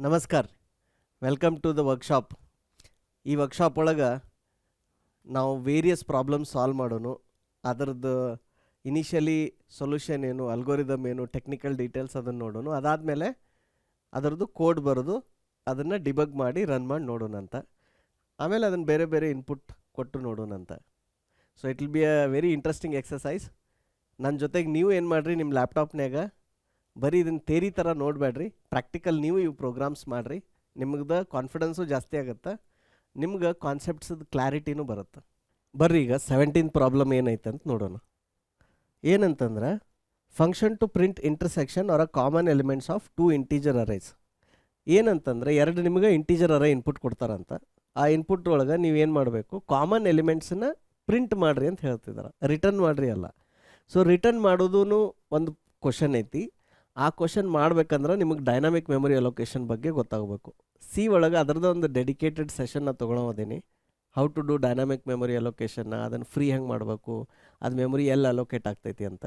ನಮಸ್ಕಾರ, welcome to the workshop. ಈ workshop ಒಳಗೆ ನಾವು ವೇರಿಯಸ್ ಪ್ರಾಬ್ಲಮ್ ಸಾಲ್ವ್ ಮಾಡೋನು, ಅದರದ್ದು ಇನಿಷಿಯಲಿ ಸೊಲ್ಯೂಷನ್ ಏನು, ಅಲ್ಗೋರಿದಮ್ ಏನು, ಟೆಕ್ನಿಕಲ್ ಡೀಟೇಲ್ಸ್ ಅದನ್ನು ನೋಡೋನು. ಅದಾದಮೇಲೆ ಅದರದ್ದು ಕೋಡ್ ಬರೋದು, ಅದನ್ನು ಡಿಬಗ್ ಮಾಡಿ ರನ್ ಮಾಡಿ ನೋಡೋಣ ಅಂತ. ಆಮೇಲೆ ಅದನ್ನು ಬೇರೆ ಬೇರೆ ಇನ್ಪುಟ್ ಕೊಟ್ಟು ನೋಡೋಣ ಅಂತ. So it will be a very interesting exercise. ನನ್ನ ಜೊತೆಗೆ ನೀವು ಏನು ಮಾಡಿರಿ, ನಿಮ್ಮ ಲ್ಯಾಪ್ಟಾಪ್ನಾಗ ಬರೀ ಇದನ್ನು ಥೇರಿ ಥರ ನೋಡಬೇಡ್ರಿ, ಪ್ರಾಕ್ಟಿಕಲ್ ನೀವು ಇವು ಪ್ರೋಗ್ರಾಮ್ಸ್ ಮಾಡಿರಿ. ನಿಮ್ಗೆ ಕಾನ್ಫಿಡೆನ್ಸು ಜಾಸ್ತಿ ಆಗುತ್ತೆ, ನಿಮ್ಗೆ ಕಾನ್ಸೆಪ್ಟ್ಸದ ಕ್ಲಾರಿಟಿನೂ ಬರುತ್ತೆ. ಬರ್ರಿ ಈಗ 17th ಪ್ರಾಬ್ಲಮ್ ಏನೈತೆ ಅಂತ ನೋಡೋಣ. ಏನಂತಂದ್ರೆ, function to print intersection or a common elements of two integer arrays. ಏನಂತಂದರೆ, ಎರಡು ನಿಮಗೆ ಇಂಟೀಜರ್ ಅರೇ ಇನ್ಪುಟ್ ಕೊಡ್ತಾರಂತ. ಆ ಇನ್ಪುಟ್ ಒಳಗೆ ನೀವೇನು ಮಾಡಬೇಕು, ಕಾಮನ್ ಎಲಿಮೆಂಟ್ಸನ್ನ ಪ್ರಿಂಟ್ ಮಾಡಿರಿ ಅಂತ ಹೇಳ್ತಿದ್ದಾರೆ, ರಿಟರ್ನ್ ಮಾಡಿರಿ ಅಲ್ಲ. ಸೊ ರಿಟರ್ನ್ ಮಾಡೋದು ಒಂದು ಕ್ವಶನ್ ಐತಿ. ಆ ಕ್ವಶನ್ ಮಾಡ್ಬೇಕಂದ್ರೆ ನಿಮಗೆ ಡೈನಾಮಿಕ್ ಮೆಮೊರಿ ಅಲೋಕೇಶನ್ ಬಗ್ಗೆ ಗೊತ್ತಾಗಬೇಕು. ಸಿ ಒಳಗೆ ಅದರದ್ದು ಒಂದು ಡೆಡಿಕೇಟೆಡ್ ಸೆಷನ್ನ ತೊಗೊಳೋದೀನಿ, how to do dynamic memory ಅಲೋಕೇಶನ್ನ, ಅದನ್ನು ಫ್ರೀ ಹೆಂಗೆ ಮಾಡಬೇಕು, ಅದು ಮೆಮೊರಿ ಎಲ್ಲಿ ಅಲೋಕೇಟ್ ಆಗ್ತೈತಿ ಅಂತ.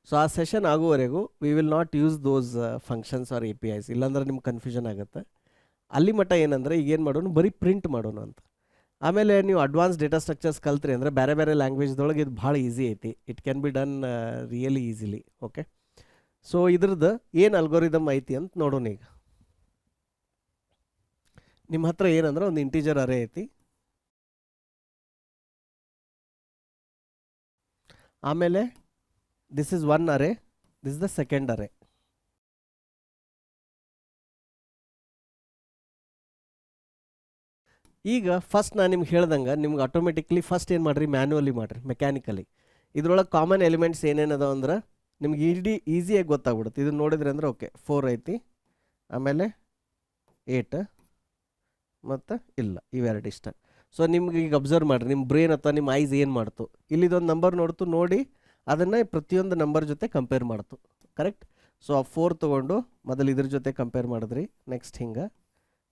ಸೊ ಆ ಸೆಷನ್ ಆಗುವವರೆಗೂ we will not use those functions or APIs, ಇಲ್ಲಾಂದ್ರೆ ನಿಮ್ಗೆ ಕನ್ಫ್ಯೂಷನ್ ಆಗುತ್ತೆ. ಅಲ್ಲಿ ಮಟ್ಟ ಏನಂದರೆ, ಈಗೇನು ಮಾಡೋಣ, ಬರೀ ಪ್ರಿಂಟ್ ಮಾಡೋಣ ಅಂತ. ಆಮೇಲೆ ನೀವು ಅಡ್ವಾನ್ಸ್ ಡೇಟಾ ಸ್ಟ್ರಕ್ಚರ್ಸ್ ಕಲ್ತ್ರಿ ಅಂದರೆ ಬೇರೆ ಬೇರೆ ಲ್ಯಾಂಗ್ವೇಜ್ದೊಳಗೆ ಇದು ಭಾಳ ಈಸಿ ಐತಿ. It can be done really easily. Okay, so ಇದ್ರದ್ದು ಏನು ಅಲ್ಗೋರಿದಮ್ ಐತಿ ಅಂತ ನೋಡೋಣ. ಈಗ ನಿಮ್ಮ ಹತ್ರ ಏನಂದ್ರೆ ಒಂದು ಇಂಟೀಜರ್ ಅರೇ ಐತಿ, ಆಮೇಲೆ this is one array, this the second array. ಈಗ ಫಸ್ಟ್ ನಾನು ನಿಮ್ಗೆ ಹೇಳ್ದಂಗೆ ನಿಮ್ಗೆ ಆಟೋಮೆಟಿಕ್ಲಿ ಫಸ್ಟ್ ಏನು ಮಾಡಿರಿ, ಮ್ಯಾನ್ಯುವಲಿ ಮಾಡಿರಿ, ಮೆಕ್ಯಾನಿಕಲಿ. ಇದ್ರೊಳಗೆ ಕಾಮನ್ ಎಲಿಮೆಂಟ್ಸ್ ಏನೇನದ ಅಂದ್ರೆ ನಿಮ್ಗೆ ಈಸಿಯಾಗಿ ಗೊತ್ತಾಗ್ಬಿಡುತ್ತೆ. ಇದನ್ನು ನೋಡಿದ್ರೆ ಅಂದರೆ ಓಕೆ 4 ಐತಿ, ಆಮೇಲೆ 8 ಮತ್ತು ಇಲ್ಲ, ಇವೆರಡು ಇಷ್ಟ. ಸೊ ನಿಮ್ಗೆ ಈಗ ಅಬ್ಸರ್ವ್ ಮಾಡಿರಿ, ನಿಮ್ಮ ಬ್ರೈನ್ ಅಥವಾ ನಿಮ್ಮ ಐಸ್ ಏನು ಮಾಡ್ತು, ಇಲ್ಲಿದೊಂದು ನಂಬರ್ ನೋಡ್ತು, ನೋಡಿ ಅದನ್ನು ಪ್ರತಿಯೊಂದು ನಂಬರ್ ಜೊತೆ ಕಂಪೇರ್ ಮಾಡ್ತು. ಕರೆಕ್ಟ್. ಸೊ ಆ 4 ತೊಗೊಂಡು ಮೊದಲು ಇದ್ರ ಜೊತೆ ಕಂಪೇರ್ ಮಾಡಿದ್ರಿ, ನೆಕ್ಸ್ಟ್ ಹಿಂಗೆ,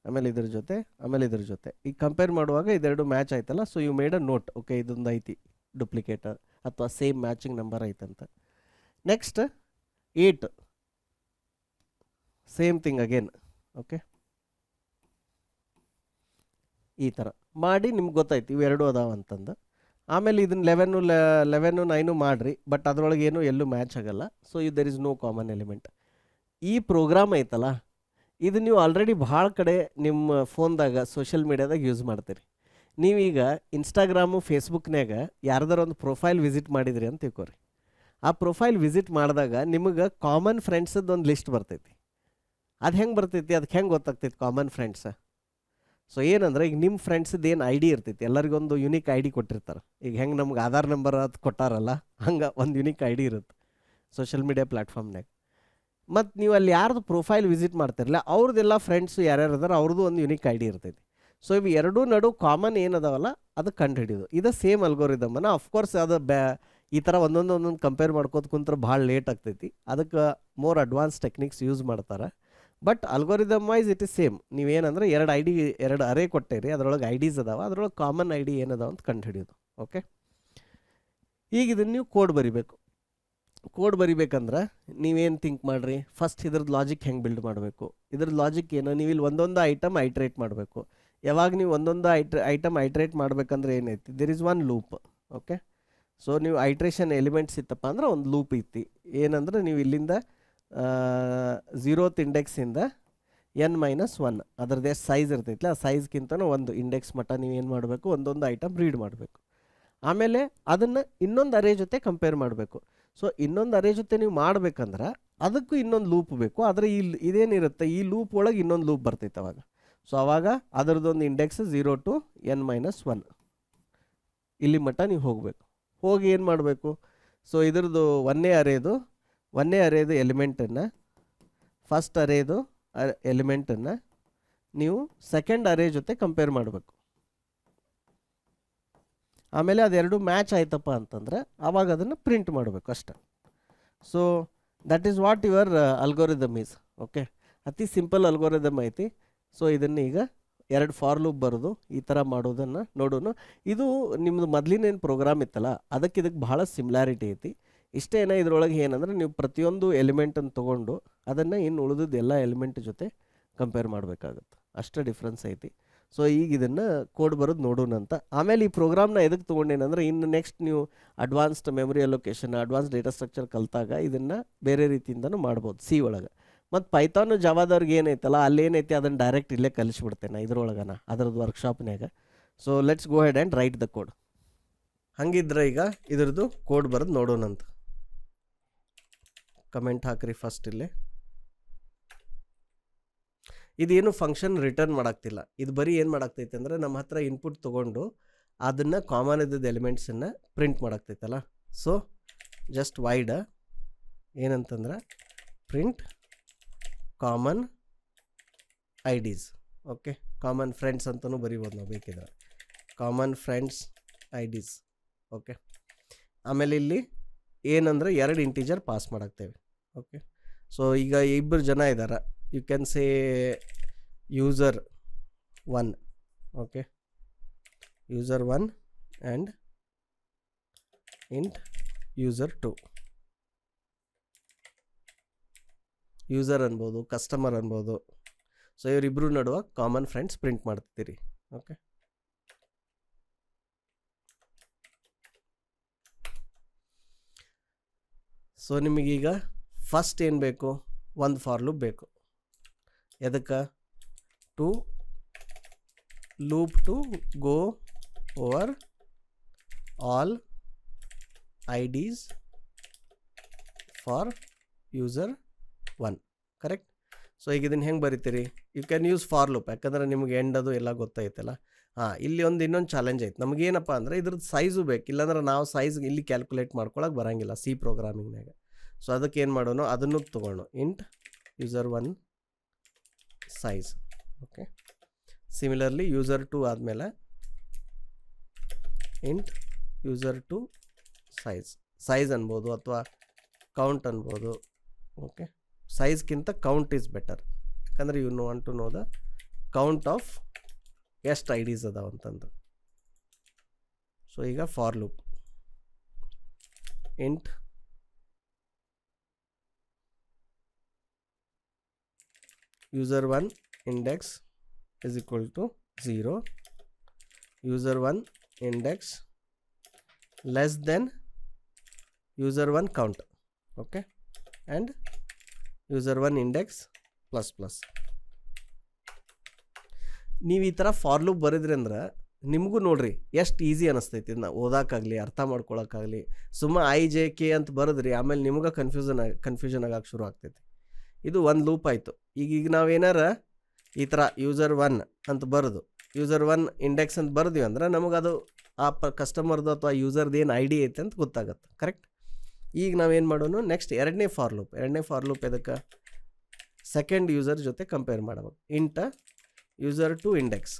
ಆಮೇಲೆ ಇದ್ರ ಜೊತೆ, ಆಮೇಲೆ ಇದ್ರ ಜೊತೆ. ಈಗ ಕಂಪೇರ್ ಮಾಡುವಾಗ ಇದೆರಡು ಮ್ಯಾಚ್ ಆಯ್ತಲ್ಲ. So you made a note, okay ಇದೊಂದು ಐತಿ ಡುಪ್ಲಿಕೇಟ್ ಅಥವಾ ಸೇಮ್ ಮ್ಯಾಚಿಂಗ್ ನಂಬರ್ ಐತಂತ. Next 8, same thing again. Okay, ಈ ಥರ ಮಾಡಿ ನಿಮ್ಗೆ ಗೊತ್ತಾಯ್ತು ಇವೆರಡು ಅದಾವ ಅಂತಂದು. ಆಮೇಲೆ ಇದನ್ನು 11, 9 ಮಾಡಿರಿ, ಬಟ್ ಅದರೊಳಗೆ ಏನು ಎಲ್ಲೂ ಮ್ಯಾಚ್ ಆಗಲ್ಲ. So there is no common element. ಈ ಪ್ರೋಗ್ರಾಮ್ ಐತಲ್ಲ, ಇದು ನೀವು ಆಲ್ರೆಡಿ ಭಾಳ ಕಡೆ ನಿಮ್ಮ ಫೋನ್ದಾಗ ಸೋಷಿಯಲ್ ಮೀಡ್ಯಾದಾಗ ಯೂಸ್ ಮಾಡ್ತೀರಿ. ನೀವೀಗ ಇನ್ಸ್ಟಾಗ್ರಾಮು ಫೇಸ್ಬುಕ್ನಾಗ ಯಾರ್ದಾರ ಒಂದು ಪ್ರೊಫೈಲ್ ವಿಸಿಟ್ ಮಾಡಿದ್ರಿ ಅಂತ ತಿಳ್ಕೊರಿ. ಆ ಪ್ರೊಫೈಲ್ ವಿಸಿಟ್ ಮಾಡಿದಾಗ ನಿಮಗೆ ಕಾಮನ್ ಫ್ರೆಂಡ್ಸದ್ದು ಒಂದು ಲಿಸ್ಟ್ ಬರ್ತೈತಿ. ಅದು ಹೆಂಗೆ ಬರ್ತೈತಿ, ಅದಕ್ಕೆ ಹೆಂಗೆ ಗೊತ್ತಾಗ್ತೈತಿ ಕಾಮನ್ ಫ್ರೆಂಡ್ಸ್? ಸೊ ಏನಂದ್ರೆ, ಈಗ ನಿಮ್ಮ ಫ್ರೆಂಡ್ಸದ್ದು ಏನು ID ಇರ್ತೈತಿ, ಎಲ್ಲರಿಗೊಂದು ಯುನಿಕ್ ID ಕೊಟ್ಟಿರ್ತಾರೆ. ಈಗ ಹೆಂಗೆ ನಮ್ಗೆ ಆಧಾರ್ ನಂಬರ್ ಅದು ಕೊಟ್ಟಾರಲ್ಲ, ಹಂಗೆ ಒಂದು ಯುನಿಕ್ ID ಇರುತ್ತೆ ಸೋಷಿಯಲ್ ಮೀಡಿಯಾ ಪ್ಲ್ಯಾಟ್ಫಾರ್ಮ್ನಾಗ. ಮತ್ತು ನೀವು ಅಲ್ಲಿ ಯಾರ್ದು ಪ್ರೊಫೈಲ್ ವಿಸಿಟ್ ಮಾಡ್ತಿರಲ್ಲ ಅವ್ರದ್ದೆಲ್ಲ ಫ್ರೆಂಡ್ಸು ಯಾರ್ಯಾರು ಅದಾರ ಅವ್ರದ್ದು ಒಂದು ಯುನಿಕ್ ID ಇರ್ತೈತಿ. ಸೊ ಇವು ಎರಡೂ ನಡು ಕಾಮನ್ ಏನದಾವಲ್ಲ ಅದು ಕಂಡು ಹಿಡಿಯೋದು. ಇದು ಸೇಮ್ ಅಲ್ಗೋರಿದಮ್ಮನ್ನು. ಅಫ್ಕೋರ್ಸ್ ಅದು ಈ ಥರ ಒಂದೊಂದು ಕಂಪೇರ್ ಮಾಡ್ಕೋತ ಕುಂತ್ರೆ ಭಾಳ ಲೇಟ್ ಆಗ್ತೈತಿ. ಅದಕ್ಕೆ ಮೋರ್ ಅಡ್ವಾನ್ಸ್ ಟೆಕ್ನಿಕ್ಸ್ ಯೂಸ್ ಮಾಡ್ತಾರೆ. But algorithm wise it is same. ನೀವೇನಂದ್ರೆ ಎರಡು ಅರೇ ಕೊಟ್ಟೇರಿ, ಅದರೊಳಗೆ IDs ಅದಾವ, ಅದರೊಳಗೆ ಕಾಮನ್ ID ಏನದಾವ ಅಂತ ಕಂಡು ಹಿಡಿಯೋದು. ಓಕೆ, ಈಗ ಇದನ್ನು ನೀವು ಕೋಡ್ ಬರಿಬೇಕು. ಕೋಡ್ ಬರಿಬೇಕಂದ್ರೆ ನೀವೇನು ಥಿಂಕ್ ಮಾಡಿರಿ, ಫಸ್ಟ್ ಇದ್ರದ್ದು ಲಾಜಿಕ್ ಹೆಂಗೆ ಬಿಲ್ಡ್ ಮಾಡಬೇಕು. ಇದ್ರದ್ದು ಲಾಜಿಕ್ ಏನು, ನೀವು ಇಲ್ಲಿ ಒಂದೊಂದು ಐಟಮ್ ಐಟ್ರೇಟ್ ಮಾಡಬೇಕು. ಯಾವಾಗ ನೀವು ಒಂದೊಂದು ಐಟಮ್ ಐಟ್ರೇಟ್ ಮಾಡ್ಬೇಕಂದ್ರೆ ಏನೈತಿ, there is one loop. Okay, so ನೀವು ಐಟ್ರೇಷನ್ ಎಲಿಮೆಂಟ್ಸ್ ಇತ್ತಪ್ಪ ಅಂದ್ರೆ ಒಂದು ಲೂಪ್ ಐತಿ. ಏನಂದ್ರೆ ನೀವು ಇಲ್ಲಿಂದ 0th ಇಂಡೆಕ್ಸಿಂದ n-1 ಅದರದ್ದು ಎಷ್ಟು ಸೈಜ್ ಇರ್ತೈತಿಲ್ಲ, ಆ ಸೈಜ್ಗಿಂತನೂ ಒಂದು ಇಂಡೆಕ್ಸ್ ಮಟ್ಟ ನೀವೇನು ಮಾಡಬೇಕು, ಒಂದೊಂದು ಐಟಮ್ ರೀಡ್ ಮಾಡಬೇಕು. ಆಮೇಲೆ ಅದನ್ನು ಇನ್ನೊಂದು ಅರೇ ಜೊತೆ ಕಂಪೇರ್ ಮಾಡಬೇಕು. ಸೊ ಇನ್ನೊಂದು ಅರೇ ಜೊತೆ ನೀವು ಮಾಡ್ಬೇಕಂದ್ರೆ ಅದಕ್ಕೂ ಇನ್ನೊಂದು ಲೂಪ್ ಬೇಕು. ಆದರೆ ಇದೇನಿರುತ್ತೆ, ಈ ಲೂಪ್ ಒಳಗೆ ಇನ್ನೊಂದು ಲೂಪ್ ಬರ್ತೈತೆ ಅವಾಗ. ಸೊ ಅವಾಗ ಅದರದ್ದೊಂದು ಇಂಡೆಕ್ಸ್ 0 to n-1 ಇಲ್ಲಿ ಮಟ್ಟ ನೀವು ಹೋಗಬೇಕು. ಹೋಗಿ ಏನು ಮಾಡಬೇಕು, ಸೊ ಇದ್ರದ್ದು ಒಂದೇ ಅರೇದು ಎಲಿಮೆಂಟನ್ನು, ಫಸ್ಟ್ ಅರೇದು ಎಲಿಮೆಂಟನ್ನು ನೀವು ಸೆಕೆಂಡ್ ಅರೇ ಜೊತೆ ಕಂಪೇರ್ ಮಾಡಬೇಕು. ಆಮೇಲೆ ಅದೆರಡು ಮ್ಯಾಚ್ ಆಯ್ತಪ್ಪ ಅಂತಂದರೆ ಆವಾಗ ಅದನ್ನು ಪ್ರಿಂಟ್ ಮಾಡಬೇಕು ಅಷ್ಟೆ. So that is what your algorithm is. Okay, ಅತಿ ಸಿಂಪಲ್ ಅಲ್ಗೋರಿದಮ್ ಐತಿ. ಸೊ ಇದನ್ನು ಈಗ 2 ಫಾರ್ ಲೂಪ್ ಬರೋದು ಈ ಥರ ಮಾಡೋದನ್ನು ನೋಡೋಣ. ಇದು ನಿಮ್ಮದು ಮೊದಲಿನೇನು ಪ್ರೋಗ್ರಾಮ್ ಇತ್ತಲ್ಲ ಅದಕ್ಕೆ ಇದಕ್ಕೆ ಭಾಳ ಸಿಮಿಲಾರಿಟಿ ಐತಿ. ಇಷ್ಟೇನ, ಇದ್ರೊಳಗೆ ಏನಂದ್ರೆ ನೀವು ಪ್ರತಿಯೊಂದು ಎಲಿಮೆಂಟನ್ನು ತೊಗೊಂಡು ಅದನ್ನು ಇನ್ನು ಉಳಿದಿದ್ದು ಎಲ್ಲ ಎಲಿಮೆಂಟ್ ಜೊತೆ ಕಂಪೇರ್ ಮಾಡಬೇಕಾಗತ್ತೆ. ಅಷ್ಟೇ ಡಿಫ್ರೆನ್ಸ್ ಐತಿ. ಸೊ ಈಗ ಇದನ್ನು ಕೋಡ್ ಬರೋದು ನೋಡೋಣ ಅಂತ. ಆಮೇಲೆ ಈ ಪ್ರೋಗ್ರಾಮ್ನ ಎದಕ್ಕೆ ತೊಗೊಂಡೇನಂದ್ರೆ ಇನ್ನು ನೆಕ್ಸ್ಟ್ ನೀವು advanced memory allocation, advance data structure ಕಲಿತಾಗ ಇದನ್ನು ಬೇರೆ ರೀತಿಯಿಂದನೂ ಮಾಡ್ಬೋದು ಸಿ ಒಳಗೆ. ಮತ್ತು ಪೈಥಾನು ಜಾವಾದವ್ರಿಗೆ ಏನೈತಲ್ಲ ಅಲ್ಲೇನೈತಿ ಅದನ್ನು ಡೈರೆಕ್ಟ್ ಇಲ್ಲೇ ಕಲಿಸ್ಬಿಡ್ತೇನೆ ಇದ್ರೊಳಗನ ಅದರದ್ದು ವರ್ಕ್ಶಾಪ್ನಾಗ. So let's go ahead and write the code. ಹಂಗಿದ್ರೆ ಈಗ ಇದ್ರದ್ದು ಕೋಡ್ ಬರೋದು ನೋಡೋಣಂತ. ಕಮೆಂಟ್ ಹಾಕ್ರಿ ಫಸ್ಟ್ ಇಲ್ಲೇ. ಇದೇನು ಫಂಕ್ಷನ್ ರಿಟರ್ನ್ ಮಾಡಾಕ್ತಿಲ್ಲ, ಇದು ಬರೀ ಏನು ಮಾಡಾಕ್ತೈತೆ ಅಂದರೆ ನಮ್ಮ ಹತ್ರ ಇನ್ಪುಟ್ ತೊಗೊಂಡು ಅದನ್ನು ಕಾಮನ್ ಇದ್ದದ್ದು ಎಲಿಮೆಂಟ್ಸನ್ನು ಪ್ರಿಂಟ್ ಮಾಡಾಕ್ತೈತಲ್ಲ. ಸೊ ಜಸ್ಟ್ ವೈಡ್ ಏನಂತಂದ್ರೆ print common IDs. Okay, common friends ಅಂತಲೂ ಬರಿಬೋದು ನಾವು ಬೇಕಿದ್ರೆ, common friends IDs. Okay, ಆಮೇಲೆ ಇಲ್ಲಿ ಏನಂದರೆ 2 ಇಂಟೀಜರ್ ಪಾಸ್ ಮಾಡಾಕ್ತೇವೆ. ಓಕೆ, ಸೊ ಈಗ 2 ಜನ ಇದ್ದಾರೆ, you can say user 1. Okay, user 1 and int user 2. User ಅನ್ಬೋದು, ಕಸ್ಟಮರ್ ಅನ್ಬೋದು. ಸೊ ಇವರಿಬ್ಬರು ನಡುವೆ ಕಾಮನ್ ಫ್ರೆಂಡ್ಸ್ ಪ್ರಿಂಟ್ ಮಾಡ್ತೀರಿ. ಓಕೆ, ಸೊ ನಿಮಗೀಗ ಫಸ್ಟ್ ಏನು ಬೇಕು, ಒಂದು ಫಾರ್ ಲೂಪ್ ಬೇಕು. ಎದಕ್ಕೆ? To loop to go over all IDs for user 1. Correct? So ಈಗ ಇದನ್ನು ಹೆಂಗೆ ಬರಿತೀರಿ? You can use for loop, ಯಾಕಂದರೆ ನಿಮ್ಗೆ ಎಂಡ್ ಅದು ಎಲ್ಲ ಗೊತ್ತಾಯ್ತಲ್ಲ. ಇಲ್ಲಿ ಇನ್ನೊಂದು ಚಾಲೆಂಜ್ ಐತೆ ನಮಗೇನಪ್ಪ ಅಂದರೆ ಇದ್ರದ್ದು ಸೈಜು ಬೇಕು, ಇಲ್ಲಾಂದ್ರೆ ನಾವು ಸೈಜ್ ಇಲ್ಲಿ ಕ್ಯಾಲ್ಕುಲೇಟ್ ಮಾಡ್ಕೊಳಕ್ಕೆ ಬರೋಂಗಿಲ್ಲ ಸಿ ಪ್ರೋಗ್ರಾಮಿಂಗ್ನಾಗ. ಸೊ ಅದಕ್ಕೆ ಏನು ಮಾಡೋಣ, ಅದನ್ನು ತೊಗೊಳ್ಳೋ int user 1 size. Okay, similarly user 2 ಆದಮೇಲೆ ಇಂಟ್ ಯೂಸರ್ 2 ಸೈಜ್ ಅನ್ಬೋದು ಅಥವಾ ಕೌಂಟ್ ಅನ್ಬೋದು. ಓಕೆ, ಸೈಜ್ಗಿಂತ ಕೌಂಟ್ ಈಸ್ ಬೆಟರ್, ಯಾಕಂದರೆ you want to know the count of ಎಷ್ಟು ಐ ಡಿಸ್ ಅದಾವ ಅಂತಂದು. ಸೊ ಈಗ for loop int user 1 index is equal to 0, user 1 index less than user 1 count. Okay, and user 1 index plus plus. ನೀವು ಈ ಥರ for loop ಬರೆದ್ರಿ ಅಂದ್ರೆ ನಿಮಗೂ ನೋಡ್ರಿ ಎಷ್ಟು ಈಸಿ ಅನ್ನಿಸ್ತೈತಿ ಇದನ್ನ ಓದೋಕ್ಕಾಗಲಿ ಅರ್ಥ ಮಾಡ್ಕೊಳಕ್ಕಾಗಲಿ. ಸುಮ್ಮ IJK ಅಂತ ಬರೆದ್ರಿ ಆಮೇಲೆ ನಿಮ್ಗೆ ಕನ್ಫ್ಯೂಷನ್ ಆಗಕ್ಕೆ ಶುರು ಆಗ್ತೈತಿ. ಇದು ಒಂದು ಲೂಪ್ ಆಯಿತು. ಈಗ ನಾವೇನಾರ ಈ ಥರ ಯೂಸರ್ 1 ಅಂತ ಬರೆದು ಯೂಸರ್ 1 ಇಂಡೆಕ್ಸ್ ಅಂತ ಬರೆದ್ವಿ ಅಂದ್ರೆ ನಮಗದು ಆ ಕಸ್ಟಮರ್ದು ಅಥವಾ ಯೂಸರ್ದು ಏನು ID ಐತೆ ಅಂತ ಗೊತ್ತಾಗತ್ತೆ. ಕರೆಕ್ಟ್? ಈಗ ನಾವೇನು ಮಾಡೋಣ, ನೆಕ್ಸ್ಟ್ ಎರಡನೇ ಫಾರ್ ಲೂಪ್ ಎದಕ್ಕೆ? ಸೆಕೆಂಡ್ ಯೂಸರ್ ಜೊತೆ ಕಂಪೇರ್ ಮಾಡಬೇಕು. ಇಂಟ ಯೂಸರ್ 2 ಇಂಡೆಕ್ಸ್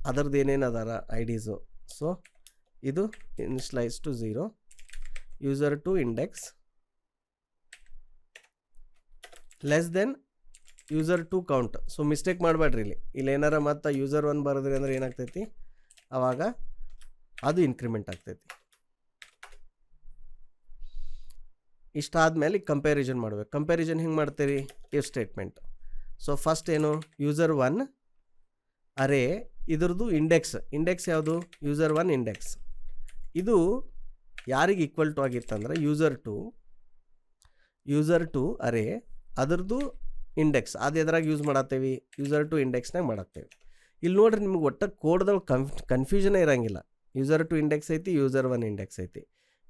ಅದರದ್ದು ಏನೇನು ಅದಾರ ಐ ಡಿಸು. ಸೊ ಇದು initialise to 0, user 2 index less than user 2 count. So mistake ಮಾಡಬೇಡ್ರಿ, ಇಲ್ಲಿ ಏನಾರ ಮತ್ತು ಯೂಸರ್ 1 ಬರೆದ್ರಿ ಅಂದ್ರೆ ಏನಾಗ್ತೈತಿ, ಆವಾಗ ಅದು ಇನ್ಕ್ರಿಮೆಂಟ್ ಆಗ್ತೈತಿ. ಇಷ್ಟಾದಮೇಲೆ ಕಂಪ್ಯಾರಿಸನ್ ಮಾಡಬೇಕು. ಕಂಪ್ಯಾರಿಸನ್ ಹೆಂಗೆ ಮಾಡ್ತೀರಿ? If statement. ಸೊ ಫಸ್ಟ್ ಏನು, ಯೂಸರ್ 1 ಅರೇ ಇದ್ರದ್ದು ಇಂಡೆಕ್ಸ್ ಯಾವುದು? User 1 index. ಇದು ಯಾರಿಗೆ ಈಕ್ವಲ್ ಟು ಆಗಿತ್ತಂದ್ರೆ ಯೂಸರ್ 2 ಅರೇ ಅದರದ್ದು ಇಂಡೆಕ್ಸ್ ಅದು ಎದ್ರಾಗ ಯೂಸ್ ಮಾಡತ್ತೇವಿ, ಯೂಸರ್ 2 ಇಂಡೆಕ್ಸ್ನಾಗ ಮಾಡತ್ತೇವೆ. ಇಲ್ಲಿ ನೋಡ್ರಿ ನಿಮ್ಗೆ ಒಟ್ಟು ಕೋಡ್ದೊಳಗೆ ಕನ್ಫ್ಯೂಷನೇ ಇರೋಂಗಿಲ್ಲ. ಯೂಸರ್ 2 ಇಂಡೆಕ್ಸ್ ಐತಿ, ಯೂಸರ್ 1 ಇಂಡೆಕ್ಸ್ ಐತಿ.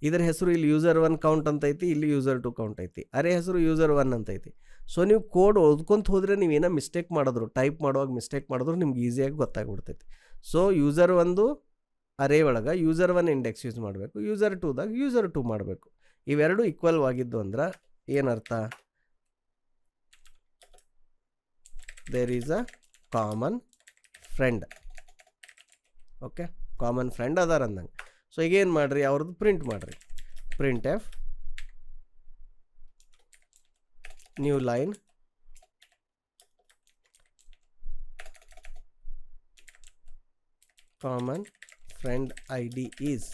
ಇದರ ಹೆಸರು ಇಲ್ಲಿ ಯೂಸರ್ 1 ಕೌಂಟ್ ಅಂತ ಐತಿ, ಇಲ್ಲಿ ಯೂಸರ್ 2 ಕೌಂಟ್ ಐತಿ. ಅರೇ ಹೆಸರು ಯೂಸರ್ 1 ಅಂತ ಐತಿ. ಸೊ ನೀವು ಕೋಡ್ ಓದ್ಕೊಂತ ಹೋದರೆ ನೀವು ಏನೋ ಮಿಸ್ಟೇಕ್ ಮಾಡಿದ್ರು, ಟೈಪ್ ಮಾಡುವಾಗ ಮಿಸ್ಟೇಕ್ ಮಾಡಿದ್ರು ನಿಮ್ಗೆ ಈಸಿಯಾಗಿ ಗೊತ್ತಾಗ್ಬಿಡ್ತೈತಿ. ಸೊ ಯೂಸರ್ 1 ಅರೇ ಒಳಗೆ ಯೂಸರ್ 1 ಇಂಡೆಕ್ಸ್ ಯೂಸ್ ಮಾಡಬೇಕು, ಯೂಸರ್ 2ದಾಗ ಯೂಸರ್ 2 ಮಾಡಬೇಕು. ಇವೆರಡು ಈಕ್ವಲ್ ಆಗಿದ್ದು ಅಂದ್ರೆ ಏನರ್ಥ? There is a common friend. Okay, common friend ಅದಾರ ಅಂದಂಗೆ. ಸೊ ಈಗೇನು ಮಾಡಿರಿ, ಅವ್ರದ್ದು ಪ್ರಿಂಟ್ ಮಾಡಿರಿ. Print f new line common friend ID is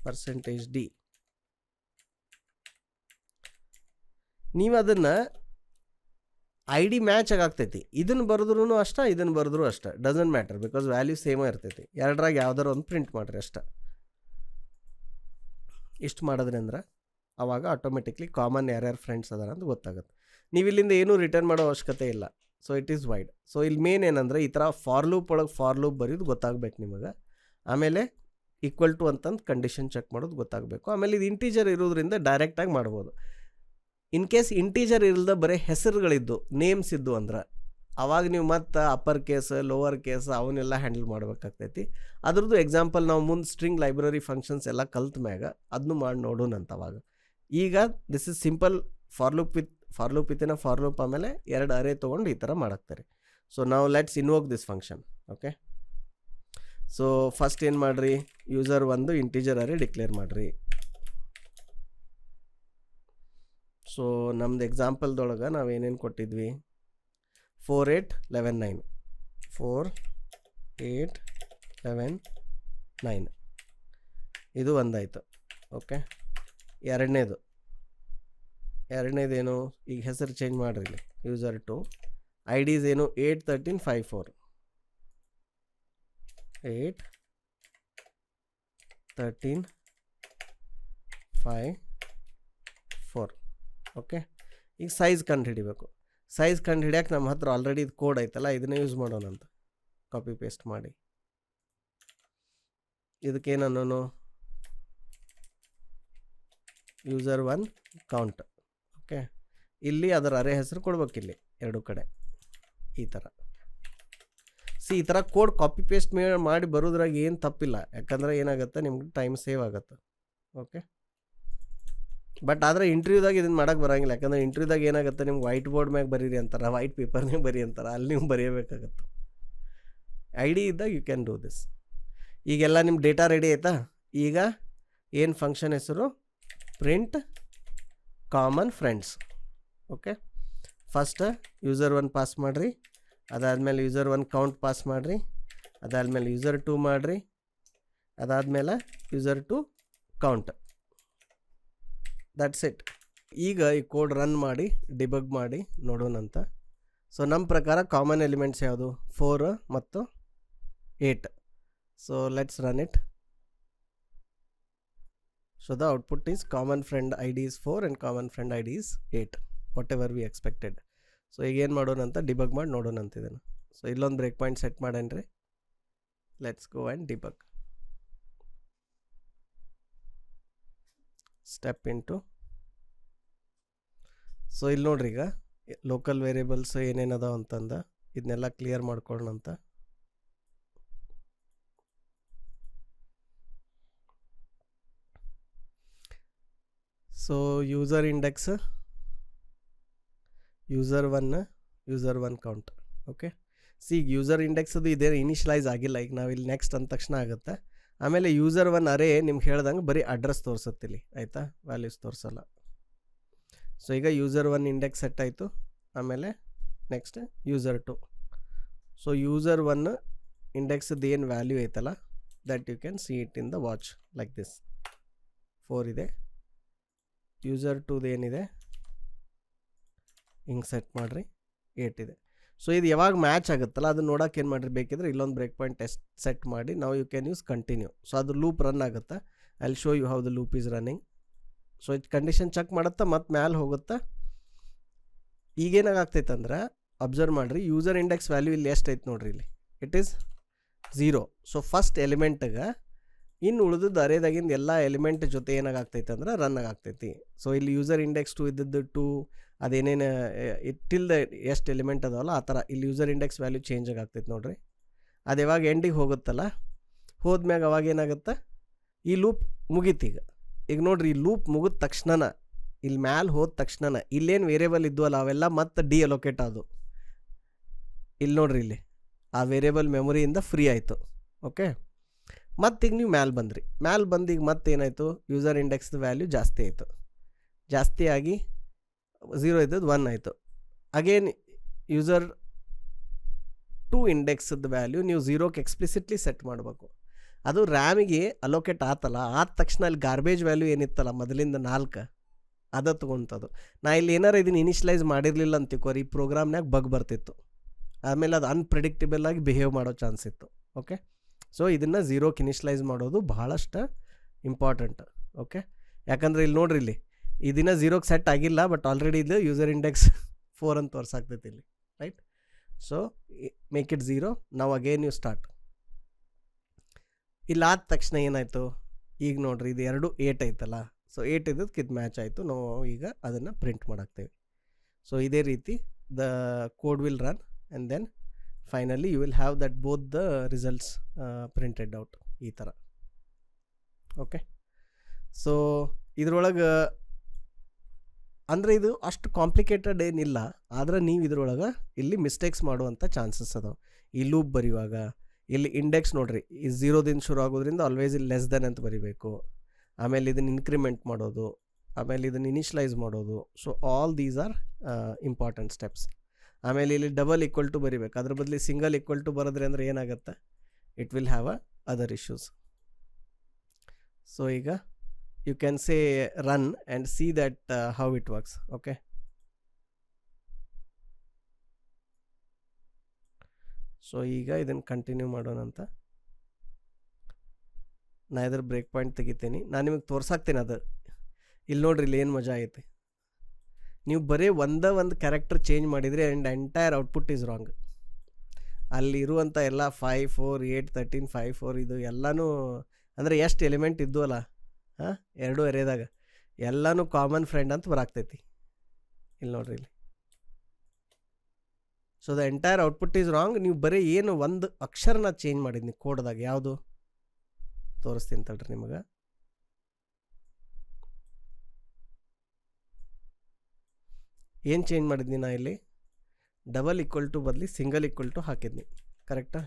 %d. ನೀವು ಅದನ್ನು ಐ ಡಿ ಮ್ಯಾಚ್ ಆಗಾಗ್ತೈತಿ. ಇದನ್ನು ಬರೆದ್ರೂ ಅಷ್ಟೇ, ಇದನ್ನು ಬರೆದ್ರೂ ಅಷ್ಟೇ, ಡಸಂಟ್ ಮ್ಯಾಟರ್, ಬಿಕಾಸ್ ವ್ಯಾಲ್ಯೂ ಸೇಮೇ ಇರ್ತೈತಿ. ಎರಡರಾಗ ಯಾವ್ದಾರು ಒಂದು ಪ್ರಿಂಟ್ ಮಾಡಿರಿ ಅಷ್ಟೇ. ಇಷ್ಟು ಮಾಡಿದ್ರಿ ಅಂದ್ರೆ ಆವಾಗ ಆಟೋಮೆಟಿಕ್ಲಿ ಕಾಮನ್ ಯಾರ್ಯಾರು ಫ್ರೆಂಡ್ಸ್ ಅದಾರ ಅಂತ ಗೊತ್ತಾಗುತ್ತೆ. ನೀವು ಇಲ್ಲಿಂದ ಏನೂ ರಿಟರ್ನ್ ಮಾಡೋ ಅವಶ್ಯಕತೆ ಇಲ್ಲ. So it is wide. So ಇಲ್ಲಿ ಮೇನ್ ಏನಂದ್ರೆ ಈ ಥರ ಫಾರ್ ಲೂಪ್ ಒಳಗೆ ಫಾರ್ ಲೂಪ್ ಬರೆಯೋದು ಗೊತ್ತಾಗಬೇಕು ನಿಮಗೆ. ಆಮೇಲೆ ಈಕ್ವಲ್ ಟು ಅಂತಂದು ಕಂಡೀಷನ್ ಚೆಕ್ ಮಾಡೋದು ಗೊತ್ತಾಗಬೇಕು. ಆಮೇಲೆ ಇದು ಇಂಟೀಜರ್ ಇರೋದ್ರಿಂದ ಡೈರೆಕ್ಟಾಗಿ ಮಾಡ್ಬೋದು. ಇನ್ ಕೇಸ್ ಇಂಟೀಜರ್ ಇಲ್ಲದ ಬರೀ ಹೆಸರುಗಳಿದ್ದು, ನೇಮ್ಸ್ ಇದ್ದು ಅಂದ್ರೆ ಅವಾಗ ನೀವು ಮತ್ತೆ ಅಪ್ಪರ್ ಕೇಸ್ ಲೋವರ್ ಕೇಸ್ ಅವನ್ನೆಲ್ಲ ಹ್ಯಾಂಡಲ್ ಮಾಡ್ಬೇಕಾಗ್ತೈತಿ. ಅದ್ರದ್ದು ಎಕ್ಸಾಂಪಲ್ ನಾವು ಮುಂದೆ ಸ್ಟ್ರಿಂಗ್ ಲೈಬ್ರರಿ ಫಂಕ್ಷನ್ಸ್ ಎಲ್ಲ ಕಲ್ತ ಮ್ಯಾಗ ಅದನ್ನು ಮಾಡಿ ನೋಡೋಣಂತ. ಅವಾಗ ಈಗ this is simple for loop within for loop, ಆಮೇಲೆ 2 ಅರೇ ತೊಗೊಂಡು ಈ ಥರ ಮಾಡಾಕ್ತಾರೆ. ಸೊ ನಾವು let's invoke this function. Okay, so first ಏನು ಮಾಡಿರಿ, ಯೂಸರ್ ಒಂದು ಇಂಟೀಜರ್ ಅರೇ ಡಿಕ್ಲೇರ್ ಮಾಡಿರಿ. ಸೊ ನಮ್ದು ಎಕ್ಸಾಂಪಲ್ದೊಳಗೆ ನಾವು ಏನೇನು ಕೊಟ್ಟಿದ್ವಿ, 4 8 11 9 4 8 11 9 ಇದು ಒಂದಾಯಿತು. ಓಕೆ, ಎರಡನೇದೇನು, ಈಗ ಹೆಸರು ಚೇಂಜ್ ಮಾಡಿರಿ ಇಲ್ಲಿ, ಯೂಸರ್ 2 ಐ ಡಿಸ್ ಏನು 8 13 5 4 8 13 5 4. ಓಕೆ, ಈಗ ಸೈಜ್ ಕಂಡು ಹಿಡಿಬೇಕು. ಸೈಜ್ ಕಂಡು ಹಿಡಿಯೋಕೆ ನಮ್ಮ ಹತ್ರ ಆಲ್ರೆಡಿ ಇದು ಕೋಡ್ ಐತಲ್ಲ, ಇದನ್ನೇ ಯೂಸ್ ಮಾಡೋಣ ಅಂತ ಕಾಪಿ ಪೇಸ್ಟ್ ಮಾಡಿ. ಇದಕ್ಕೇನನ್ನೋನು ಯೂಸರ್ 1 ಕೌಂಟ್. ಓಕೆ, ಇಲ್ಲಿ ಅದರ ಅರೇ ಹೆಸರು ಕೊಡ್ಬೇಕಿಲ್ಲಿ 2 ಕಡೆ ಈ ಥರ. ಈ ಥರ ಕೋಡ್ ಕಾಪಿ ಪೇಸ್ಟ್ ಮಾಡಿ ಬರೋದ್ರಾಗ ಏನು ತಪ್ಪಿಲ್ಲ, ಯಾಕಂದ್ರೆ ಏನಾಗುತ್ತೆ ನಿಮ್ಗೆ ಟೈಮ್ ಸೇವ್ ಆಗುತ್ತೆ. ಓಕೆ, ಬಟ್ ಆದರೆ ಇಂಟರ್ವ್ಯೂದಾಗ ಇದನ್ನು ಮಾಡೋಕ್ಕೆ ಬರೋಂಗಿಲ್ಲ, ಯಾಕಂದರೆ ಇಂಟರ್ವ್ಯೂದಾಗ ಏನಾಗುತ್ತೆ, ನಿಮ್ಗೆ ವೈಟ್ ಬೋರ್ಡ್ ಮ್ಯಾಗ ಬರೀರಿ ಅಂತಾರೆ, ವೈಟ್ ಪೇಪರ್ನಾಗ ಬರೀ ಅಂತಾರೆ, ಅಲ್ಲಿ ನೀವು ಬರೆಯಬೇಕಾಗತ್ತೆ. ಐ ಡಿ ಇದ್ದಾಗ ಯು ಕ್ಯಾನ್ ಡೂ ದಿಸ್. ಈಗೆಲ್ಲ ನಿಮ್ಮ ಡೇಟಾ ರೆಡಿ ಆಯಿತಾ? ಈಗ ಏನು ಫಂಕ್ಷನ್ ಹೆಸರು, print common friends. Okay, first user 1 pass ಮಾಡಿರಿ, ಅದಾದಮೇಲೆ ಯೂಸರ್ 1 ಕೌಂಟ್ ಪಾಸ್ ಮಾಡಿರಿ, ಅದಾದಮೇಲೆ ಯೂಸರ್ 2 ಮಾಡಿರಿ, ಅದಾದಮೇಲೆ ಯೂಸರ್ 2 ಕೌಂಟ್. That's it. ಈಗ ಈ ಕೋಡ್ ರನ್ ಮಾಡಿ ಡಿಬಗ್ ಮಾಡಿ ನೋಡೋಣಂತ. ಸೊ ನಮ್ಮ ಪ್ರಕಾರ ಕಾಮನ್ ಎಲಿಮೆಂಟ್ಸ್ ಯಾವುದು, 4 ಮತ್ತು 8. So let's run it. So the output is common friend I D is 4 and common friend I D is 8, whatever we expected. So ಈಗ ಏನು ಮಾಡೋಣಂತ ಡಿಬಗ್ ಮಾಡಿ ನೋಡೋಣಂತ ಇದನ್ನು. ಸೊ ಇಲ್ಲೊಂದು ಬ್ರೇಕ್ ಪಾಯಿಂಟ್ ಸೆಟ್ ಮಾಡೇನ್ರಿ. Let's go and debug. Step into. So ಇಲ್ಲಿ ನೋಡ್ರಿ, ಈಗ ಲೋಕಲ್ ವೇರಿಯೇಬಲ್ಸ್ ಏನೇನದಾವ ಅಂತಂದು ಇದನ್ನೆಲ್ಲ ಕ್ಲಿಯರ್ ಮಾಡ್ಕೊಳ್ಳೋಣಂತ. So user index user 1 count. Okay, ಈಗ ಯೂಸರ್ ಇಂಡೆಕ್ಸದು ಇದೇ ಇನಿಷಿಯಲೈಸ್ ಆಗಿಲ್ಲ, ಈಗ ನಾವು ಇಲ್ಲಿ ನೆಕ್ಸ್ಟ್ ಅಂದ ತಕ್ಷಣ ಆಗುತ್ತೆ. ಆಮೇಲೆ ಯೂಸರ್ 1 ಅರೇ ನಿಮ್ಗೆ ಹೇಳ್ದಂಗೆ ಬರೀ ಅಡ್ರೆಸ್ ತೋರಿಸುತ್ತಿಲ್ಲಿ, ಆಯಿತಾ, ವ್ಯಾಲ್ಯೂಸ್ ತೋರಿಸಲ್ಲ. ಸೊ ಈಗ ಯೂಸರ್ 1 ಇಂಡೆಕ್ಸ್ ಸೆಟ್ ಆಯಿತು. ಆಮೇಲೆ ನೆಕ್ಸ್ಟ್ ಯೂಸರ್ 2. ಸೊ ಯೂಸರ್ 1 ಇಂಡೆಕ್ಸ್ದು ಏನು ವ್ಯಾಲ್ಯೂ ಐತಲ್ಲ, that you can see it in the watch like this. 4 ಇದೆ. ಯೂಸರ್ 2ದು ಏನಿದೆ ಹಿಂಗೆ ಸೆಟ್ ಮಾಡಿರಿ, 8 ಇದೆ. ಸೊ ಇದು ಯಾವಾಗ ಮ್ಯಾಚ್ ಆಗುತ್ತಲ್ಲ ಅದನ್ನು ನೋಡೋಕೆ ಏನು ಮಾಡಿರಿ, ಬೇಕಿದ್ರೆ ಇಲ್ಲೊಂದು ಬ್ರೇಕ್ ಪಾಯಿಂಟ್ ಸೆಟ್ ಮಾಡಿ ನಾವು you can use continue. So ಅದು ಲೂಪ್ ರನ್ ಆಗುತ್ತೆ. I will show you how the loop is running. So ಇದು ಕಂಡೀಷನ್ ಚೆಕ್ ಮಾಡುತ್ತಾ ಮತ್ತು ಮ್ಯಾಲೆ ಹೋಗುತ್ತಾ. ಈಗೇನಾಗ್ತೈತೆ ಅಂದ್ರೆ ಅಬ್ಸರ್ವ್ ಮಾಡಿರಿ, ಯೂಸರ್ ಇಂಡೆಕ್ಸ್ ವ್ಯಾಲ್ಯೂ ಇಲ್ಲಿ ಎಷ್ಟು ಐತೆ ನೋಡ್ರಿ, ಇಲ್ಲಿ ಇಟ್ ಈಸ್ 0. ಸೊ ಫಸ್ಟ್ ಎಲಿಮೆಂಟ್ಗೆ ಇನ್ನು ಉಳಿದದ್ದು ಅರೇದಾಗಿಂದ ಎಲ್ಲ ಎಲಿಮೆಂಟ್ ಜೊತೆ ಏನಾಗ್ತೈತೆ ಅಂದ್ರೆ ರನ್ ಆಗ್ತೈತಿ. ಸೊ ಇಲ್ಲಿ ಯೂಸರ್ ಇಂಡೆಕ್ಸ್ 2 ಇದ್ದದ್ದು 2 ಅದೇನೇನು ಟಿಲ್ ಎಷ್ಟು ಎಲಿಮೆಂಟ್ ಅದಾವಲ್ಲ ಆ ಥರ ಇಲ್ಲಿ ಯೂಸರ್ ಇಂಡೆಕ್ಸ್ ವ್ಯಾಲ್ಯೂ ಚೇಂಜ್ ಆಗ್ತೈತೆ ನೋಡ್ರಿ. ಅದು ಯಾವಾಗ ಎಂಡಿಗೆ ಹೋಗುತ್ತಲ್ಲ, ಹೋದ್ಮ್ಯಾಗ ಅವಾಗ ಏನಾಗುತ್ತೆ, ಈ ಲೂಪ್ ಮುಗೀತು. ಈಗ ನೋಡ್ರಿ, ಈ ಲೂಪ್ ಮುಗಿದ ತಕ್ಷಣ ಇಲ್ಲಿ ಮ್ಯಾಲೆ ಹೋದ ತಕ್ಷಣ ಇಲ್ಲೇನು ವೇರಿಯೇಬಲ್ ಇದ್ವಲ್ಲ ಅವೆಲ್ಲ ಮತ್ತೆ ಡಿ ಅಲೋಕೇಟ್ ಆದವು. ಇಲ್ಲಿ ನೋಡ್ರಿ, ಇಲ್ಲಿ ಆ ವೇರಿಯೇಬಲ್ ಮೆಮೊರಿಯಿಂದ ಫ್ರೀ ಆಯಿತು. ಓಕೆ, ಮತ್ತೀಗ ನೀವು ಮ್ಯಾಲೆ ಬಂದು ಈಗ ಮತ್ತೇನಾಯಿತು, ಯೂಸರ್ ಇಂಡೆಕ್ಸ್ದು ವ್ಯಾಲ್ಯೂ ಜಾಸ್ತಿ ಆಯಿತು. ಜಾಸ್ತಿ ಆಗಿ 0 ಇದ್ದದ್ದು 1 ಆಯಿತು. ಅಗೇನ್ ಯೂಸರ್ 2 ಇಂಡೆಕ್ಸ್ದು ವ್ಯಾಲ್ಯೂ ನೀವು 0ಕ್ಕೆ ಎಕ್ಸ್ಪ್ಲಿಸಿಟ್ಲಿ ಸೆಟ್ ಮಾಡಬೇಕು. ಅದು ರ್ಯಾಮಿಗೆ ಅಲೋಕೇಟ್ ಆತಲ್ಲ, ಆದ ತಕ್ಷಣ ಅಲ್ಲಿ ಗಾರ್ಬೇಜ್ ವ್ಯಾಲ್ಯೂ ಏನಿತ್ತಲ್ಲ ಮೊದಲಿಂದ 4 ಅದ ತೊಗೊಂತದು. ನಾ ಇಲ್ಲಿ ಏನಾರು ಇದನ್ನು ಇನಿಷಿಯಲೈಸ್ ಮಾಡಿರಲಿಲ್ಲ ಅಂತ ತಿಳ್ಕೊರಿ, ಈ ಪ್ರೋಗ್ರಾಮ್ನಾಗ ಬಗ್ ಬರ್ತಿತ್ತು. ಆಮೇಲೆ ಅದು ಅನ್ಪ್ರಿಡಿಕ್ಟೇಬಲ್ ಆಗಿ ಬಿಹೇವ್ ಮಾಡೋ ಚಾನ್ಸ್ ಇತ್ತು. ಓಕೆ, ಸೊ ಇದನ್ನು ಝೀರೋಕ್ಕೆ ಇನಿಷಿಯಲೈಸ್ ಮಾಡೋದು ಭಾಳಷ್ಟು ಇಂಪಾರ್ಟೆಂಟ್. ಓಕೆ, ಯಾಕಂದರೆ ಇಲ್ಲಿ ನೋಡ್ರಿ, ಇಲ್ಲಿ ಇದನ್ನ ಝೀರೋಕ್ಕೆ ಸೆಟ್ ಆಗಿಲ್ಲ, ಬಟ್ ಆಲ್ರೆಡಿ ಇದು ಯೂಸರ್ ಇಂಡೆಕ್ಸ್ 4 ಅಂತ ತೋರ್ಸಾಗ್ತೈತಿ ಇಲ್ಲಿ, right? So make it zero. ನಾವು ಅಗೇನ್ ಯು ಸ್ಟಾರ್ಟ್. ಇಲ್ಲಿ ಆದ ತಕ್ಷಣ ಏನಾಯಿತು, ಈಗ ನೋಡ್ರಿ ಇದು 2 8 ಐತಲ್ಲ, ಸೊ 8 ಇದ್ದಕ್ಕೆ ಇದು ಮ್ಯಾಚ್ ಆಯಿತು. ನಾವು ಈಗ ಅದನ್ನು ಪ್ರಿಂಟ್ ಮಾಡಾಕ್ತೇವೆ. ಸೊ ಇದೇ ರೀತಿ the code will run and then finally you will have that both the results printed out ಈ ಥರ. ಓಕೆ, ಸೊ ಇದ್ರೊಳಗೆ ಅಂದರೆ ಇದು ಅಷ್ಟು ಕಾಂಪ್ಲಿಕೇಟೆಡ್ ಏನಿಲ್ಲ, ಆದರೆ ನೀವು ಇದ್ರೊಳಗೆ ಇಲ್ಲಿ ಮಿಸ್ಟೇಕ್ಸ್ ಮಾಡುವಂಥ ಚಾನ್ಸಸ್ ಅದಾವೆ. ಈ ಲೂಪ್ ಬರೆಯುವಾಗ ಇಲ್ಲಿ ಇಂಡೆಕ್ಸ್ ನೋಡ್ರಿ, ಈ ಝೀರೋದಿಂದ ಶುರು ಆಗೋದ್ರಿಂದ ಆಲ್ವೇಸ್ ಇಲ್ಲಿ ಲೆಸ್ ದೆನ್ ಅಂತ ಬರಿಬೇಕು. ಆಮೇಲೆ ಇದನ್ನು ಇನ್ಕ್ರಿಮೆಂಟ್ ಮಾಡೋದು, ಆಮೇಲೆ ಇದನ್ನು ಇನಿಷಿಯಲೈಸ್ ಮಾಡೋದು. So all these are important steps. ಆಮೇಲೆ ಇಲ್ಲಿ ಡಬಲ್ ಈಕ್ವಲ್ ಟು ಬರಿಬೇಕು, ಅದ್ರ ಬದಲು ಸಿಂಗಲ್ ಈಕ್ವಲ್ ಟು ಬರೋದ್ರೆ ಅಂದರೆ ಏನಾಗುತ್ತೆ, it will have other issues. So ಈಗ you can say run and see that how it works. Okay, so ಈಗ ಇದನ್ನು ಕಂಟಿನ್ಯೂ ಮಾಡೋಣ ಅಂತ ನಾ ಇದ್ರ ಬ್ರೇಕ್ ಪಾಯಿಂಟ್ ತೆಗಿತೀನಿ. ನಾನು ನಿಮಗೆ ತೋರ್ಸಾಕ್ತೀನಿ ಅದು. ಇಲ್ಲಿ ನೋಡ್ರಿ, ಇಲ್ಲಿ ಏನು ಮಜಾ ಐತೆ, ನೀವು ಬರೀ ಒಂದು ಕ್ಯಾರೆಕ್ಟರ್ ಚೇಂಜ್ ಮಾಡಿದರೆ and entire output is wrong. ಅಲ್ಲಿ ಇರುವಂಥ ಎಲ್ಲ 5 4 8 13 5 4 ಇದು ಎಲ್ಲನೂ ಅಂದರೆ ಎಷ್ಟು ಎಲಿಮೆಂಟ್ ಇದ್ದು ಅಲ್ಲ, ಹಾಂ, 2 ಎರೆದಾಗ ಎಲ್ಲನೂ ಕಾಮನ್ ಫ್ರೆಂಡ್ ಅಂತ ಬರಾಕ್ತೈತಿ. ಇಲ್ಲಿ ನೋಡ್ರಿ, ಇಲ್ಲಿ so the entire output is wrong. ನೀವು ಬರೀ ಏನು ಒಂದು ಅಕ್ಷರನ ಚೇಂಜ್ ಮಾಡಿದ್ನಿ ಕೋಡ್ದಾಗ, ಯಾವುದು ತೋರಿಸ್ತೀನಿ ತಡ್ರಿ ನಿಮಗೆ. ಏನು ಚೇಂಜ್ ಮಾಡಿದ್ನಿ ನಾ ಇಲ್ಲಿ, ಡಬಲ್ ಈಕ್ವಲ್ ಟು ಬದಲಿ ಸಿಂಗಲ್ ಈಕ್ವಲ್ ಟು ಹಾಕಿದ್ನಿ, ಕರೆಕ್ಟಾ?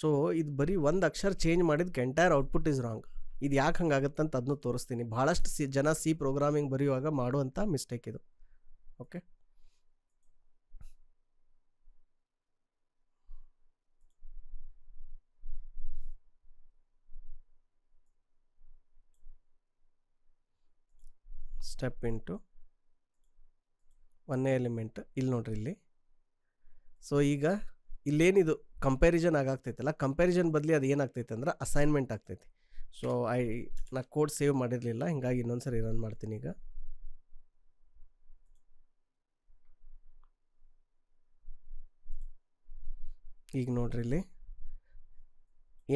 ಸೊ ಇದು ಬರೀ ಒಂದು ಅಕ್ಷರ ಚೇಂಜ್ ಮಾಡಿದ್ಕೆ ಎಂಟೈರ್ ಔಟ್ಪುಟ್ ಈಸ್ ರಾಂಗ್. ಇದು ಯಾಕೆ ಹಂಗಾಗತ್ತೆ ಅಂತ ಅದನ್ನು ತೋರಿಸ್ತೀನಿ. ಭಾಳಷ್ಟು ಜನ ಸಿ ಪ್ರೋಗ್ರಾಮಿಂಗ್ ಬರೆಯುವಾಗ ಮಾಡುವಂಥ ಮಿಸ್ಟೇಕ್ ಇದು. ಓಕೆ, ಸ್ಟೆಪ್ ಇಂಟು ಒಂದೇ ಎಲಿಮೆಂಟ್. ಇಲ್ಲಿ ನೋಡ್ರಿ, ಇಲ್ಲಿ ಸೊ ಈಗ ಇಲ್ಲೇನಿದು ಕಂಪ್ಯಾರಿಸನ್ ಆಗಾಗ್ತೈತಲ್ಲ, ಕಂಪ್ಯಾರಿಸನ್ ಬದಲಿ ಅದು ಏನಾಗ್ತೈತೆ ಅಂದ್ರೆ ಅಸೈನ್ಮೆಂಟ್ ಆಗ್ತೈತಿ. ಸೊ ನಾ ಕೋಡ್ ಸೇವ್ ಮಾಡಿರಲಿಲ್ಲ, ಹಿಂಗಾಗಿ ಇನ್ನೊಂದು ಸರಿ ರನ್ ಮಾಡ್ತೀನಿ. ಈಗ ನೋಡ್ರಿ, ಇಲ್ಲಿ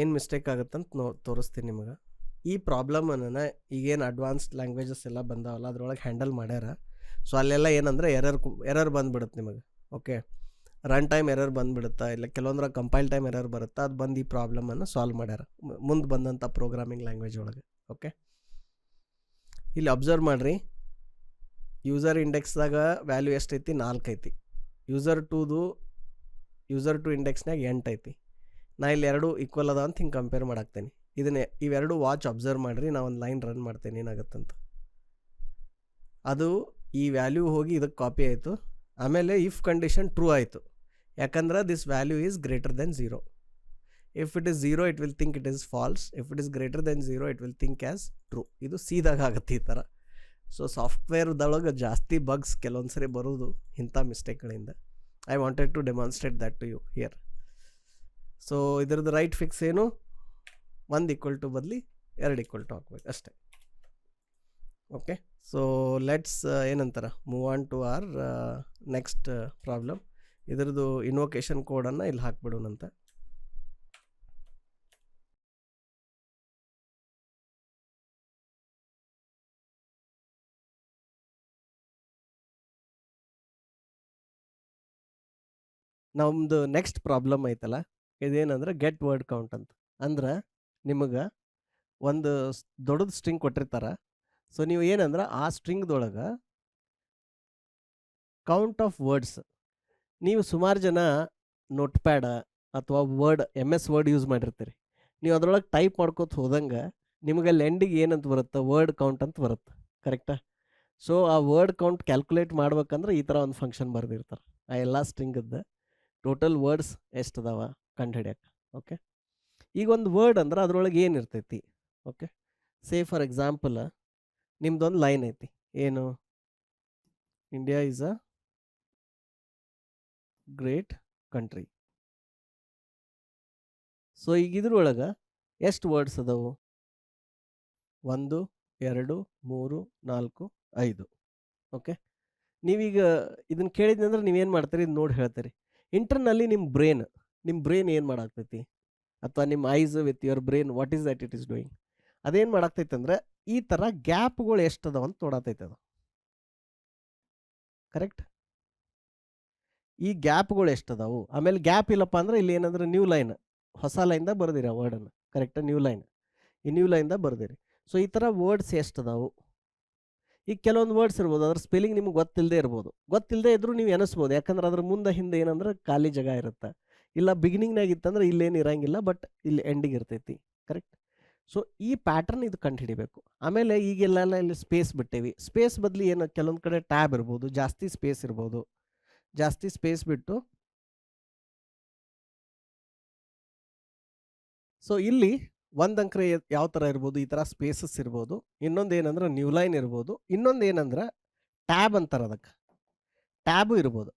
ಏನು ಮಿಸ್ಟೇಕ್ ಆಗುತ್ತಂತ ತೋರಿಸ್ತೀನಿ ನಿಮಗೆ. ಈ ಪ್ರಾಬ್ಲಮನ್ನು ಈಗೇನು ಅಡ್ವಾನ್ಸ್ಡ್ ಲ್ಯಾಂಗ್ವೇಜಸ್ ಎಲ್ಲ ಬಂದಾವಲ್ಲ ಅದ್ರೊಳಗೆ ಹ್ಯಾಂಡಲ್ ಮಾಡ್ಯಾರ. ಸೊ ಅಲ್ಲೆಲ್ಲ ಏನಂದರೆ ಎರರ್ ಬಂದುಬಿಡುತ್ತೆ ನಿಮಗೆ. ಓಕೆ, ರನ್ ಟೈಮ್ ಎರರ್ ಬಂದುಬಿಡುತ್ತಾ, ಇಲ್ಲ ಕೆಲವೊಂದ್ರ ಕಂಪೈಲ್ ಟೈಮ್ ಎರರ್ ಬರುತ್ತಾ, ಅದು ಬಂದು ಈ ಪ್ರಾಬ್ಲಮನ್ನು ಸಾಲ್ವ್ ಮಾಡ್ಯಾರ ಮುಂದೆ ಬಂದಂಥ ಪ್ರೋಗ್ರಾಮಿಂಗ್ ಲ್ಯಾಂಗ್ವೇಜ್ ಒಳಗೆ. ಓಕೆ, ಇಲ್ಲಿ ಅಬ್ಸರ್ವ್ ಮಾಡಿರಿ, ಯೂಸರ್ ಇಂಡೆಕ್ಸ್ದಾಗ ವ್ಯಾಲ್ಯೂ ಎಷ್ಟೈತಿ, 4 ಐತಿ. ಯೂಸರ್ ಟು ಇಂಡೆಕ್ಸ್ನಾಗ 8 ಐತಿ. ನಾ ಇಲ್ಲಿ 2 ಈಕ್ವಲ್ ಅದ ಅಂತ ಹಿಂಗೆ ಕಂಪೇರ್ ಮಾಡಾಕ್ತೇನೆ. ಇವೆರಡು ವಾಚ್ ಅಬ್ಸರ್ವ್ ಮಾಡಿರಿ, ನಾ ಒಂದು ಲೈನ್ ರನ್ ಮಾಡ್ತೇನೆ ಏನಾಗುತ್ತಂತ. ಅದು ಈ ವ್ಯಾಲ್ಯೂ ಹೋಗಿ ಇದಕ್ಕೆ ಕಾಪಿ ಆಯಿತು. ಆಮೇಲೆ ಇಫ್ ಕಂಡೀಷನ್ ಟ್ರೂ ಆಯಿತು, ಯಾಕಂದ್ರೆ this value is greater than 0. If it is 0 it will think it is false. If it is greater than 0 it will think as true. ಇದು ಸೀದಾಗ ಆಗುತ್ತೆ ಈ ಥರ. ಸೊ ಸಾಫ್ಟ್ವೇರ್ದೊಳಗೆ ಜಾಸ್ತಿ ಬಗ್ಸ್ ಕೆಲವೊಂದು ಸರಿ ಬರೋದು ಇಂಥ ಮಿಸ್ಟೇಕ್ಗಳಿಂದ. I wanted to demonstrate that to you here. So ಇದ್ರದ್ದು ರೈಟ್ ಫಿಕ್ಸ್ ಏನು, 1 ಈಕ್ವಲ್ ಟು ಬದಲಿ 2 ಈಕ್ವಲ್ ಟು ಹಾಕ್ಬೇಕು ಅಷ್ಟೇ. ಓಕೆ, ಸೊ ಲೆಟ್ಸ್ ಏನಂತಾರೆ move on to our next problem. ಇದ್ರದ್ದು ಇನ್ವೊಕೇಶನ್ ಕೋಡನ್ನು ಇಲ್ಲಿ ಹಾಕ್ಬಿಡೋಣಂತ. ನಮ್ಮದು ನೆಕ್ಸ್ಟ್ ಪ್ರಾಬ್ಲಮ್ ಐತಲ್ಲ, ಇದೇನಂದ್ರೆ ಗೆಟ್ ವರ್ಡ್ ಕೌಂಟ್ ಅಂತ. ಅಂದ್ರೆ ನಿಮಗೆ ಒಂದು ದೊಡ್ಡದು ಸ್ಟ್ರಿಂಗ್ ಕೊಟ್ಟಿರ್ತಾರೆ. ಸೊ ನೀವು ಏನಂದ್ರೆ ಆ ಸ್ಟ್ರಿಂಗ್ದೊಳಗೆ ಕೌಂಟ್ ಆಫ್ ವರ್ಡ್ಸ್, ನೀವು ಸುಮಾರು ಜನ ನೋಟ್ ಪ್ಯಾಡ ಅಥವಾ ವರ್ಡ್ MS ವರ್ಡ್ ಯೂಸ್ ಮಾಡಿರ್ತೀರಿ. ನೀವು ಅದರೊಳಗೆ ಟೈಪ್ ಮಾಡ್ಕೋತ ಹೋದಂಗೆ ನಿಮಗೆ ಅಲ್ಲಿ ಎಂಡಿಗೆ ಏನಂತ ಬರುತ್ತೆ, ವರ್ಡ್ ಕೌಂಟ್ ಅಂತ ಬರುತ್ತೆ, ಕರೆಕ್ಟಾ? ಸೊ ಆ ವರ್ಡ್ ಕೌಂಟ್ ಕ್ಯಾಲ್ಕುಲೇಟ್ ಮಾಡ್ಬೇಕಂದ್ರೆ ಈ ಥರ ಒಂದು ಫಂಕ್ಷನ್ ಬರೆದಿರ್ತಾರೆ. ಆ ಎಲ್ಲ ಸ್ಟ್ರಿಂಗದ್ದು ಟೋಟಲ್ ವರ್ಡ್ಸ್ ಎಷ್ಟು ಅದಾವ ಕಂಡು ಹಿಡಿಯಕ್ಕೆ. ಓಕೆ, ಈಗ ಒಂದು ವರ್ಡ್ ಅಂದ್ರೆ ಅದರೊಳಗೆ ಏನಿರ್ತೈತಿ. ಓಕೆ, ಸೇ ಫಾರ್ ಎಕ್ಸಾಂಪಲ್ ನಿಮ್ದೊಂದು ಲೈನ್ ಐತಿ, ಏನು India is a great country. So ಈಗ ಇದ್ರೊಳಗೆ ಎಷ್ಟು ವರ್ಡ್ಸ್ ಅದಾವು? 1 2 3 4 5. ಓಕೆ, ನೀವೀಗ ಇದನ್ನು ಕೇಳಿದ್ನಂದ್ರೆ ನೀವೇನು ಮಾಡ್ತೀರಿ ಇದು ನೋಡಿ ಹೇಳ್ತೀರಿ. ಇಂಟರ್ನಲ್ಲಿ ನಿಮ್ಮ ಬ್ರೇನ್ ಏನು ಮಾಡಾಕ್ತೈತಿ, ಅಥವಾ ನಿಮ್ಮ ice with your brain what is that it is doing, ಅದೇನು ಮಾಡಾಕ್ತೈತೆ ಅಂದ್ರೆ ಈ ಥರ ಗ್ಯಾಪ್ಗಳು ಎಷ್ಟು ಅದಾವ ಅಂತ ನೋಡತೈತೆ ಅದು. ಕರೆಕ್ಟ್, ಈ ಗ್ಯಾಪ್ಗಳು ಎಷ್ಟು ಅದಾವು. ಆಮೇಲೆ ಗ್ಯಾಪ್ ಇಲ್ಲಪ್ಪ ಅಂದ್ರೆ ಇಲ್ಲಿ ಏನಂದ್ರೆ ನ್ಯೂ ಲೈನ್, ಹೊಸ ಲೈನ್ದ ಬರ್ದಿರಿ ಆ ವರ್ಡನ್ನು. ಕರೆಕ್ಟಾ, ನ್ಯೂ ಲೈನ್, ಈ ನ್ಯೂ ಲೈನ್ದ ಬರ್ದಿರಿ. ಸೊ ಈ ಥರ ವರ್ಡ್ಸ್ ಎಷ್ಟು ಅದಾವು. ಈಗ ಕೆಲವೊಂದು ವರ್ಡ್ಸ್ ಇರ್ಬೋದು, ಅದ್ರ ಸ್ಪೆಲ್ಲಿಂಗ್ ನಿಮ್ಗೆ ಗೊತ್ತಿಲ್ಲದೆ ಇದ್ರೂ ನೀವು ಎನಿಸ್ಬೋದು, ಯಾಕಂದ್ರೆ ಅದ್ರ ಮುಂದೆ ಹಿಂದೆ ಏನಂದ್ರೆ ಖಾಲಿ ಜಾಗ ಇರುತ್ತೆ. ಇಲ್ಲ ಬಿಗಿನಿಂಗ್ನಾಗ ಇತ್ತಂದ್ರೆ ಇಲ್ಲೇನು ಇರಂಗಿಲ್ಲ, ಬಟ್ ಇಲ್ಲಿ ಎಂಡಿಗೆ ಇರ್ತೈತಿ. ಕರೆಕ್ಟ್. ಸೊ ಈ ಪ್ಯಾಟರ್ನ್ ಇದು ಕಂಡು ಹಿಡಿಬೇಕು. ಆಮೇಲೆ ಈಗೆಲ್ಲ ಇಲ್ಲಿ ಸ್ಪೇಸ್ ಬಿಟ್ಟೇವಿ. ಸ್ಪೇಸ್ ಬದಲಿ ಏನು ಕೆಲವೊಂದು ಕಡೆ ಟ್ಯಾಬ್ ಇರ್ಬೋದು, ಜಾಸ್ತಿ ಸ್ಪೇಸ್ ಇರ್ಬೋದು. ಜಾಸ್ತಿ ಸ್ಪೇಸ್ ಬಿಟ್ಟು ಸೊ ಇಲ್ಲಿ ಒಂದು ಅಂಕರೆ ಯಾವ ಥರ ಇರ್ಬೋದು, ಈ ಥರ ಸ್ಪೇಸಸ್ ಇರ್ಬೋದು. ಇನ್ನೊಂದು ಏನಂದ್ರೆ ನ್ಯೂ ಲೈನ್ ಇರ್ಬೋದು. ಇನ್ನೊಂದು ಏನಂದ್ರೆ ಟ್ಯಾಬ್ ಅಂತಾರೆ, ಅದಕ್ಕೆ ಟ್ಯಾಬು ಇರ್ಬೋದು.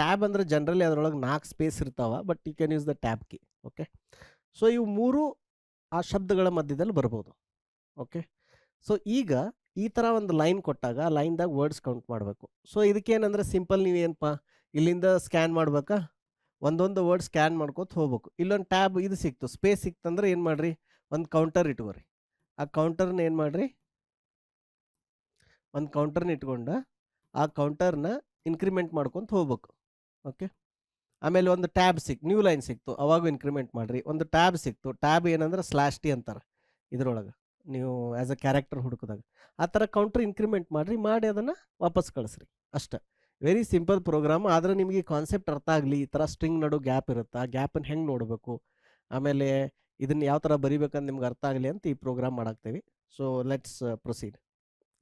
ಟ್ಯಾಬ್ ಅಂದ್ರೆ ಜನರಲಿ ಅದರೊಳಗೆ 4 ಸ್ಪೇಸ್ ಇರ್ತಾವ, but you can use the tab key. Okay, so ಇವು 3 ಆ ಶಬ್ದಗಳ ಮಧ್ಯದಲ್ಲಿ ಬರ್ಬೋದು. ಓಕೆ, ಸೊ ಈಗ ಈ ಥರ ಒಂದು ಲೈನ್ ಕೊಟ್ಟಾಗ ಲೈನ್ದಾಗ ವರ್ಡ್ಸ್ ಕೌಂಟ್ ಮಾಡಬೇಕು. ಸೊ ಇದಕ್ಕೇನಂದ್ರೆ ಸಿಂಪಲ್, ನೀವೇನಪ್ಪ ಇಲ್ಲಿಂದ ಸ್ಕ್ಯಾನ್ ಮಾಡ್ಬೇಕಾ, ಒಂದೊಂದು ವರ್ಡ್ ಸ್ಕ್ಯಾನ್ ಮಾಡ್ಕೋತ ಹೋಗ್ಬೇಕು. ಇಲ್ಲೊಂದು ಟ್ಯಾಬ್ ಇದು ಸಿಕ್ತು, ಸ್ಪೇಸ್ ಸಿಕ್ತಂದ್ರೆ ಏನು ಮಾಡ್ರಿ, ಒಂದು ಕೌಂಟರ್ ಇಟ್ಕೋರಿ. ಆ ಕೌಂಟರ್ನ ಏನು ಮಾಡ್ರಿ, ಒಂದು ಕೌಂಟರ್ನ ಇಟ್ಕೊಂಡು ಆ ಕೌಂಟರ್ನ ಇನ್ಕ್ರಿಮೆಂಟ್ ಮಾಡ್ಕೊತ ಹೋಗ್ಬೇಕು. ಓಕೆ, ಆಮೇಲೆ ಒಂದು ಟ್ಯಾಬ್ ನ್ಯೂ ಲೈನ್ ಸಿಕ್ತು, ಅವಾಗ ಇನ್ಕ್ರಿಮೆಂಟ್ ಮಾಡಿರಿ. ಒಂದು ಟ್ಯಾಬ್ ಸಿಕ್ತು, ಟ್ಯಾಬ್ ಏನಂದ್ರೆ /t ಅಂತಾರೆ ಇದ್ರೊಳಗೆ, ನೀವು ಆ್ಯಸ್ ಅ ಕ್ಯಾರೆಕ್ಟರ್ ಹುಡುಕಿದಾಗ ಆ ಥರ ಕೌಂಟರ್ ಇನ್ಕ್ರಿಮೆಂಟ್ ಮಾಡಿ ಅದನ್ನು ವಾಪಸ್ ಕಳಿಸ್ರಿ. ಅಷ್ಟೇ, ವೆರಿ ಸಿಂಪಲ್ ಪ್ರೋಗ್ರಾಮ್. ಆದರೆ ನಿಮಗೆ ಕಾನ್ಸೆಪ್ಟ್ ಅರ್ಥ ಆಗಲಿ, ಈ ಥರ ಸ್ಟ್ರಿಂಗ್ ನಡು ಗ್ಯಾಪ್ ಇರುತ್ತೆ, ಆ ಗ್ಯಾಪನ್ನು ಹೆಂಗೆ ನೋಡಬೇಕು, ಆಮೇಲೆ ಇದನ್ನು ಯಾವ ಥರ ಬರಿಬೇಕಂತ ನಿಮ್ಗೆ ಅರ್ಥ ಆಗಲಿ ಅಂತ ಈ ಪ್ರೋಗ್ರಾಮ್ ಮಾಡಾಕ್ತೇವೆ. So let's proceed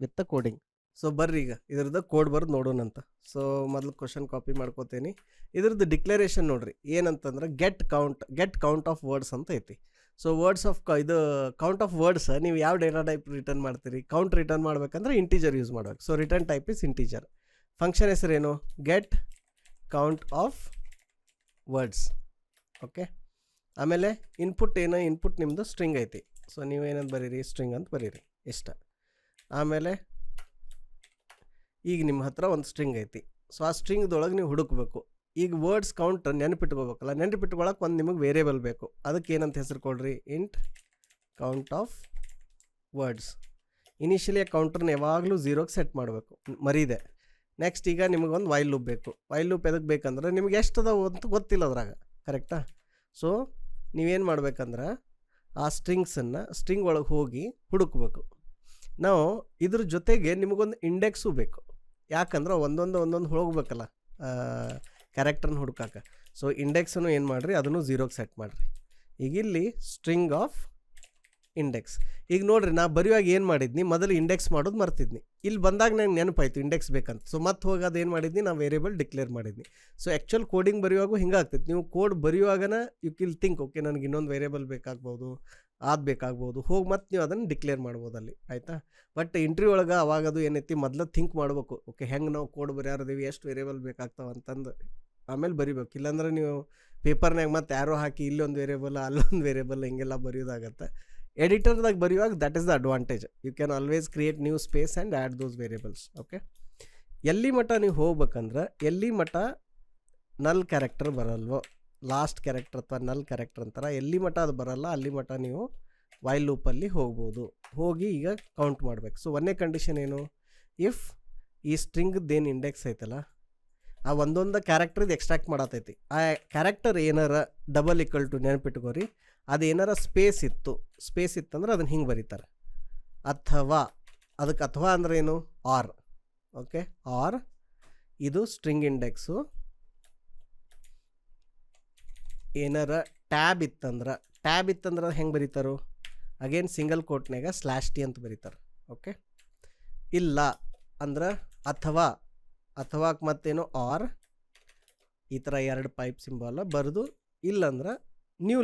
with the coding. So ಬರ್ರಿ ಈಗ ಇದ್ರದ್ದು ಕೋಡ್ ಬರೋದು ನೋಡೋಣಂತ. ಸೊ ಮೊದಲು ಕ್ವಶನ್ ಕಾಪಿ ಮಾಡ್ಕೋತೀನಿ. ಇದ್ರದ್ದು ಡಿಕ್ಲರೇಷನ್ ನೋಡ್ರಿ, ಏನಂತಂದ್ರೆ ಗೆಟ್ ಕೌಂಟ್ ಆಫ್ ವರ್ಡ್ಸ್ ಅಂತ ಐತಿ. ಸೊ ಇದು ಕೌಂಟ್ ಆಫ್ ವರ್ಡ್ಸ್ ನೀವು ಯಾವ ಡೇಟಾ ಟೈಪ್ ರಿಟರ್ನ್ ಮಾಡ್ತೀರಿ, ಕೌಂಟ್ ರಿಟರ್ನ್ ಮಾಡ್ಬೇಕಂದ್ರೆ ಇಂಟೀಜರ್ ಯೂಸ್ ಮಾಡ್ಬೇಕು. So return type is integer. Function ಹೆಸರೇನು, get count of words. Okay, ಆಮೇಲೆ ಇನ್ಪುಟ್ ನಿಮ್ಮದು ಸ್ಟ್ರಿಂಗ್ ಐತಿ. ಸೊ ನೀವೇನಂತ ಬರೀರಿ, ಸ್ಟ್ರಿಂಗ್ ಅಂತ ಬರೀರಿ, ಇಷ್ಟ. ಆಮೇಲೆ ಈಗ ನಿಮ್ಮ ಹತ್ರ ಒಂದು ಸ್ಟ್ರಿಂಗ್ ಐತಿ. ಸೊ ಆ ಸ್ಟ್ರಿಂಗ್ದೊಳಗೆ ನೀವು ಹುಡುಕಬೇಕು. ಈಗ ವರ್ಡ್ಸ್ ಕೌಂಟ್ ನೆನಪಿಟ್ಕೋಬೇಕಲ್ಲ, ನೆನಪಿಟ್ಕೊಳಕ್ಕೆ ಒಂದು ನಿಮಗೆ ವೇರಿಯೇಬಲ್ ಬೇಕು. ಅದಕ್ಕೆ ಏನಂತ ಹೆಸರು ಕೊಡ್ರಿ, int count of words. Initially ಆ ಕೌಂಟರ್ನ ಯಾವಾಗಲೂ 0ಗೆ ಸೆಟ್ ಮಾಡಬೇಕು, ಮರೀದೆ. ನೆಕ್ಸ್ಟ್ ಈಗ ನಿಮಗೊಂದು ವೈಲ್ ಲೂಪ್ ಬೇಕು. ವೈಲ್ ಲೂಪ್ ಎದಕ್ಕೆ ಬೇಕಂದ್ರೆ ನಿಮ್ಗೆ ಎಷ್ಟು ಅದಾವು ಅಂತ ಗೊತ್ತಿಲ್ಲ ಅದ್ರಾಗ. ಕರೆಕ್ಟಾ? ಸೊ ನೀವೇನು ಮಾಡ್ಬೇಕಂದ್ರೆ ಆ ಸ್ಟ್ರಿಂಗ್ ಒಳಗೆ ಹೋಗಿ ಹುಡುಕ್ಬೇಕು. ನಾವು ಇದ್ರ ಜೊತೆಗೆ ನಿಮಗೊಂದು ಇಂಡೆಕ್ಸು ಬೇಕು. ಯಾಕಂದ್ರೆ ಒಂದೊಂದು ಹೋಗ್ಬೇಕಲ್ಲ ಕ್ಯಾರೆಕ್ಟರ್ನ ಹುಡುಕಾಕ. ಸೊ ಇಂಡೆಕ್ಸನ್ನು ಏನು ಮಾಡಿರಿ, ಅದನ್ನು 0ಗೆ ಸೆಟ್ ಮಾಡಿರಿ. ಈಗ ಇಲ್ಲಿ ಸ್ಟ್ರಿಂಗ್ ಆಫ್ ಇಂಡೆಕ್ಸ್. ಈಗ ನೋಡಿರಿ, ನಾ ಬರೆಯುವಾಗ ಏನು ಮಾಡಿದ್ನಿ, ಮೊದಲು ಇಂಡೆಕ್ಸ್ ಮಾಡೋದು ಮರ್ತಿದ್ನಿ. ಇಲ್ಲಿ ಬಂದಾಗ ನಂಗೆ ನೆನಪಾಯ್ತು ಇಂಡೆಕ್ಸ್ ಬೇಕಂತ. ಸೊ ಮತ್ತೆ ಹೋಗೋದು ಏನು ಮಾಡಿದ್ನಿ, ನಾವು ವೇರಿಯೇಬಲ್ ಡಿಕ್ಲೇರ್ ಮಾಡಿದ್ನಿ. ಸೊ ಆ್ಯಕ್ಚುಲ್ ಕೋಡಿಂಗ್ ಬರೆಯುವಾಗೂ ಹಿಂಗೆ ಆಗ್ತೈತಿ. ನೀವು ಕೋಡ್ ಬರೆಯುವಾಗನ ಯು ಕಿಲ್ ಥಿಂಕ್, ಓಕೆ ನನಗೆ ಇನ್ನೊಂದು ವೇರಿಯೇಬಲ್ ಬೇಕಾಗ್ಬೋದು, ಹೋಗಿ ಮತ್ತೆ ನೀವು ಅದನ್ನು ಡಿಕ್ಲೇರ್ ಮಾಡ್ಬೋದು ಅಲ್ಲಿ, ಆಯಿತಾ. ಬಟ್ ಇಂಟ್ರಿ ಒಳಗೆ ಅವಾಗದು ಏನೈತಿ, ಮೊದಲು ಥಿಂಕ್ ಮಾಡ್ಬೇಕು, ಓಕೆ ಹೆಂಗೆ ನಾವು ಕೋಡ್ ಬರೆಯಾರದೀವಿ, ಎಷ್ಟು ವೇರಿಯೇಬಲ್ ಬೇಕಾಗ್ತಾವ ಅಂತಂದು ಆಮೇಲೆ ಬರಿಬೇಕು. ಇಲ್ಲಾಂದ್ರೆ ನೀವು ಪೇಪರ್ನಾಗ ಮತ್ತೆ ಯಾರೋ ಹಾಕಿ ಇಲ್ಲೊಂದು ವೇರಿಯೇಬಲ್ ಅಲ್ಲೊಂದು ವೇರಿಯೇಬಲ್ ಹಿಂಗೆಲ್ಲ ಬರೆಯೋದಾಗತ್ತೆ. ಎಡಿಟರ್ದಾಗ ಬರೆಯುವಾಗ that is the advantage, you can always create new space and add those variables. Okay, ಎಲ್ಲಿ ಮಟ್ಟ ನೀವು ಹೋಗ್ಬೇಕಂದ್ರೆ, ಎಲ್ಲಿ ಮಟ್ಟ ನಲ್ ಕ್ಯಾರೆಕ್ಟರ್ ಬರಲ್ವೋ, ಲಾಸ್ಟ್ ಕ್ಯಾರೆಕ್ಟರ್ ಅಥವಾ ನಲ್ ಕ್ಯಾರೆಕ್ಟರ್ ಅಂತಾರೆ, ಎಲ್ಲಿ ಮಟ್ಟ ಅದು ಬರಲ್ಲ ಅಲ್ಲಿ ಮಟ್ಟ ನೀವು ವೈಲ್ ಲೂಪಲ್ಲಿ ಹೋಗ್ಬೋದು. ಹೋಗಿ ಈಗ ಕೌಂಟ್ ಮಾಡಬೇಕು. ಸೊ ಒಂದೇ ಕಂಡೀಷನ್ ಏನು, ಇಫ್ ಈ ಸ್ಟ್ರಿಂಗ್ದೇನು ಇಂಡೆಕ್ಸ್ ಐತಲ್ಲ, ಆ ಒಂದೊಂದು ಕ್ಯಾರೆಕ್ಟರ್ದು ಎಕ್ಸ್ಟ್ರಾಕ್ಟ್ ಮಾಡತೈತಿ. ಆ ಕ್ಯಾರೆಕ್ಟರ್ ಏನಾರ ಡಬಲ್ ಈಕ್ವಲ್ ಟು ನೆನಪಿಟ್ಕೋರಿ, ಅದು ಏನಾರ ಸ್ಪೇಸ್ ಇತ್ತಂದ್ರೆ ಅದನ್ನು ಹಿಂಗೆ ಬರೀತಾರೆ, ಅಥವಾ ಅದಕ್ಕೆ ಅಥವಾ ಅಂದ್ರೆ ಏನು, ಆರ್. ಓಕೆ, ಆರ್ ಇದು ಸ್ಟ್ರಿಂಗ್ ಇಂಡೆಕ್ಸು. ಏನಾರ ಟ್ಯಾಬ್ ಇತ್ತಂದ್ರೆ ಹೆಂಗೆ ಬರೀತಾರೋ, ಅಗೇನ್ ಸಿಂಗಲ್ ಕೋಟ್ನಾಗ /t ಅಂತ ಬರೀತಾರೆ. ಓಕೆ, ಇಲ್ಲ ಅಂದ್ರೆ ಅಥವಾ ಮತ್ತೇನು ಆರ್, ಈ ಥರ 2 ಪೈಪ್ ಸಿಂಬಾಲ ಬರೆದು, ಇಲ್ಲಂದ್ರೆ ನ್ಯೂ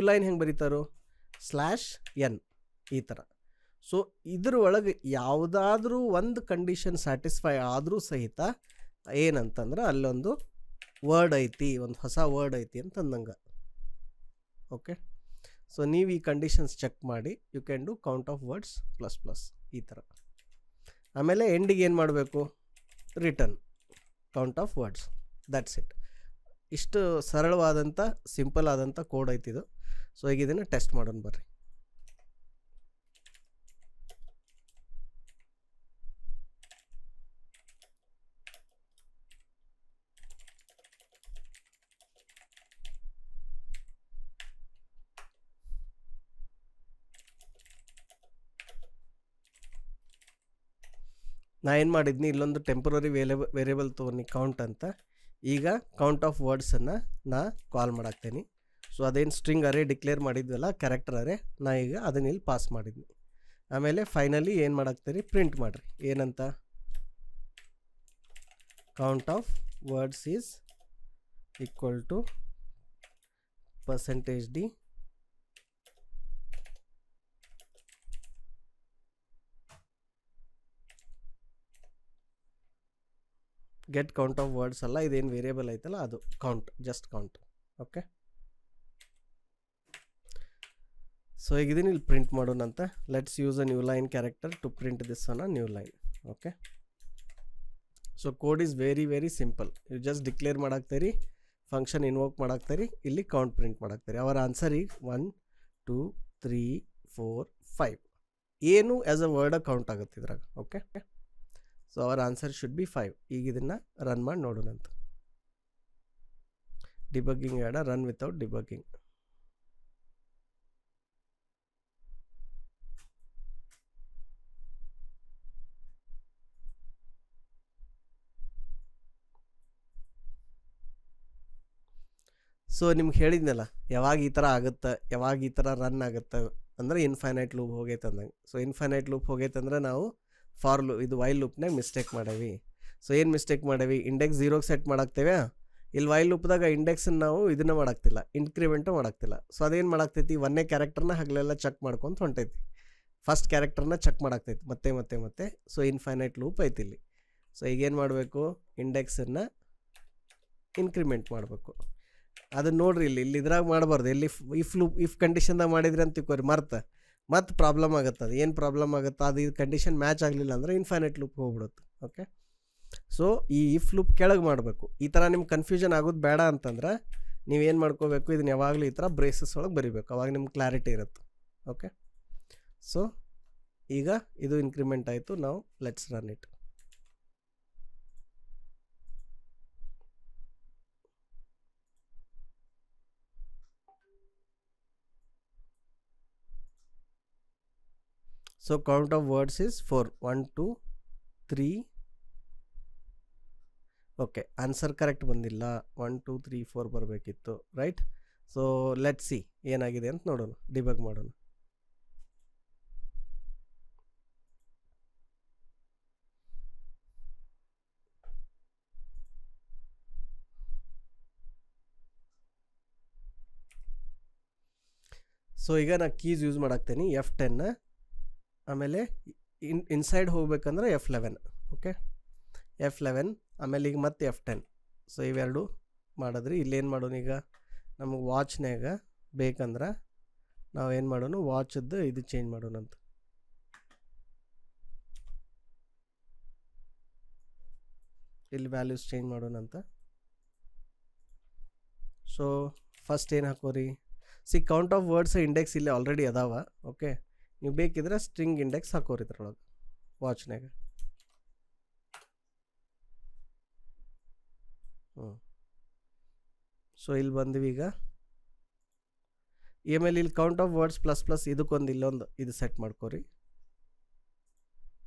ಲೈನ್ ಹೆಂಗೆ ಬರೀತಾರೋ /n ಈ ಥರ. ಸೊ ಇದ್ರ ಒಳಗೆ ಯಾವುದಾದ್ರೂ ಒಂದು ಕಂಡೀಷನ್ ಸ್ಯಾಟಿಸ್ಫೈ ಆದರೂ ಸಹಿತ ಏನಂತಂದ್ರೆ ಅಲ್ಲೊಂದು ವರ್ಡ್ ಐತಿ, ಒಂದು ಹೊಸ ವರ್ಡ್ ಐತಿ ಅಂತಂದಂಗೆ. ಓಕೆ, ಸೊ ನೀವು ಈ ಕಂಡೀಷನ್ಸ್ ಚೆಕ್ ಮಾಡಿ you can do count of words plus plus ಈ ಥರ. ಆಮೇಲೆ ಎಂಡಿಗೆ ಏನು ಮಾಡಬೇಕು, return count of words, that's it. ಇಷ್ಟು ಸರಳವಾದಂಥ ಸಿಂಪಲ್ ಆದಂಥ ಕೋಡ್ ಐತಿದು. ಸೊ ಈಗ ಇದನ್ನು ಟೆಸ್ಟ್ ಮಾಡೋಣ ಬರ್ರಿ. ನಾ ಏನು ಮಾಡಿದ್ನಿ, ಇಲ್ಲೊಂದು ಟೆಂಪ್ರರಿ ವೇರಿಯಬಲ್ ತೊಗೊಂಡು ಕೌಂಟ್ ಅಂತ. ಈಗ ಕೌಂಟ್ ಆಫ್ ವರ್ಡ್ಸನ್ನು ನಾ ಕಾಲ್ ಮಾಡಾಕ್ತೇನೆ. ಸೊ ಅದೇನು ಸ್ಟ್ರಿಂಗ್ ಅರೇ ಡಿಕ್ಲೇರ್ ಮಾಡಿದ್ವಲ್ಲ, ಕ್ಯಾರೆಕ್ಟರ್ ಅರೇ, ನಾ ಈಗ ಅದನ್ನ ಇಲ್ಲಿ ಪಾಸ್ ಮಾಡಿದ್ನಿ. ಆಮೇಲೆ ಫೈನಲಿ ಏನು ಮಾಡಾಕ್ತೀರಿ, ಪ್ರಿಂಟ್ ಮಾಡಿರಿ. ಏನಂತ, count of words is equal to %d get count of words ಅಲ್ಲ, ಇದೇನು ವೇರಿಯಬಲ್ ಐತಲ್ಲ ಅದು count, just count. Okay, so ಈಗ ಇದನ್ನ ಇಲ್ಲಿ ಪ್ರಿಂಟ್ ಮಾಡೋಣ ಅಂತ. Let's use a new line character to print this on a new line. Okay, so code is very very simple. You just declare ಮಾಡಾಕ್ತೀರಿ, ಫಂಕ್ಷನ್ ಇನ್ವೋಕ್ ಮಾಡಾಕ್ತೀರಿ, ಇಲ್ಲಿ count print ಮಾಡಾಕ್ತೀರಿ. ಅವರ answer ಈಗ 1 2 3 4 5 ಏನು ಆ್ಯಸ್ ಅ ವರ್ಡ್ ಕೌಂಟ್ ಆಗುತ್ತೆ ಇದ್ರಾಗ. Okay, so our answer should be 5. ಈಗ ಇದನ್ನು ರನ್ ಮಾಡಿ ನೋಡೋಣಂತ. ಡಿಬಗ್ಗಿಂಗ್ ಬೇಡ, ರನ್ ವಿತೌಟ್ ಡಿಬಗ್ಗಿಂಗ್. ಸೊ ನಿಮ್ಗೆ ಹೇಳಿದ್ನಲ್ಲ, ಯಾವಾಗ ಈ ಥರ ಆಗುತ್ತೆ, ಯಾವಾಗ ಈ ಥರ ರನ್ ಆಗುತ್ತೆ ಅಂದರೆ ಇನ್ಫೈನೈಟ್ ಲೂಪ್ ಹೋಗೈತೆ ಅಂದಂಗೆ. ಸೊ ಇನ್ಫೈನೈಟ್ ಲೂಪ್ ಹೋಗೈತೆ ಅಂದರೆ ನಾವು ಫಾರ್ ಲೂಪ್, ಇದು ವೈಲ್ ಲೂಪ್ನಾಗ ಮಿಸ್ಟೇಕ್ ಮಾಡೇವಿ. ಸೊ ಏನು ಮಿಸ್ಟೇಕ್ ಮಾಡೇವಿ, ಇಂಡೆಕ್ಸ್ 0ಗೆ ಸೆಟ್ ಮಾಡಾಕ್ತೇವೆ. ಇಲ್ಲಿ ವೈಲ್ ಲೂಪ್ದಾಗ ಇಂಡೆಕ್ಸನ್ನು ನಾವು ಇದನ್ನು ಮಾಡಾಕ್ತಿಲ್ಲ, ಇನ್ಕ್ರಿಮೆಂಟು ಮಾಡಾಕ್ತಿಲ್ಲ. ಸೊ ಅದೇನು ಮಾಡಾಕ್ತೈತಿ, ಒಂದೇ ಕ್ಯಾರೆಕ್ಟರ್ನ ಹಗಲೆಲ್ಲ ಚೆಕ್ ಮಾಡ್ಕೊಂತ ಹೊಂಟೈತಿ. ಫಸ್ಟ್ ಕ್ಯಾರೆಕ್ಟರ್ನ ಚೆಕ್ ಮಾಡಾಕ್ತೈತಿ ಮತ್ತೆ ಮತ್ತೆ ಮತ್ತೆ. ಸೊ ಇನ್ಫೈನೈಟ್ ಲೂಪ್ ಐತಿ ಇಲ್ಲಿ. ಸೊ ಈಗೇನು ಮಾಡಬೇಕು, ಇಂಡೆಕ್ಸನ್ನು ಇನ್ಕ್ರಿಮೆಂಟ್ ಮಾಡಬೇಕು. ಅದನ್ನು ನೋಡ್ರಿ, ಇಲ್ಲಿ ಇದ್ರಾಗ ಮಾಡಬಾರ್ದು. ಇಲ್ಲಿ ಇಫ್ ಕಂಡೀಷನ್ದಾಗ ಮಾಡಿದ್ರಿ ಅಂತ ತಿಳ್ಕೊರಿ, ಮತ್ತೆ ಪ್ರಾಬ್ಲಮ್ ಆಗುತ್ತೆ. ಅದು ಏನು ಪ್ರಾಬ್ಲಮ್ ಆಗುತ್ತೆ, ಅದು ಇದು ಕಂಡೀಷನ್ ಮ್ಯಾಚ್ ಆಗಲಿಲ್ಲ ಅಂದರೆ ಇನ್ಫೈನೈಟ್ ಲೂಪ್ ಹೋಗ್ಬಿಡುತ್ತೆ. ಓಕೆ, ಸೊ ಈ ಇಫ್ ಲೂಪ್ ಕೆಳಗೆ ಮಾಡಬೇಕು. ಈ ಥರ ನಿಮ್ಗೆ ಕನ್ಫ್ಯೂಷನ್ ಆಗೋದು ಬೇಡ ಅಂತಂದ್ರೆ ನೀವೇನು ಮಾಡ್ಕೋಬೇಕು, ಇದನ್ನ ಯಾವಾಗಲೂ ಈ ಥರ ಬ್ರೇಸಸ್ ಒಳಗೆ ಬರೀಬೇಕು, ಅವಾಗ ನಿಮ್ಗೆ ಕ್ಲಾರಿಟಿ ಇರುತ್ತೆ. ಓಕೆ, ಸೊ ಈಗ ಇದು ಇನ್ಕ್ರಿಮೆಂಟ್ ಆಯಿತು. ನಾವು let's run it. So count of words is 4 1 2 3. Okay, answer correct ಬಂದಿಲ್ಲ, 1 2 3 4 ಬರಬೇಕಿತ್ತು, ರೈಟ್. ಸೊ ಲೆಟ್ಸ್ ಸಿ ಏನಾಗಿದೆ ಅಂತ ನೋಡೋಣ, ಡಿಬಗ್ ಮಾಡೋಣ. ಸೊ ಈಗ ನಾನು ಕೀಸ್ ಯೂಸ್ ಮಾಡಾಕ್ತೇನೆ, F10. ಆಮೇಲೆ ಇನ್ಸೈಡ್ ಹೋಗ್ಬೇಕಂದ್ರೆ F11. ಓಕೆ, F11 ಆಮೇಲೆ ಈಗ ಮತ್ತೆ F10. ಸೊ ಇವೆರಡು ಮಾಡಿದ್ರಿ. ಇಲ್ಲೇನು ಮಾಡೋಣ, ಈಗ ನಮಗೆ ವಾಚ್ನಾಗ ಬೇಕಂದ್ರೆ ನಾವು ಏನು ಮಾಡೋಣ, ವಾಚದ್ದು ಇದು ಚೇಂಜ್ ಮಾಡೋಣ ಅಂತ. ಇಲ್ಲಿ ವ್ಯಾಲ್ಯೂಸ್ ಚೇಂಜ್ ಮಾಡೋಣ ಅಂತ. ಸೊ ಫಸ್ಟ್ ಏನು ಹಾಕೋರಿ, ಕೌಂಟ್ ಆಫ್ ವರ್ಡ್ಸ್ ಇಂಡೆಕ್ಸ್ ಇಲ್ಲಿ ಆಲ್ರೆಡಿ ಅದಾವ. ಓಕೆ, ನೀವು ಬೇಕಿದ್ರೆ ಸ್ಟ್ರಿಂಗ್ ಇಂಡೆಕ್ಸ್ ಹಾಕೋರಿ ಇದ್ರೊಳಗೆ ವಾಚ್ನಾಗ. ಸೊ ಇಲ್ಲಿ ಬಂದ್ವಿ. ಈಗ ಆಮೇಲೆ ಇಲ್ಲಿ count of words plus plus ಇದಕ್ಕೊಂದು ಇಲ್ಲೊಂದು ಇದು ಸೆಟ್ ಮಾಡ್ಕೋರಿ.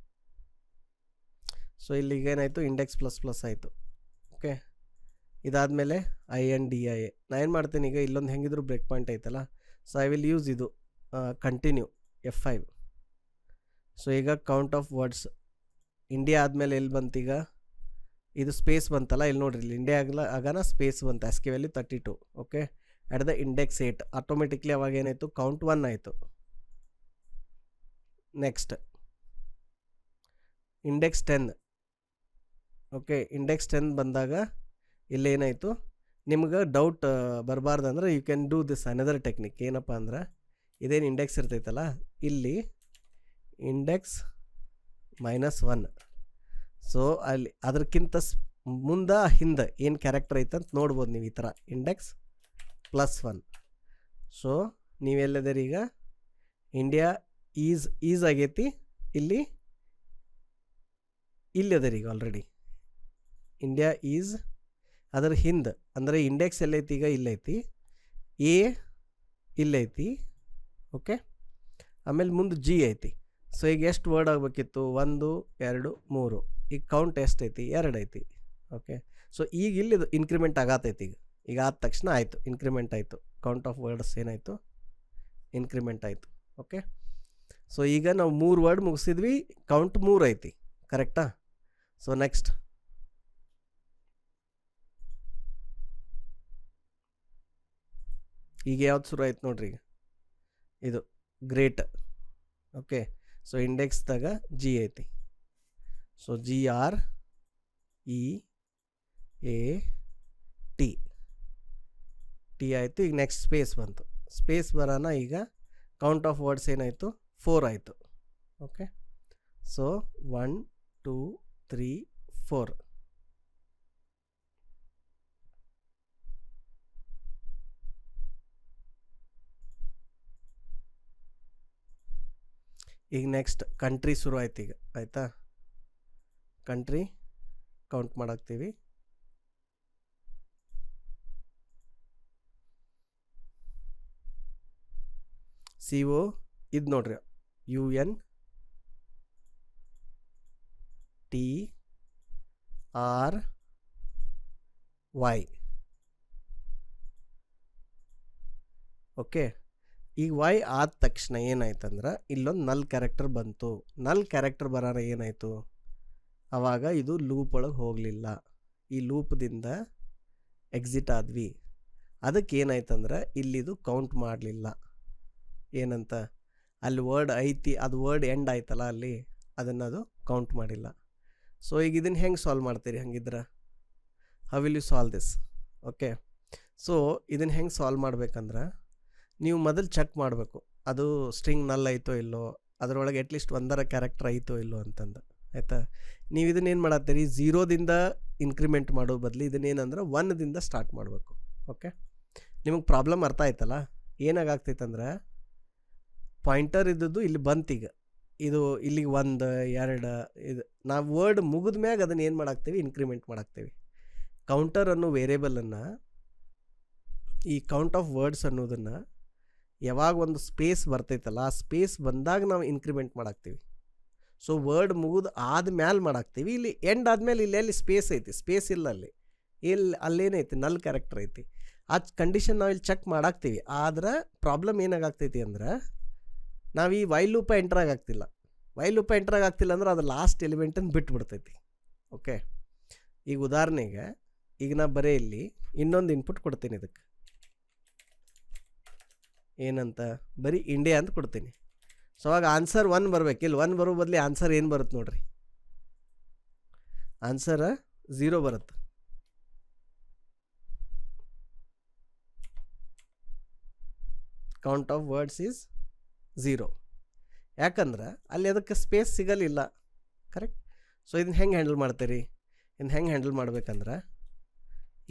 ಸೊ ಇಲ್ಲಿಗೆ ಏನಾಯಿತು, ಇಂಡೆಕ್ಸ್ ಪ್ಲಸ್ ಪ್ಲಸ್ ಆಯಿತು. ಓಕೆ, ಇದಾದಮೇಲೆ INDIA. ನಾ ಏನು ಮಾಡ್ತೀನಿ, ಈಗ ಇಲ್ಲೊಂದು ಹೆಂಗಿದ್ರು ಬ್ರೇಕ್ ಪಾಯಿಂಟ್ ಐತಲ್ಲ. ಸೊ ಐ ವಿಲ್ ಯೂಸ್ ಇದು ಕಂಟಿನ್ಯೂ F5. ಸೊ ಈಗ ಕೌಂಟ್ ಆಫ್ ವರ್ಡ್ಸ್ ಇಂಡಿಯಾ ಆದಮೇಲೆ ಎಲ್ಲಿ ಬಂತು, ಈಗ ಇದು ಸ್ಪೇಸ್ ಬಂತಲ್ಲ, ಇಲ್ಲಿ ನೋಡ್ರಿ, ಇಲ್ಲಿ ಇಂಡಿಯಾ ಆಗಾನ ಸ್ಪೇಸ್ ಬಂತು, ASCII value 32. Okay, at the index 8 automatically ಅವಾಗ ಏನಾಯಿತು, ಕೌಂಟ್ 1 ಆಯಿತು. Next index 10. ಓಕೆ, ಇಂಡೆಕ್ಸ್ 10 ಬಂದಾಗ ಇಲ್ಲೇನಾಯಿತು, ನಿಮ್ಗೆ ಡೌಟ್ ಬರಬಾರ್ದು ಅಂದ್ರೆ you can do this another technique. ಏನಪ್ಪ ಅಂದ್ರೆ ಇದೇನು ಇಂಡೆಕ್ಸ್ ಇರ್ತೈತಲ್ಲ, ಇಲ್ಲಿ ಇಂಡೆಕ್ಸ್ -1. ಸೊ ಅಲ್ಲಿ ಅದಕ್ಕಿಂತ ಮುಂದೆ ಹಿಂದೆ ಏನು ಕ್ಯಾರೆಕ್ಟರ್ ಐತೆ ಅಂತ ನೋಡ್ಬೋದು ನೀವು. ಈ ಥರ ಇಂಡೆಕ್ಸ್ +1. ಸೊ ನೀವೆಲ್ಲದರ ಈಗ ಇಂಡಿಯಾ ಈಸ್ ಆಗೈತಿ, ಇಲ್ಲಿ ಅದರೀಗ ಆಲ್ರೆಡಿ ಇಂಡಿಯಾ ಈಸ್. ಅದರ ಹಿಂದೆ ಅಂದರೆ ಇಂಡೆಕ್ಸ್ ಎಲ್ಲೈತಿ ಈಗ ಇಲ್ಲೈತಿ, ಎ ಇಲ್ಲೈತಿ. ಓಕೆ, ಆಮೇಲೆ ಮುಂದೆ ಜಿ ಐತಿ. ಸೊ ಈಗ ಎಷ್ಟು ವರ್ಡ್ ಆಗಬೇಕಿತ್ತು, 1 2 3. ಈಗ ಕೌಂಟ್ ಎಷ್ಟೈತಿ, 2 ಐತಿ. ಓಕೆ, ಸೊ ಈಗ ಇಲ್ಲಿ ಇನ್ಕ್ರಿಮೆಂಟ್ ಆಗತೈತಿ. ಈಗ ಆದ ತಕ್ಷಣ ಆಯಿತು, ಇನ್ಕ್ರಿಮೆಂಟ್ ಆಯಿತು. ಕೌಂಟ್ ಆಫ್ ವರ್ಡ್ಸ್ ಏನಾಯಿತು, ಇನ್ಕ್ರಿಮೆಂಟ್ ಆಯಿತು. ಓಕೆ, ಸೊ ಈಗ ನಾವು 3 ವರ್ಡ್ ಮುಗಿಸಿದ್ವಿ, ಕೌಂಟ್ 3 ಐತಿ. ಕರೆಕ್ಟಾ? ಸೊ ನೆಕ್ಸ್ಟ್ ಈಗ ಯಾವ್ದು ಶುರು ಆಯ್ತು ನೋಡ್ರಿ, ಈಗ ಇದು ಗ್ರೇಟ್. ಓಕೆ, ಸೊ ಇಂಡೆಕ್ಸ್ದಾಗ ಜಿ ಐತಿ. ಸೊ GREAT ಆಯಿತು. ಈಗ ನೆಕ್ಸ್ಟ್ ಸ್ಪೇಸ್ ಬಂತು. ಸ್ಪೇಸ್ ಬರೋಣ, ಈಗ ಕೌಂಟ್ ಆಫ್ ವರ್ಡ್ಸ್ ಏನಾಯಿತು, 4 ಆಯಿತು. Okay, so 1 2 3 4. ಈಗ ನೆಕ್ಸ್ಟ್ ಕಂಟ್ರಿ ಶುರು ಆಯ್ತು. ಈಗ ಆಯಿತಾ, ಕಂಟ್ರಿ ಕೌಂಟ್ ಮಾಡಾಕ್ತೀವಿ. CO ಇದು ನೋಡ್ರಿ, UNTRY. ಓಕೆ, ಈಗ Y ಆದ ತಕ್ಷಣ ಏನಾಯ್ತಂದ್ರೆ ಇಲ್ಲೊಂದು ನಲ್ ಕ್ಯಾರೆಕ್ಟರ್ ಬಂತು. ನಲ್ ಕ್ಯಾರೆಕ್ಟರ್ ಬರೋಣ ಏನಾಯಿತು, ಆವಾಗ ಇದು ಲೂಪ್ ಒಳಗೆ ಹೋಗಲಿಲ್ಲ. ಈ ಲೂಪ್ದಿಂದ ಎಕ್ಸಿಟ್ ಆದ್ವಿ. ಅದಕ್ಕೆ ಏನಾಯ್ತಂದ್ರೆ ಇಲ್ಲಿದು ಕೌಂಟ್ ಮಾಡಲಿಲ್ಲ. ಏನಂತ, ಅಲ್ಲಿ ವರ್ಡ್ ಐತಿ, ಅದು ವರ್ಡ್ ಎಂಡ್ ಆಯ್ತಲ್ಲ ಅಲ್ಲಿ, ಅದನ್ನದು ಕೌಂಟ್ ಮಾಡಿಲ್ಲ. ಸೊ ಈಗ ಇದನ್ನು ಹೆಂಗೆ ಸಾಲ್ವ್ ಮಾಡ್ತೀರಿ ಹಂಗಿದ್ರೆ, how will you solve this? Okay, so ಇದನ್ನು ಹೆಂಗೆ ಸಾಲ್ವ್ ಮಾಡ್ಬೇಕಂದ್ರೆ ನೀವು ಮೊದಲು ಚೆಕ್ ಮಾಡಬೇಕು ಅದು ಸ್ಟ್ರಿಂಗ್ ನಲ್ ಐತೋ ಇಲ್ಲೋ, ಅದರೊಳಗೆ ಅಟ್ಲೀಸ್ಟ್ ಒಂದರ ಕ್ಯಾರೆಕ್ಟರ್ ಐತೋ ಇಲ್ಲೋ ಅಂತಂದು. ಆಯಿತಾ? ನೀವು ಇದನ್ನೇನು ಮಾಡತ್ತೀರಿ, 0ದಿಂದ ಇನ್ಕ್ರಿಮೆಂಟ್ ಮಾಡೋ ಬದಲು ಇದನ್ನೇನಂದ್ರೆ 1ದಿಂದ ಸ್ಟಾರ್ಟ್ ಮಾಡಬೇಕು. ಓಕೆ, ನಿಮಗೆ ಪ್ರಾಬ್ಲಮ್ ಅರ್ಥ ಆಯ್ತಲ್ಲ? ಏನಾಗ್ತೈತಂದ್ರೆ ಪಾಯಿಂಟರ್ ಇದ್ದದ್ದು ಇಲ್ಲಿ ಬಂತೀಗ, ಇದು ಇಲ್ಲಿಗೆ 1 2 ಇದು ನಾವು ವರ್ಡ್ ಮುಗಿದ ಮ್ಯಾಗ ಅದನ್ನು ಏನು ಮಾಡಾಕ್ತೀವಿ, ಇನ್ಕ್ರಿಮೆಂಟ್ ಮಾಡಾಕ್ತೀವಿ. ಕೌಂಟರ್ ಅನ್ನೋ ವೇರಿಯೇಬಲನ್ನು, ಈ ಕೌಂಟ್ ಆಫ್ ವರ್ಡ್ಸ್ ಅನ್ನೋದನ್ನು ಯಾವಾಗ ಒಂದು ಸ್ಪೇಸ್ ಬರ್ತೈತಲ್ಲ, ಆ ಸ್ಪೇಸ್ ಬಂದಾಗ ನಾವು ಇನ್ಕ್ರಿಮೆಂಟ್ ಮಾಡಾಕ್ತೀವಿ. ಸೊ ವರ್ಡ್ ಮುಗಿದು ಆದ್ಮೇಲೆ ಮಾಡಾಕ್ತೀವಿ. ಇಲ್ಲಿ ಎಂಡ್ ಆದಮೇಲೆ ಇಲ್ಲಿ ಸ್ಪೇಸ್ ಐತಿ, ಸ್ಪೇಸ್ ಇಲ್ಲ ಅಲ್ಲಿ, ಅಲ್ಲೇನೈತಿ, ನಲ್ ಕ್ಯಾರೆಕ್ಟರ್ ಐತಿ. ಆ ಕಂಡೀಷನ್ ನಾವು ಇಲ್ಲಿ ಚೆಕ್ ಮಾಡಾಕ್ತೀವಿ. ಆದ್ರೆ ಪ್ರಾಬ್ಲಮ್ ಏನಾಗ್ತೈತಿ ಅಂದ್ರೆ ನಾವು ಈ ವೈಲ್ ಲೂಪ ಎಂಟ್ರ್ ಆಗ್ತಿಲ್ಲ. ವೈಲ್ ಲೂಪ ಎಂಟ್ರ್ ಆಗ್ತಿಲ್ಲ ಅಂದ್ರೆ ಅದು ಲಾಸ್ಟ್ ಎಲಿಮೆಂಟನ್ನು ಬಿಟ್ಬಿಡ್ತೈತಿ. ಓಕೆ, ಈಗ ಉದಾಹರಣೆಗೆ ಈಗ ನಾ ಬರೀ ಇಲ್ಲಿ ಇನ್ನೊಂದು ಇನ್ಪುಟ್ ಕೊಡ್ತೀನಿ. ಇದಕ್ಕೆ ಏನಂತ, ಬರೀ ಇಂಡಿಯಾ ಅಂತ ಕೊಡ್ತೀನಿ. ಸೊ ಅವಾಗ ಆನ್ಸರ್ 1 ಬರ್ಬೇಕು. ಇಲ್ಲಿ 1 ಬರೋ ಬದಲಿ ಆನ್ಸರ್ ಏನು ಬರುತ್ತೆ ನೋಡ್ರಿ, ಆನ್ಸರ್ 0 ಬರುತ್ತೆ. Count of words is 0. ಯಾಕಂದ್ರೆ ಅಲ್ಲಿ ಅದಕ್ಕೆ ಸ್ಪೇಸ್ ಸಿಗಲಿಲ್ಲ. ಕರೆಕ್ಟ್? ಸೊ ಇದನ್ನು ಹೆಂಗೆ ಹ್ಯಾಂಡಲ್ ಮಾಡ್ತೀರಿ, ಇದನ್ನು ಹೆಂಗೆ ಹ್ಯಾಂಡಲ್ ಮಾಡ್ಬೇಕಂದ್ರೆ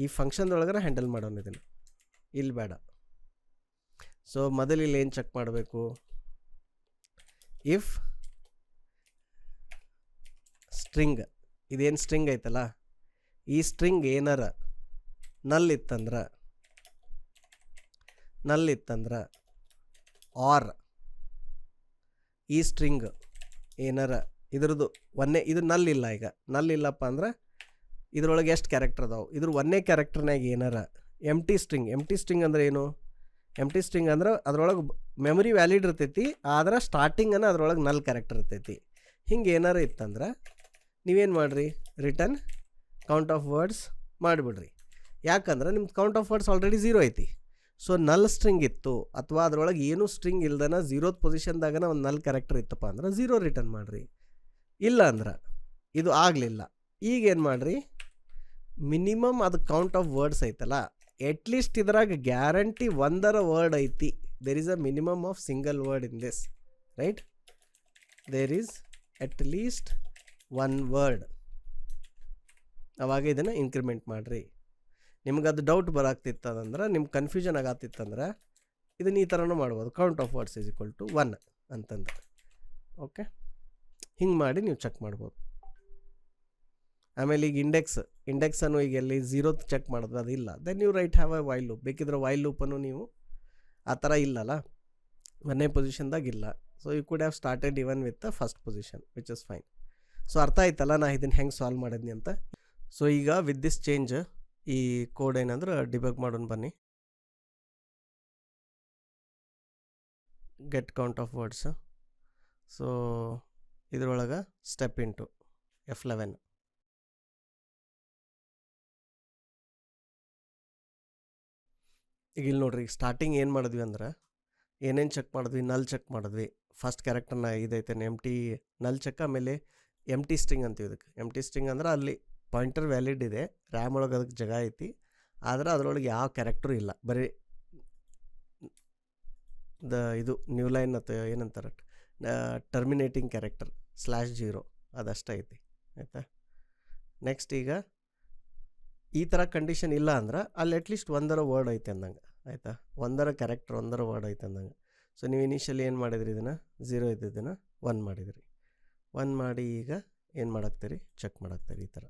ಈ ಫಂಕ್ಷನ್ದೊಳಗರ ಹ್ಯಾಂಡಲ್ ಮಾಡೋಣ ಇದನ್ನು, ಇಲ್ಲಿ ಬೇಡ. ಸೊ ಮೊದಲು ಇಲ್ಲಿ ಏನು ಚೆಕ್ ಮಾಡಬೇಕು, ಇಫ್ ಸ್ಟ್ರಿಂಗ್, ಇದೇನು ಸ್ಟ್ರಿಂಗ್ ಐತಲ್ಲ, ಈ ಸ್ಟ್ರಿಂಗ್ ಏನಾರ ನಲ್ ಇತ್ತಂದ್ರೆ ಆರ್ ಈ ಸ್ಟ್ರಿಂಗ್ ಏನಾರ ಇದ್ರದ್ದು ಒಂದೇ, ಇದು ನಲ್ ಇಲ್ಲ. ಈಗ ನಲ್ ಇಲ್ಲಪ್ಪ ಅಂದ್ರೆ ಇದ್ರೊಳಗೆ ಎಷ್ಟು ಕ್ಯಾರೆಕ್ಟರ್ ಅದಾವೆ, ಇದ್ರ ಒಂದೇ ಕ್ಯಾರೆಕ್ಟರ್ನಾಗ ಏನಾರ ಎಂಟಿ ಸ್ಟ್ರಿಂಗ್ ಅಂದ್ರೆ ಏನು, ಎಂಟಿ ಸ್ಟ್ರಿಂಗ್ ಅಂದ್ರೆ ಅದ್ರೊಳಗೆ ಮೆಮೊರಿ ವ್ಯಾಲಿಡ್ ಇರ್ತೈತಿ, ಆದ್ರೆ ಸ್ಟಾರ್ಟಿಂಗನ್ನು ಅದ್ರೊಳಗೆ ನಲ್ ಕ್ಯಾರೆಕ್ಟರ್ ಇರ್ತೈತಿ. ಹಿಂಗೆ ಏನಾರ ಇತ್ತಂದ್ರೆ ನೀವೇನು ಮಾಡಿರಿ, ರಿಟರ್ನ್ ಕೌಂಟ್ ಆಫ್ ವರ್ಡ್ಸ್ ಮಾಡಿಬಿಡ್ರಿ. ಯಾಕಂದ್ರೆ ನಿಮ್ದು ಕೌಂಟ್ ಆಫ್ ವರ್ಡ್ಸ್ ಆಲ್ರೆಡಿ 0 ಐತಿ. ಸೊ ನಲ್ ಸ್ಟ್ರಿಂಗ್ ಇತ್ತು ಅಥವಾ ಅದರೊಳಗೆ ಏನೂ ಸ್ಟ್ರಿಂಗ್ ಇಲ್ದನ 0th ಪೊಸಿಷನ್ದಾಗನ ಒಂದು ನಲ್ ಕ್ಯಾರೆಕ್ಟರ್ ಇತ್ತಪ್ಪ ಅಂದ್ರೆ 0 ರಿಟರ್ನ್ ಮಾಡಿರಿ. ಇಲ್ಲ ಅಂದ್ರೆ ಇದು ಆಗಲಿಲ್ಲ. ಈಗೇನು ಮಾಡಿರಿ, ಮಿನಿಮಮ್ ಅದು ಕೌಂಟ್ ಆಫ್ ವರ್ಡ್ಸ್ ಐತಲ್ಲ, ಎಟ್ಲೀಸ್ಟ್ ಇದ್ರಾಗ ಗ್ಯಾರಂಟಿ ಒಂದರ ವರ್ಡ್ ಐತಿ. There is a minimum of single word in this, right? There is at least one word. ಅವಾಗ ಇದನ್ನು ಇನ್ಕ್ರಿಮೆಂಟ್ ಮಾಡಿರಿ. ನಿಮ್ಗೆ ಅದು ಡೌಟ್ ಬರಾಗ್ತಿತ್ತಂದ್ರೆ, ನಿಮ್ಗೆ ಕನ್ಫ್ಯೂಷನ್ ಆಗತ್ತಿತ್ತಂದ್ರೆ ಇದನ್ನು ಈ ಥರನೂ ಮಾಡ್ಬೋದು. Count of words is equal to 1 ಅಂತಂದ್ರೆ. ಓಕೆ, ಹಿಂಗೆ ಮಾಡಿ ನೀವು ಚೆಕ್ ಮಾಡ್ಬೋದು. ಆಮೇಲೆ ಈಗ ಇಂಡೆಕ್ಸನ್ನು ಈಗ ಎಲ್ಲಿ 0th ಚೆಕ್ ಮಾಡೋದು ಅದಿಲ್ಲ, ದೆನ್ ನೀವು write have a while loop. ಬೇಕಿದ್ರೆ ವೈಲ್ ಲೂಪನ್ನು ನೀವು ಆ ಥರ ಇಲ್ಲಲ್ಲ, 1ನೇ ಪೊಸಿಷನ್ದಾಗ ಇಲ್ಲ. So you could have started even with the first position, which is fine. So ಅರ್ಥ ಆಯ್ತಲ್ಲ ನಾ ಇದನ್ನು ಹೆಂಗೆ ಸಾಲ್ವ್ ಮಾಡಿದ್ನಿ ಅಂತ. ಸೊ ಈಗ ವಿತ್ ದಿಸ್ ಚೇಂಜ್ ಈ ಕೋಡ್ ಏನಂದ್ರೆ ಡಿಬಗ್ ಮಾಡೋಣ ಬನ್ನಿ. Get count of words. So ಇದ್ರೊಳಗೆ ಸ್ಟೆಪ್ ಇಂಟು F11. ಈಗ ಇಲ್ಲಿ ನೋಡ್ರಿ, ಸ್ಟಾರ್ಟಿಂಗ್ ಏನು ಮಾಡಿದ್ವಿ ಅಂದ್ರೆ ಏನೇನು ಚೆಕ್ ಮಾಡಿದ್ವಿ, ನಲ್ ಚೆಕ್ ಮಾಡಿದ್ವಿ. ಫಸ್ಟ್ ಕ್ಯಾರೆಕ್ಟರ್ನ ಇದೈತೆ ನಲ್ ಚೆಕ್. ಆಮೇಲೆ ಎಂಟಿ ಸ್ಟ್ರಿಂಗ್ ಅಂತೀವಿ ಇದಕ್ಕೆ. ಎಂಟಿ ಸ್ಟ್ರಿಂಗ್ ಅಂದ್ರೆ ಅಲ್ಲಿ ಪಾಯಿಂಟರ್ ವ್ಯಾಲಿಡ್ ಇದೆ, ರ್ಯಾಮ್ ಒಳಗೆ ಅದಕ್ಕೆ ಜಾಗ ಐತಿ, ಆದರೆ ಅದರೊಳಗೆ ಯಾವ ಕ್ಯಾರೆಕ್ಟರು ಇಲ್ಲ, ಬರೀ ಇದು ನ್ಯೂ ಲೈನ್ ಅಥವಾ ಏನಂತಾರೆ ಟರ್ಮಿನೇಟಿಂಗ್ ಕ್ಯಾರೆಕ್ಟರ್ /0 ಅದಷ್ಟೇ ಐತಿ. ಆಯಿತಾ? ನೆಕ್ಸ್ಟ್ ಈಗ ಈ ಥರ ಕಂಡೀಷನ್ ಇಲ್ಲ ಅಂದ್ರೆ ಅಲ್ಲಿ ಅಟ್ಲೀಸ್ಟ್ ಒಂದರ ವರ್ಡ್ ಐತೆ ಅಂದಂಗೆ. ಆಯಿತಾ? ಒಂದರ ಕ್ಯಾರೆಕ್ಟರ್, ಒಂದರ ವರ್ಡ್ ಐತೆ ಅಂದಂಗೆ. ಸೊ ನೀವು ಇನಿಷಿಯಲಿ ಏನು ಮಾಡಿದ್ರಿ, ಇದನ್ನು 0 ಇದ್ದಿದ್ದನ್ನು 1 ಮಾಡಿದಿರಿ. 1 ಮಾಡಿ ಈಗ ಏನು ಮಾಡಾಕ್ತೀರಿ, ಚೆಕ್ ಮಾಡಾಕ್ತೀರಿ ಈ ಥರ.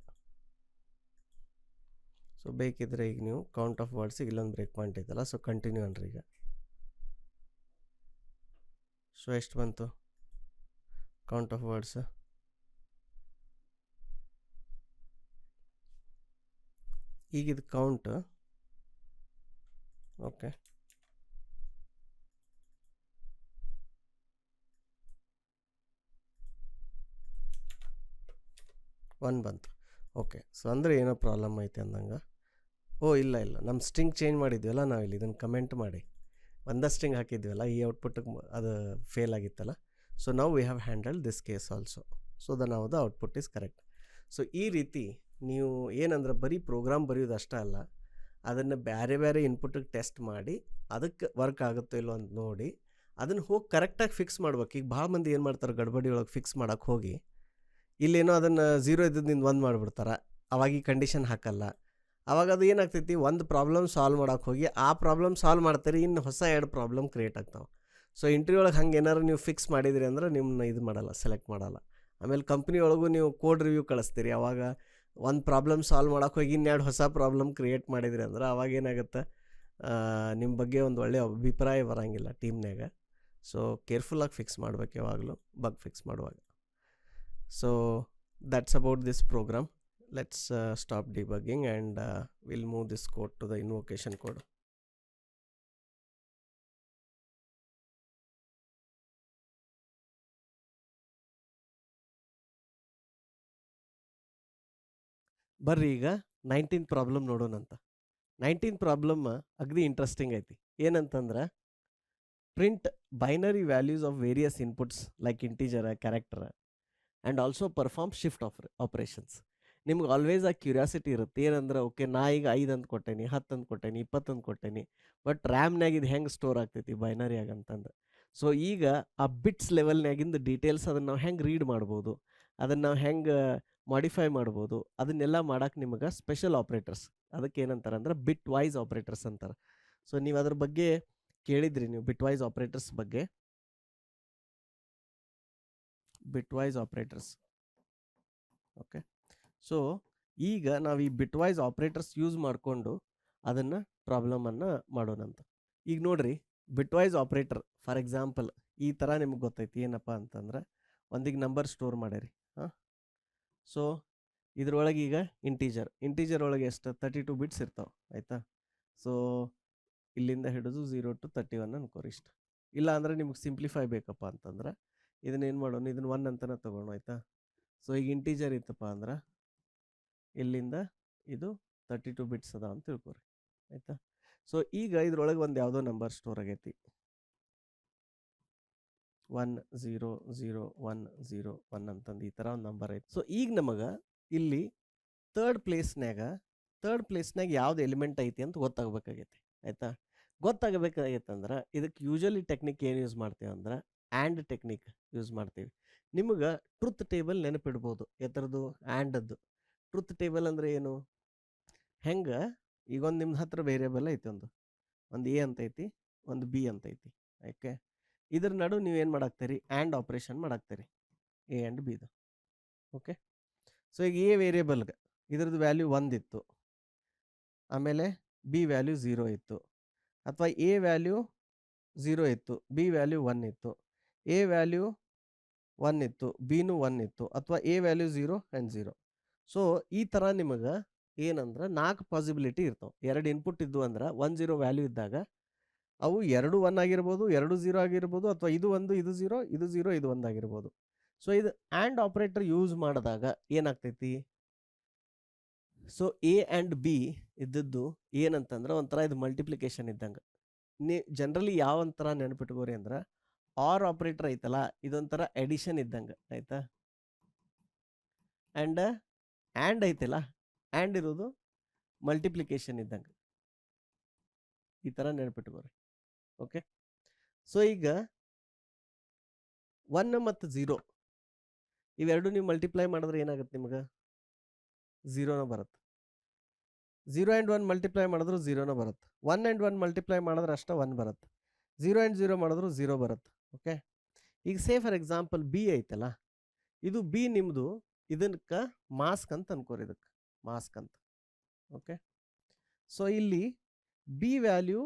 ಸೊ ಬೇಕಿದ್ರೆ ಈಗ ನೀವು ಕೌಂಟ್ ಆಫ್ ವರ್ಡ್ಸಿಗೆ ಇಲ್ಲೊಂದು ಬ್ರೇಕ್ ಪಾಯಿಂಟ್ ಐತಲ್ಲ, ಸೊ ಕಂಟಿನ್ಯೂ ಅನ್ರಿ ಈಗ. ಸೊ ಎಷ್ಟು ಬಂತು ಕೌಂಟ್ ಆಫ್ ವರ್ಡ್ಸ್? ಈಗ ಇದು ಕೌಂಟ್. ಓಕೆ, ಒನ್ ಬಂತು. ಓಕೆ, ಸೊ ಅಂದರೆ ಏನೋ ಪ್ರಾಬ್ಲಮ್ ಐತೆ ಅಂದಂಗೆ. ಇಲ್ಲ ನಮ್ಮ ಸ್ಟ್ರಿಂಗ್ ಚೇಂಜ್ ಮಾಡಿದ್ವಲ್ಲ ನಾವಿಲ್ಲಿ, ಇದನ್ನು ಕಮೆಂಟ್ ಮಾಡಿ ಒಂದೇ ಸ್ಟ್ರಿಂಗ್ ಹಾಕಿದ್ವಲ್ಲ, ಈ ಔಟ್ಪುಟ್ಟಿಗೆ ಅದು ಫೇಲ್ ಆಗಿತ್ತಲ್ಲ. ಸೊ ನಾವು we have handle this case also. So ನಾವು the output is correct. So ಈ ರೀತಿ ನೀವು ಏನಂದ್ರೆ ಬರೀ ಪ್ರೋಗ್ರಾಮ್ ಬರೆಯೋದು ಅಷ್ಟೇ ಅಲ್ಲ, ಅದನ್ನು ಬೇರೆ ಬೇರೆ ಇನ್ಪುಟ್ಟಿಗೆ ಟೆಸ್ಟ್ ಮಾಡಿ ಅದಕ್ಕೆ ವರ್ಕ್ ಆಗುತ್ತೋ ಇಲ್ಲೋ ಅಂತ ನೋಡಿ ಅದನ್ನು ಹೋಗಿ ಕರೆಕ್ಟಾಗಿ ಫಿಕ್ಸ್ ಮಾಡ್ಬೇಕು. ಈಗ ಭಾಳ ಮಂದಿ ಏನು ಮಾಡ್ತಾರೆ, ಗಡ್ಬಡಿ ಒಳಗೆ ಫಿಕ್ಸ್ ಮಾಡೋಕ್ಕೆ ಹೋಗಿ ಇಲ್ಲೇನೋ ಅದನ್ನು 0 ಇದ್ದದಿಂದ 1 ಮಾಡಿಬಿಡ್ತಾರೆ. ಅವಾಗ ಈ ಕಂಡೀಷನ್ ಹಾಕಲ್ಲ. ಅವಾಗ ಅದು ಏನಾಗ್ತೈತಿ, ಒಂದು ಪ್ರಾಬ್ಲಮ್ ಸಾಲ್ವ್ ಮಾಡೋಕ್ಕೆ ಹೋಗಿ ಆ ಪ್ರಾಬ್ಲಮ್ ಸಾಲ್ವ್ ಮಾಡ್ತಾರೆ, ಇನ್ನು ಹೊಸ 2 ಪ್ರಾಬ್ಲಮ್ ಕ್ರಿಯೇಟ್ ಆಗ್ತಾವೆ. ಸೊ ಇಂಟರ್ವ್ಯೂ ಒಳಗೆ ಹಂಗೆ ಏನಾರು ನೀವು ಫಿಕ್ಸ್ ಮಾಡಿದಿರಿ ಅಂದ್ರೆ ನಿಮ್ಮನ್ನ ಇದು ಮಾಡಲ್ಲ, ಸೆಲೆಕ್ಟ್ ಮಾಡಲ್ಲ. ಆಮೇಲೆ ಕಂಪ್ನಿ ಒಳಗೂ ನೀವು ಕೋಡ್ ರಿವ್ಯೂ ಕಳಿಸ್ತೀರಿ, ಅವಾಗ ಒಂದು ಪ್ರಾಬ್ಲಮ್ ಸಾಲ್ವ್ ಮಾಡೋಕ್ಕೆ ಹೋಗಿ 2 ಹೊಸ ಪ್ರಾಬ್ಲಮ್ ಕ್ರಿಯೇಟ್ ಮಾಡಿದಿರಿ ಅಂದ್ರೆ ಅವಾಗ ಏನಾಗುತ್ತೆ, ನಿಮ್ಮ ಬಗ್ಗೆ ಒಂದು ಒಳ್ಳೆಯ ಅಭಿಪ್ರಾಯ ಬರೋಂಗಿಲ್ಲ ಟೀಮ್ನಾಗ. ಸೊ ಕೇರ್ಫುಲ್ಲಾಗಿ ಫಿಕ್ಸ್ ಮಾಡ್ಬೇಕು ಯಾವಾಗಲೂ, ಬಗ್ ಫಿಕ್ಸ್ ಮಾಡುವಾಗ. So that's about this program. Let's stop debugging and we'll move this code to the invocation code. ಬರ್ರಿ ಈಗ 19th ಪ್ರಾಬ್ಲಮ್ ನೋಡೋಣಂತ. 19th ಪ್ರಾಬ್ಲಮ್ ಅಗದಿ ಇಂಟ್ರೆಸ್ಟಿಂಗ್ ಐತಿ. ಏನಂತಂದ್ರೆ print binary values of various inputs like integer, character and also perform shift operations. ನಿಮ್ಗೆ always ಆ curiosity ಇರುತ್ತೆ, ಏನಂದ್ರೆ okay ನಾ ಈಗ 5 ಅಂತ ಕೊಟ್ಟೇನಿ, 10 ಅಂತ ಕೊಟ್ಟೇನಿ, 20 ಅಂತ ಕೊಟ್ಟೇನಿ, ಬಟ್ ರ್ಯಾಮ್ನಾಗ ಇದು ಹೆಂಗೆ ಸ್ಟೋರ್ ಆಗ್ತೈತಿ ಬೈನರಿಯಾಗ ಅಂತಂದು. ಸೊ ಈಗ ಆ ಬಿಟ್ಸ್ ಲೆವೆಲ್ನಾಗಿಂದ ಡೀಟೇಲ್ಸ್ ಅದನ್ನು ನಾವು ಹೆಂಗೆ ರೀಡ್ ಮಾಡ್ಬೋದು, ಅದನ್ನು ನಾವು ಹೆಂಗೆ ಮಾಡಿಫೈ ಮಾಡ್ಬೋದು, ಅದನ್ನೆಲ್ಲ ಮಾಡೋಕೆ ನಿಮಗೆ ಸ್ಪೆಷಲ್ ಆಪ್ರೇಟರ್ಸ್, ಅದಕ್ಕೆ ಏನಂತಾರೆ ಅಂದ್ರೆ ಬಿಟ್ ವೈಸ್ ಆಪ್ರೇಟರ್ಸ್ ಅಂತಾರೆ. ಸೊ ನೀವು ಅದ್ರ ಬಗ್ಗೆ ಕೇಳಿದ್ರಿ, ನೀವು ಬಿಟ್ ವೈಸ್ ಆಪ್ರೇಟರ್ಸ್ ಬಗ್ಗೆ. ಬಿಟ್ವೈಸ್ ಆಪ್ರೇಟರ್ಸ್. ಓಕೆ, ಸೊ ಈಗ ನಾವು ಈ ಬಿಟ್ವೈಸ್ ಆಪ್ರೇಟರ್ಸ್ ಯೂಸ್ ಮಾಡಿಕೊಂಡು ಅದನ್ನು ಪ್ರಾಬ್ಲಮನ್ನು ಮಾಡೋಣಂತ. ಈಗ ನೋಡ್ರಿ, ಬಿಟ್ವೈಸ್ ಆಪ್ರೇಟರ್ ಫಾರ್ ಎಕ್ಸಾಂಪಲ್ ಈ ಥರ ನಿಮ್ಗೆ ಗೊತ್ತೈತಿ. ಏನಪ್ಪ ಅಂತಂದ್ರೆ ಒಂದಿಗೆ ನಂಬರ್ ಸ್ಟೋರ್ ಮಾಡ್ಯಾರಿ. ಹಾಂ, ಸೊ ಇದ್ರೊಳಗೆ ಈಗ ಇಂಟೀಜರ್ ಒಳಗೆ ಎಷ್ಟು 32 ಬಿಟ್ಸ್ ಇರ್ತಾವೆ. ಆಯಿತಾ? ಸೊ ಇಲ್ಲಿಂದ ಹಿಡಿದು 0 to 31 ಅನ್ಕೋರಿ ಇಷ್ಟು. ಇಲ್ಲ ಅಂದರೆ ನಿಮ್ಗೆ ಸಿಂಪ್ಲಿಫೈ ಬೇಕಪ್ಪ ಅಂತಂದ್ರೆ ಇದನ್ನೇನು ಮಾಡೋಣ, ಇದನ್ನು 1 ಅಂತಲೇ ತೊಗೊಳ್ಳೋಣ. ಆಯಿತಾ? ಸೊ ಈಗ ಇಂಟೀಜರ್ ಇತ್ತಪ್ಪ ಅಂದ್ರೆ ಇಲ್ಲಿಂದ ಇದು 32 ಬಿಟ್ಸ್ ಅದ ಅಂತ ತಿಳ್ಕೊರಿ. ಆಯಿತಾ? ಸೊ ಈಗ ಇದ್ರೊಳಗೆ ಒಂದು ಯಾವುದೋ ನಂಬರ್ ಸ್ಟೋರ್ ಆಗೈತಿ 1 0 0 1 0 1 ಅಂತಂದು ಈ ಥರ ಒಂದು ನಂಬರ್ ಐತಿ. ಸೊ ಈಗ ನಮಗೆ ಇಲ್ಲಿ ಥರ್ಡ್ ಪ್ಲೇಸ್ನಾಗ ಯಾವ್ದು ಎಲಿಮೆಂಟ್ ಐತಿ ಅಂತ ಗೊತ್ತಾಗಬೇಕಾಗೈತಿ. ಆಯಿತಾ? ಗೊತ್ತಾಗಬೇಕಾಗೈತಂದ್ರೆ ಇದಕ್ಕೆ ಯೂಶಲಿ ಟೆಕ್ನಿಕ್ ಏನು ಯೂಸ್ ಮಾಡ್ತೀವಿ ಅಂದ್ರೆ ಆ್ಯಂಡ್ ಟೆಕ್ನಿಕ್ ಯೂಸ್ ಮಾಡ್ತೀವಿ. ನಿಮಗೆ ಟ್ರುತ್ ಟೇಬಲ್ ನೆನಪಿಡ್ಬೋದು. ಎತ್ತರದ್ದು ಆ್ಯಂಡದ್ದು. ಟ್ರುತ್ ಟೇಬಲ್ ಅಂದರೆ ಏನು? ಹೆಂಗೆ ಈಗ ಒಂದು ನಿಮ್ಮ ಹತ್ರ ವೇರಿಯಬಲ್ ಐತಿ, ಒಂದು ಎ ಅಂತ ಐತಿ, ಒಂದು ಬಿ ಅಂತ ಐತಿ. ಓಕೆ, ಇದ್ರ ನಡು ನೀವು ಏನು ಮಾಡಾಕ್ತೀರಿ? ಆ್ಯಂಡ್ ಆಪ್ರೇಷನ್ ಮಾಡಾಕ್ತೀರಿ ಎ ಆ್ಯಂಡ್ ಬಿದು. ಓಕೆ, ಸೊ ಈಗ ಎ ವೇರಿಯಬಲ್ಗೆ ಇದ್ರದ್ದು ವ್ಯಾಲ್ಯೂ 1 ಇತ್ತು, ಆಮೇಲೆ ಬಿ ವ್ಯಾಲ್ಯೂ 0 ಇತ್ತು, ಅಥವಾ ಎ ವ್ಯಾಲ್ಯೂ 0 ಇತ್ತು, ಬಿ ವ್ಯಾಲ್ಯೂ 1 ಇತ್ತು, ಎ ವ್ಯಾಲ್ಯೂ 1 ಇತ್ತು, ಬಿನೂ 1 ಇತ್ತು, ಅಥವಾ ಎ ವ್ಯಾಲ್ಯೂ 0 ಆ್ಯಂಡ್ 0. ಸೊ ಈ ಥರ ನಿಮಗೆ ಏನಂದ್ರೆ 4 ಪಾಸಿಬಿಲಿಟಿ ಇರ್ತಾವೆ. 2 ಇನ್ಪುಟ್ ಇದ್ದು ಅಂದ್ರೆ 1 0 ವ್ಯಾಲ್ಯೂ ಇದ್ದಾಗ ಅವು 2 1 ಆಗಿರ್ಬೋದು, 2 0 ಆಗಿರ್ಬೋದು, ಅಥವಾ ಇದು 1 ಇದು 0 ಇದು 0 ಇದು 1 ಆಗಿರ್ಬೋದು. ಸೊ ಇದು ಆ್ಯಂಡ್ ಆಪ್ರೇಟರ್ ಯೂಸ್ ಮಾಡಿದಾಗ ಏನಾಗ್ತೈತಿ? ಸೊ ಎ ಆ್ಯಂಡ್ ಬಿ ಇದ್ದದ್ದು ಏನಂತಂದ್ರೆ ಒಂಥರ ಇದು ಮಲ್ಟಿಪ್ಲಿಕೇಶನ್ ಇದ್ದಂಗೆ. ಜನರಲಿ ಯಾವ ಒಂಥರ ನೆನಪಿಟ್ಕೋರಿ ಅಂದ್ರೆ ಆರ್ ಆಪ್ರೇಟರ್ ಐತಲ್ಲ, ಇದೊಂಥರ ಎಡಿಷನ್ ಇದ್ದಂಗೆ. ಆಯ್ತಾ? ಆ್ಯಂಡ್ ಐತಲ್ಲ, ಆ್ಯಂಡ್ ಇರೋದು ಮಲ್ಟಿಪ್ಲಿಕೇಶನ್ ಇದ್ದಂಗೆ. ಈ ಥರ ನೆನಪಿಟ್ಕೋರಿ. ಓಕೆ, ಸೊ ಈಗ 1 ಮತ್ತು 0 ಇವೆರಡು ನೀವು ಮಲ್ಟಿಪ್ಲೈ ಮಾಡಿದ್ರೆ ಏನಾಗುತ್ತೆ? ನಿಮಗೆ 0ನ ಬರುತ್ತೆ. 0 ಆ್ಯಂಡ್ 1 ಮಲ್ಟಿಪ್ಲೈ ಮಾಡಿದ್ರು 0ನ ಬರುತ್ತೆ. 1 ಆ್ಯಂಡ್ 1 ಮಲ್ಟಿಪ್ಲೈ ಮಾಡಿದ್ರೆ ಅಷ್ಟೇ 1 ಬರುತ್ತೆ. 0 ಆ್ಯಂಡ್ 0 ಮಾಡಿದ್ರು 0 ಬರುತ್ತೆ. ಓಕೆ, ಈಗ ಸೇ ಫಾರ್ ಎಕ್ಸಾಂಪಲ್ ಬಿ ಐತಲ್ಲ, ಇದು ಬಿ ನಿಮ್ಮದು, ಇದಕ್ಕೆ ಮಾಸ್ಕ್ ಅಂತ ಅನ್ಕೋರಿ, ಇದಕ್ಕೆ ಮಾಸ್ಕ್ ಅಂತ. ಓಕೆ, ಸೊ ಇಲ್ಲಿ ಬಿ ವ್ಯಾಲ್ಯೂ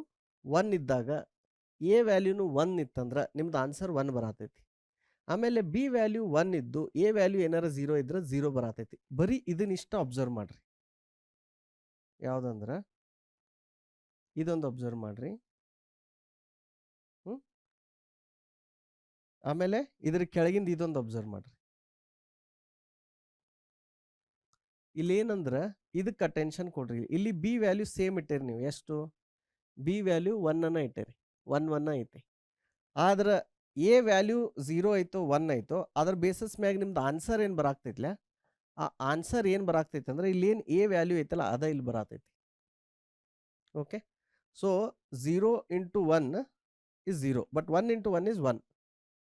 1 ಇದ್ದಾಗ ಎ ವ್ಯಾಲ್ಯೂನು 1 ಇತ್ತಂದ್ರೆ ನಿಮ್ದು ಆನ್ಸರ್ 1 ಬರತೈತಿ. ಆಮೇಲೆ ಬಿ ವ್ಯಾಲ್ಯೂ 1 ಇದ್ದು ಎ ವ್ಯಾಲ್ಯೂ ಏನಾರ 0 ಇದ್ರೆ 0 ಬರತೈತಿ. ಬರೀ ಇದನ್ನಿಷ್ಟ ಅಬ್ಸರ್ವ್ ಮಾಡ್ರಿ. ಯಾವುದಂದ್ರೆ ಇದೊಂದು ಅಬ್ಸರ್ವ್ ಮಾಡ್ರಿ. ಆಮೇಲೆ ಇದ್ರ ಕೆಳಗಿಂದ ಇದೊಂದು ಅಬ್ಸರ್ವ್ ಮಾಡ್ರಿ. ಇಲ್ಲೇನಂದ್ರೆ ಇದಕ್ಕೆ ಅಟೆನ್ಷನ್ ಕೊಡ್ರಿ. ಇಲ್ಲಿ ಬಿ ವ್ಯಾಲ್ಯೂ ಸೇಮ್ ಇಟ್ಟೇರಿ ನೀವು. ಎಷ್ಟು? ಬಿ ವ್ಯಾಲ್ಯೂ 1 ಇಟ್ಟೇರಿ, 1 1 ಐತಿ. ಆದ್ರೆ ಎ ವ್ಯಾಲ್ಯೂ 0 ಐತೋ 1 ಐತೋ ಅದ್ರ ಬೇಸಿಸ್ ಮ್ಯಾಗ ನಿಮ್ದು ಆನ್ಸರ್ ಏನು ಬರಾಕ್ತೈತಿಲ್ಲ, ಆ ಆನ್ಸರ್ ಏನು ಬರಾಕ್ತೈತಿ ಅಂದ್ರೆ ಇಲ್ಲೇನು ಎ ವ್ಯಾಲ್ಯೂ ಐತಲ್ಲ ಅದ ಇಲ್ಲಿ ಬರಾತೈತಿ. Okay, so 0 into 1 is 0, but 1 into 1 is 1.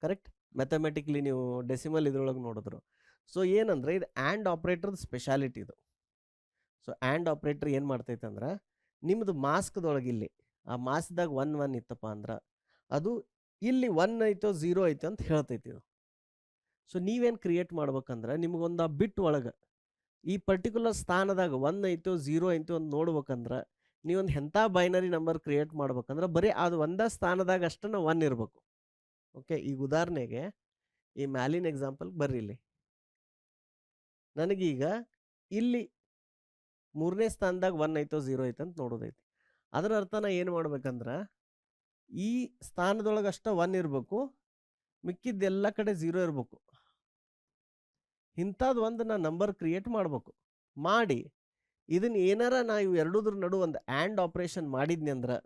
Correct? Mathematically ನೀವು ಡೆಸಿಮಲ್ ಇದ್ರೊಳಗೆ ನೋಡಿದ್ರು. ಸೊ ಏನಂದ್ರೆ ಇದು ಆ್ಯಂಡ್ ಆಪ್ರೇಟರ್ದು ಸ್ಪೆಷಾಲಿಟಿ ಇದು. ಸೊ ಆ್ಯಂಡ್ ಆಪ್ರೇಟರ್ ಏನು ಮಾಡ್ತೈತೆ ಅಂದ್ರೆ ನಿಮ್ಮದು ಮಾಸ್ಕ್ದೊಳಗೆ ಇಲ್ಲಿ ಆ ಮಾಸ್ಕ್ದಾಗ 1 1 ಇತ್ತಪ್ಪ ಅಂದ್ರೆ ಅದು ಇಲ್ಲಿ 1 ಐತೋ 0 ಐತೋ ಅಂತ ಹೇಳ್ತೈತಿ ಇದು. ಸೊ ನೀವೇನು ಕ್ರಿಯೇಟ್ ಮಾಡ್ಬೇಕಂದ್ರೆ ನಿಮ್ಗೊಂದು ಆ ಬಿಟ್ ಒಳಗೆ ಈ ಪರ್ಟಿಕ್ಯುಲರ್ ಸ್ಥಾನದಾಗ 1 ಐತೋ 0 ಐತೋ ಅಂತ ನೋಡ್ಬೇಕಂದ್ರೆ ನೀವೊಂದು ಎಂಥ ಬೈನರಿ ನಂಬರ್ ಕ್ರಿಯೇಟ್ ಮಾಡ್ಬೇಕಂದ್ರೆ ಬರೀ ಅದು ಒಂದೇ ಸ್ಥಾನದಾಗ ಅಷ್ಟನ್ನು 1 ಇರಬೇಕು. ಓಕೆ, ಈಗ ಉದಾಹರಣೆಗೆ ಈ ಮ್ಯಾಲಿನ ಎಕ್ಸಾಂಪಲ್ ಬರ್ರಿ. ಇಲ್ಲಿ ನನಗೀಗ ಇಲ್ಲಿ 3ನೇ ಸ್ಥಾನದಾಗ 1 ಐತೋ 0 ಐತೆ ಅಂತ ನೋಡೋದೈತಿ. ಅದರ ಅರ್ಥ ನಾ ಏನು ಮಾಡ್ಬೇಕಂದ್ರೆ ಈ ಸ್ಥಾನದೊಳಗೆ ಅಷ್ಟ 1 ಇರಬೇಕು, ಮಿಕ್ಕಿದ್ದೆಲ್ಲ ಕಡೆ 0 ಇರಬೇಕು. ಇಂಥದ್ದು ಒಂದು ನಾ ನಂಬರ್ ಕ್ರಿಯೇಟ್ ಮಾಡಬೇಕು. ಮಾಡಿ ಇದನ್ನು ಏನಾರ ನಾ ಇವು ಎರಡೂದ್ರ ನಡು ಒಂದು ಆ್ಯಂಡ್ ಆಪ್ರೇಷನ್ ಮಾಡಿದ್ನಿ ಅಂದ್ರೆ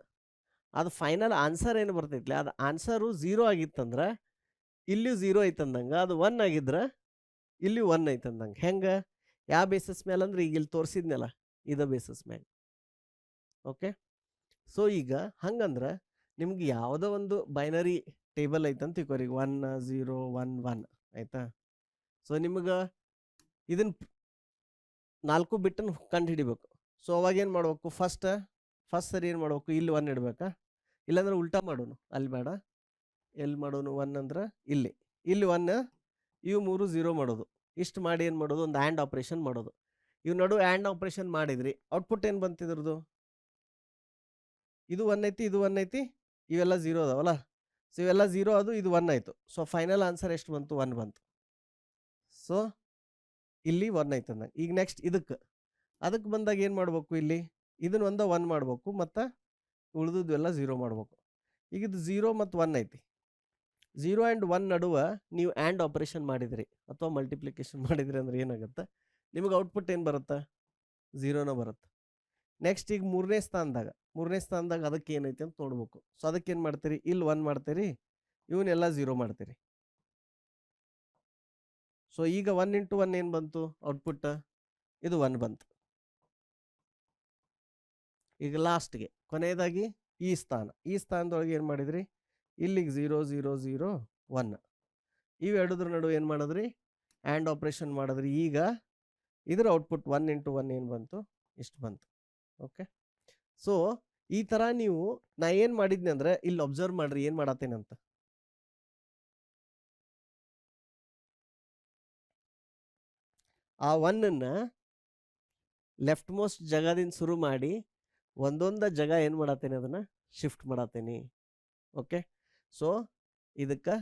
ಅದು ಫೈನಲ್ ಆನ್ಸರ್ ಏನು ಬರ್ತೈತಿಲ್ಲ, ಅದು ಆನ್ಸರು 0 ಆಗಿತ್ತಂದ್ರೆ ಇಲ್ಲಿಯೂ 0 ಐತಂದಂಗೆ, ಅದು 1 ಆಗಿದ್ರೆ ಇಲ್ಲಿ 1 ಐತಂದಂಗೆ. ಹೆಂಗೆ? ಯಾವ ಬೇಸಿಸ್ ಮೇಲೆ ಅಂದ್ರೆ ಈಗ ಇಲ್ಲಿ ತೋರಿಸಿದ್ನಲ್ಲ ಇದ ಬೇಸಿಸ್ ಮ್ಯಾಗ. ಓಕೆ, ಸೊ ಈಗ ಹಂಗಂದ್ರೆ ನಿಮ್ಗೆ ಯಾವುದೋ ಒಂದು ಬೈನರಿ ಟೇಬಲ್ ಐತಂತ ತಿಳ್ಕೊರಿ. 1 0 1 1 ಆಯ್ತಾ? ಸೊ ನಿಮ್ಗೆ ಇದನ್ನು 4 ಬಿಟ್ಟನ್ನು ಕಂಡು ಹಿಡಿಬೇಕು. ಸೊ ಅವಾಗ ಏನು ಮಾಡ್ಬೇಕು? ಫಸ್ಟ್ ಸರಿ ಏನು ಮಾಡ್ಬೇಕು? ಇಲ್ಲಿ 1 ಇಡ್ಬೇಕಾ? ಇಲ್ಲಾಂದ್ರೆ ಉಲ್ಟಾ ಮಾಡೋನು. ಅಲ್ಲಿ ಬೇಡ, ಎಲ್ಲಿ ಮಾಡೋನು? 1 ಅಂದ್ರೆ ಇಲ್ಲಿ 1, ಇವು 3 0 ಮಾಡೋದು. ಇಷ್ಟು ಮಾಡಿ ಏನು ಮಾಡೋದು? ಒಂದು ಆ್ಯಂಡ್ ಆಪ್ರೇಷನ್ ಮಾಡೋದು. ಇವು ನಡು ಆ್ಯಂಡ್ ಆಪ್ರೇಷನ್ ಮಾಡಿದ್ರಿ, ಔಟ್ಪುಟ್ ಏನು ಬಂತಿದ್ರದ್ದು? ಇದು 1 ಐತಿ, ಇದು 1 ಐತಿ, ಇವೆಲ್ಲ 0 ಅದಾವಲ್ಲ. ಸೊ ಇವೆಲ್ಲ 0 ಅದು, ಇದು 1 ಆಯಿತು. ಸೊ ಫೈನಲ್ ಆನ್ಸರ್ ಎಷ್ಟು ಬಂತು? 1 ಬಂತು. ಸೊ ಇಲ್ಲಿ 1 ಐತೆ ಅಂದಾಗ ಈಗ ನೆಕ್ಸ್ಟ್ ಅದಕ್ಕೆ ಬಂದಾಗ ಏನು ಮಾಡ್ಬೇಕು? ಇಲ್ಲಿ ಇದನ್ನು 1 ಮಾಡ್ಬೇಕು, ಮತ್ತು ಉಳಿದದ್ದು ಎಲ್ಲ 0 ಮಾಡ್ಬೇಕು. ಈಗ ಇದು 0 ಮತ್ತು 1 ಐತಿ. 0 ಆ್ಯಂಡ್ 1 ನಡುವೆ ನೀವು ಆ್ಯಂಡ್ ಆಪ್ರೇಷನ್ ಮಾಡಿದ್ರಿ ಅಥವಾ ಮಲ್ಟಿಪ್ಲಿಕೇಶನ್ ಮಾಡಿದ್ರಿ ಅಂದ್ರೆ ಏನಾಗುತ್ತೆ? ನಿಮಗೆ ಔಟ್ಪುಟ್ ಏನು ಬರುತ್ತೆ? 0ನ ಬರುತ್ತೆ. ನೆಕ್ಸ್ಟ್ ಈಗ ಮೂರನೇ ಸ್ಥಾನದಾಗ ಅದಕ್ಕೆ ಏನೈತಿ ಅಂತ ನೋಡ್ಬೇಕು. ಸೊ ಅದಕ್ಕೆ ಏನು ಮಾಡ್ತೀರಿ, ಇಲ್ಲಿ 1 ಮಾಡ್ತೀರಿ, ಇವನ್ನೆಲ್ಲ 0 ಮಾಡ್ತೀರಿ. ಸೊ ಈಗ 1 ಇಂಟು 1 ಏನು ಬಂತು ಔಟ್ಪುಟ್, ಇದು 1 ಬಂತು. ಈಗ ಲಾಸ್ಟ್ಗೆ ಕೊನೆಯದಾಗಿ ಈ ಸ್ಥಾನದೊಳಗೆ ಏನು ಮಾಡಿದ್ರಿ, ಇಲ್ಲಿಗೆ 0 0 0 1 ಇವೆರಡದ್ರ ನಡುವೆ ಏನು ಮಾಡಿದ್ರಿ, ಆ್ಯಂಡ್ ಆಪ್ರೇಷನ್ ಮಾಡಿದ್ರಿ. ಈಗ ಇದರ ಔಟ್ಪುಟ್ 1 ಇಂಟು 1 ಏನು ಬಂತು, ಇಷ್ಟು ಬಂತು. ಓಕೆ, ಸೊ ಈ ಥರ ನೀವು ನಾ ಏನು ಮಾಡಿದ್ನಿ ಅಂದ್ರೆ ಇಲ್ಲಿ ಅಬ್ಸರ್ವ್ ಮಾಡ್ರಿ ಏನು ಮಾಡತ್ತೇನಂತ. ಆ 1 ಲೆಫ್ಟ್ ಮೋಸ್ಟ್ ಜಾಗದಿಂದ ಶುರು ಮಾಡಿ ಒಂದೊಂದು ಜಾಗ ಏನು ಮಾಡತ್ತೇನೆ, ಅದನ್ನು ಶಿಫ್ಟ್ ಮಾಡತ್ತೇನೆ. ಓಕೆ, ಸೊ ಇದಕ್ಕೆ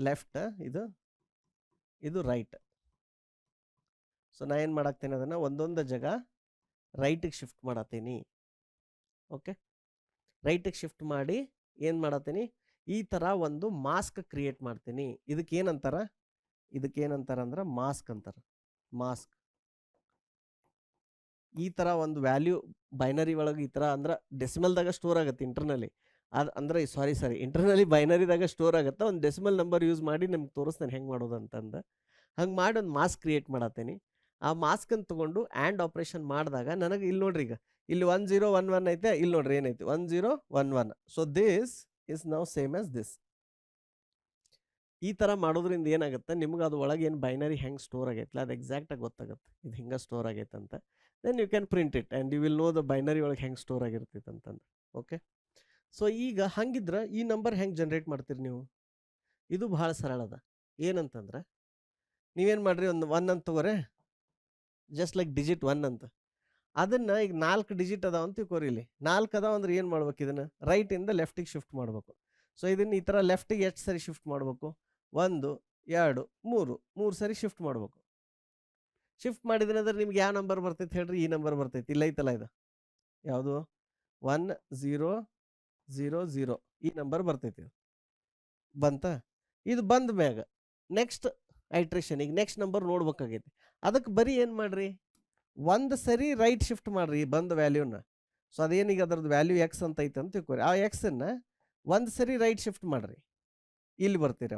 ಲೆಫ್ಟ್, ಇದು ರೈಟ್. ಸೊ ನಾ ಏನು ಮಾಡಾಕ್ತೇನೆ, ಅದನ್ನು ಒಂದೊಂದು ಜಾಗ ರೈಟಿಗೆ ಶಿಫ್ಟ್ ಮಾಡತ್ತೀನಿ. ಓಕೆ, ರೈಟಿಗೆ ಶಿಫ್ಟ್ ಮಾಡಿ ಏನು ಮಾಡತ್ತೀನಿ, ಈ ಥರ ಒಂದು ಮಾಸ್ಕ್ ಕ್ರಿಯೇಟ್ ಮಾಡ್ತೀನಿ. ಇದಕ್ಕೇನಂತಾರ ಅಂದ್ರೆ ಮಾಸ್ಕ್ ಅಂತಾರೆ. ಮಾಸ್ಕ್ ಈ ಥರ ಒಂದು ವ್ಯಾಲ್ಯೂ ಬೈನರಿ ಒಳಗೆ ಈ ಥರ ಅಂದ್ರೆ ಡೆಸಿಮಲ್ದಾಗ ಸ್ಟೋರ್ ಆಗುತ್ತೆ ಇಂಟರ್ನಲಿ. ಅದು ಅಂದರೆ ಸಾರಿ ಇಂಟರ್ನಲಿ ಬೈನರಿದಾಗ ಸ್ಟೋರ್ ಆಗುತ್ತೆ. ಒಂದು ಡೆಸಿಮಲ್ ನಂಬರ್ ಯೂಸ್ ಮಾಡಿ ನಿಮ್ಗೆ ತೋರಿಸ್ತೇನೆ ಹೆಂಗೆ ಮಾಡೋದು ಅಂತಂದು. ಹಂಗೆ ಮಾಡಿ ಒಂದು ಮಾಸ್ಕ್ ಕ್ರಿಯೇಟ್ ಮಾಡತ್ತೀನಿ. ಆ ಮಾಸ್ಕನ್ನು ತೊಗೊಂಡು ಆ್ಯಂಡ್ ಆಪ್ರೇಷನ್ ಮಾಡಿದಾಗ ನನಗೆ ಇಲ್ಲಿ ನೋಡ್ರಿ, ಈಗ ಇಲ್ಲಿ 1 0 1 1 ಐತೆ, ಇಲ್ಲಿ ನೋಡ್ರಿ ಏನೈತಿ 1 0 1 1. So this is now same as this. ಈ ಥರ ಮಾಡೋದ್ರಿಂದ ಏನಾಗುತ್ತೆ, ನಿಮ್ಗೆ ಅದು ಒಳಗೆ ಏನು ಬೈನರಿ ಹೆಂಗೆ ಸ್ಟೋರ್ ಆಗೈತಿಲ್ಲ ಅದು ಎಕ್ಸಾಕ್ಟಾಗಿ ಗೊತ್ತಾಗುತ್ತೆ, ಇದು ಹಿಂಗೆ ಸ್ಟೋರ್ ಆಗೈತೆ ಅಂತ. Then you can print it and you will know the binary ಒಳಗೆ ಹೆಂಗೆ ಸ್ಟೋರ್ ಆಗಿರ್ತೈತೆ ಅಂತಂದು. ಓಕೆ, ಸೊ ಈಗ ಹಂಗಿದ್ರೆ ಈ ನಂಬರ್ ಹೆಂಗೆ ಜನ್ರೇಟ್ ಮಾಡ್ತೀರಿ ನೀವು, ಇದು ಭಾಳ ಸರಳ ಅದ. ಏನಂತಂದ್ರೆ ನೀವೇನು ಮಾಡಿರಿ, ಒಂದು 1 ಅಂತ ತಗೋರೆ, ಜಸ್ಟ್ ಲೈಕ್ ಡಿಜಿಟ್ 1 ಅಂತ. ಅದನ್ನು ಈಗ 4 ಡಿಜಿಟ್ ಅದಾವ ಅಂತ ತಿಳ್ಕೊರಿ. ಇಲ್ಲಿ 4 ಅದಾವ ಅಂದ್ರೆ ಏನು ಮಾಡ್ಬೇಕು, ಇದನ್ನು ರೈಟಿಂದ ಲೆಫ್ಟಿಗೆ ಶಿಫ್ಟ್ ಮಾಡಬೇಕು. ಸೊ ಇದನ್ನು ಈ ಥರ ಲೆಫ್ಟಿಗೆ ಎಷ್ಟು ಸರಿ ಶಿಫ್ಟ್ ಮಾಡಬೇಕು, 1 2 3 ಸರಿ ಶಿಫ್ಟ್ ಮಾಡಬೇಕು. ಶಿಫ್ಟ್ ಮಾಡಿದ್ರೆ ಅಂದ್ರೆ ನಿಮ್ಗೆ ಯಾವ ನಂಬರ್ ಬರ್ತೈತೆ ಹೇಳ್ರಿ, ಈ ನಂಬರ್ ಬರ್ತೈತಿ. ಇಲ್ಲ ಐತಲ್ಲ, ಇದು ಯಾವುದು 1 0 0 0 ಈ ನಂಬರ್ ಬರ್ತೈತಿ. ಬಂತ, ಇದು ಬಂದ ಮ್ಯಾಗ ನೆಕ್ಸ್ಟ್ ಐಟ್ರೇಷನ್, ಈಗ ನೆಕ್ಸ್ಟ್ ನಂಬರ್ ನೋಡ್ಬೇಕಾಗೈತಿ. ಅದಕ್ಕೆ ಬರೀ ಏನು ಮಾಡ್ರಿ, 1 ಸರಿ ರೈಟ್ ಶಿಫ್ಟ್ ಮಾಡ್ರಿ ಬಂದ ವ್ಯಾಲ್ಯೂನ. ಸೊ ಅದೇನೀಗ ಅದ್ರದ್ದು ವ್ಯಾಲ್ಯೂ ಎಕ್ಸ್ ಅಂತ ಐತೆ ಅಂತ ತಿಳ್ಕೊರಿ. ಆ ಎಕ್ಸನ್ನು 1 ಸರಿ ರೈಟ್ ಶಿಫ್ಟ್ ಮಾಡ್ರಿ, ಇಲ್ಲಿ ಬರ್ತೀರಿ.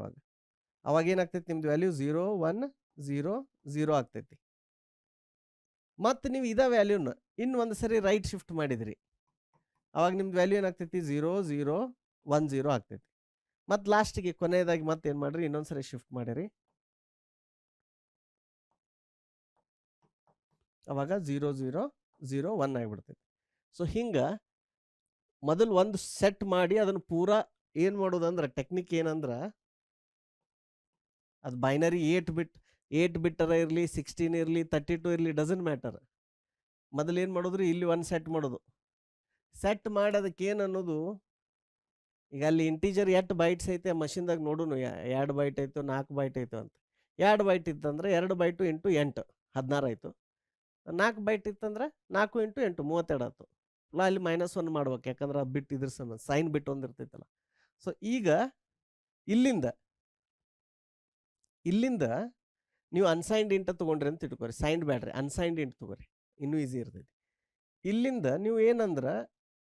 ಅವಾಗ ಏನಾಗ್ತೈತಿ, ನಿಮ್ದು ವ್ಯಾಲ್ಯೂ 0 1 0 0 ಆಗ್ತೈತಿ. ಮತ್ತು ನೀವು ಇದೇ ವ್ಯಾಲ್ಯೂನ ಇನ್ನು 1 ಸರಿ ರೈಟ್ ಶಿಫ್ಟ್ ಮಾಡಿದ್ರಿ, ಅವಾಗ ನಿಮ್ದು ವ್ಯಾಲ್ಯೂ ಏನಾಗ್ತೈತಿ 0 0 1 0 ಆಗ್ತೈತಿ. ಮತ್ತು ಲಾಸ್ಟಿಗೆ ಕೊನೆಯದಾಗಿ ಮತ್ತೆ ಏನು ಮಾಡಿರಿ, ಇನ್ನೊಂದು ಸರಿ ಶಿಫ್ಟ್ ಮಾಡಿರಿ, ಅವಾಗ 0 0 0 1 ಆಗಿಬಿಡ್ತೈತಿ. ಸೊ ಹಿಂಗೆ ಮೊದಲು ಒಂದು ಸೆಟ್ ಮಾಡಿ ಅದನ್ನು ಪೂರಾ ಏನು ಮಾಡೋದಂದ್ರೆ ಟೆಕ್ನಿಕ್ ಏನಂದ್ರೆ, ಅದು ಬೈನರಿ 8 ಬಿಟ್ಟರ ಇರಲಿ 16 ಇರಲಿ 32 ಇರಲಿ ಡಸಂಟ್ ಮ್ಯಾಟರ್. ಮೊದಲು ಏನು ಮಾಡೋದ್ರಿ, ಇಲ್ಲಿ 1 ಸೆಟ್ ಮಾಡೋದು. ಸೆಟ್ ಮಾಡಿ ಅದಕ್ಕೆ ಏನು ಅನ್ನೋದು, ಈಗ ಅಲ್ಲಿ ಇಂಟೀಜರ್ 8 ಬೈಟ್ಸ್ ಐತೆ ಮಷಿನ್ದಾಗ ನೋಡೋನು, 2 ಬೈಟ್ ಆಯಿತು 4 ಬೈಟ್ ಆಯಿತು ಅಂತ. 2 ಬೈಟ್ ಇತ್ತಂದ್ರೆ 2 ಬೈಟು ಇಂಟು 8 16 ಆಯಿತು. 4 ಬೈಟ್ ಇತ್ತಂದ್ರೆ 4 ಇಂಟು 8 32 ಆಯ್ತು. ಅಲ್ಲಿ -1 ಮಾಡ್ಬೇಕು, ಯಾಕಂದ್ರೆ ಆ ಬಿಟ್ ಇದ್ರ ಸೈನ್ ಬಿಟ್ ಒಂದು ಇರ್ತೈತಲ್ಲ. ಸೊ ಈಗ ಇಲ್ಲಿಂದ ನೀವು ಅನ್ಸೈನ್ಡ್ ಇಂಟ ತೊಗೊಂಡ್ರಿ ಅಂತ ಇಟ್ಕೋರಿ, ಸೈನ್ಡ್ ಬ್ಯಾಡ್ರಿ, ಅನ್ಸೈನ್ಡ್ ಇಂಟ್ ತೊಗೋರಿ, ಇನ್ನೂ ಈಸಿ ಇರ್ತೈತಿ. ಇಲ್ಲಿಂದ ನೀವು ಏನಂದ್ರೆ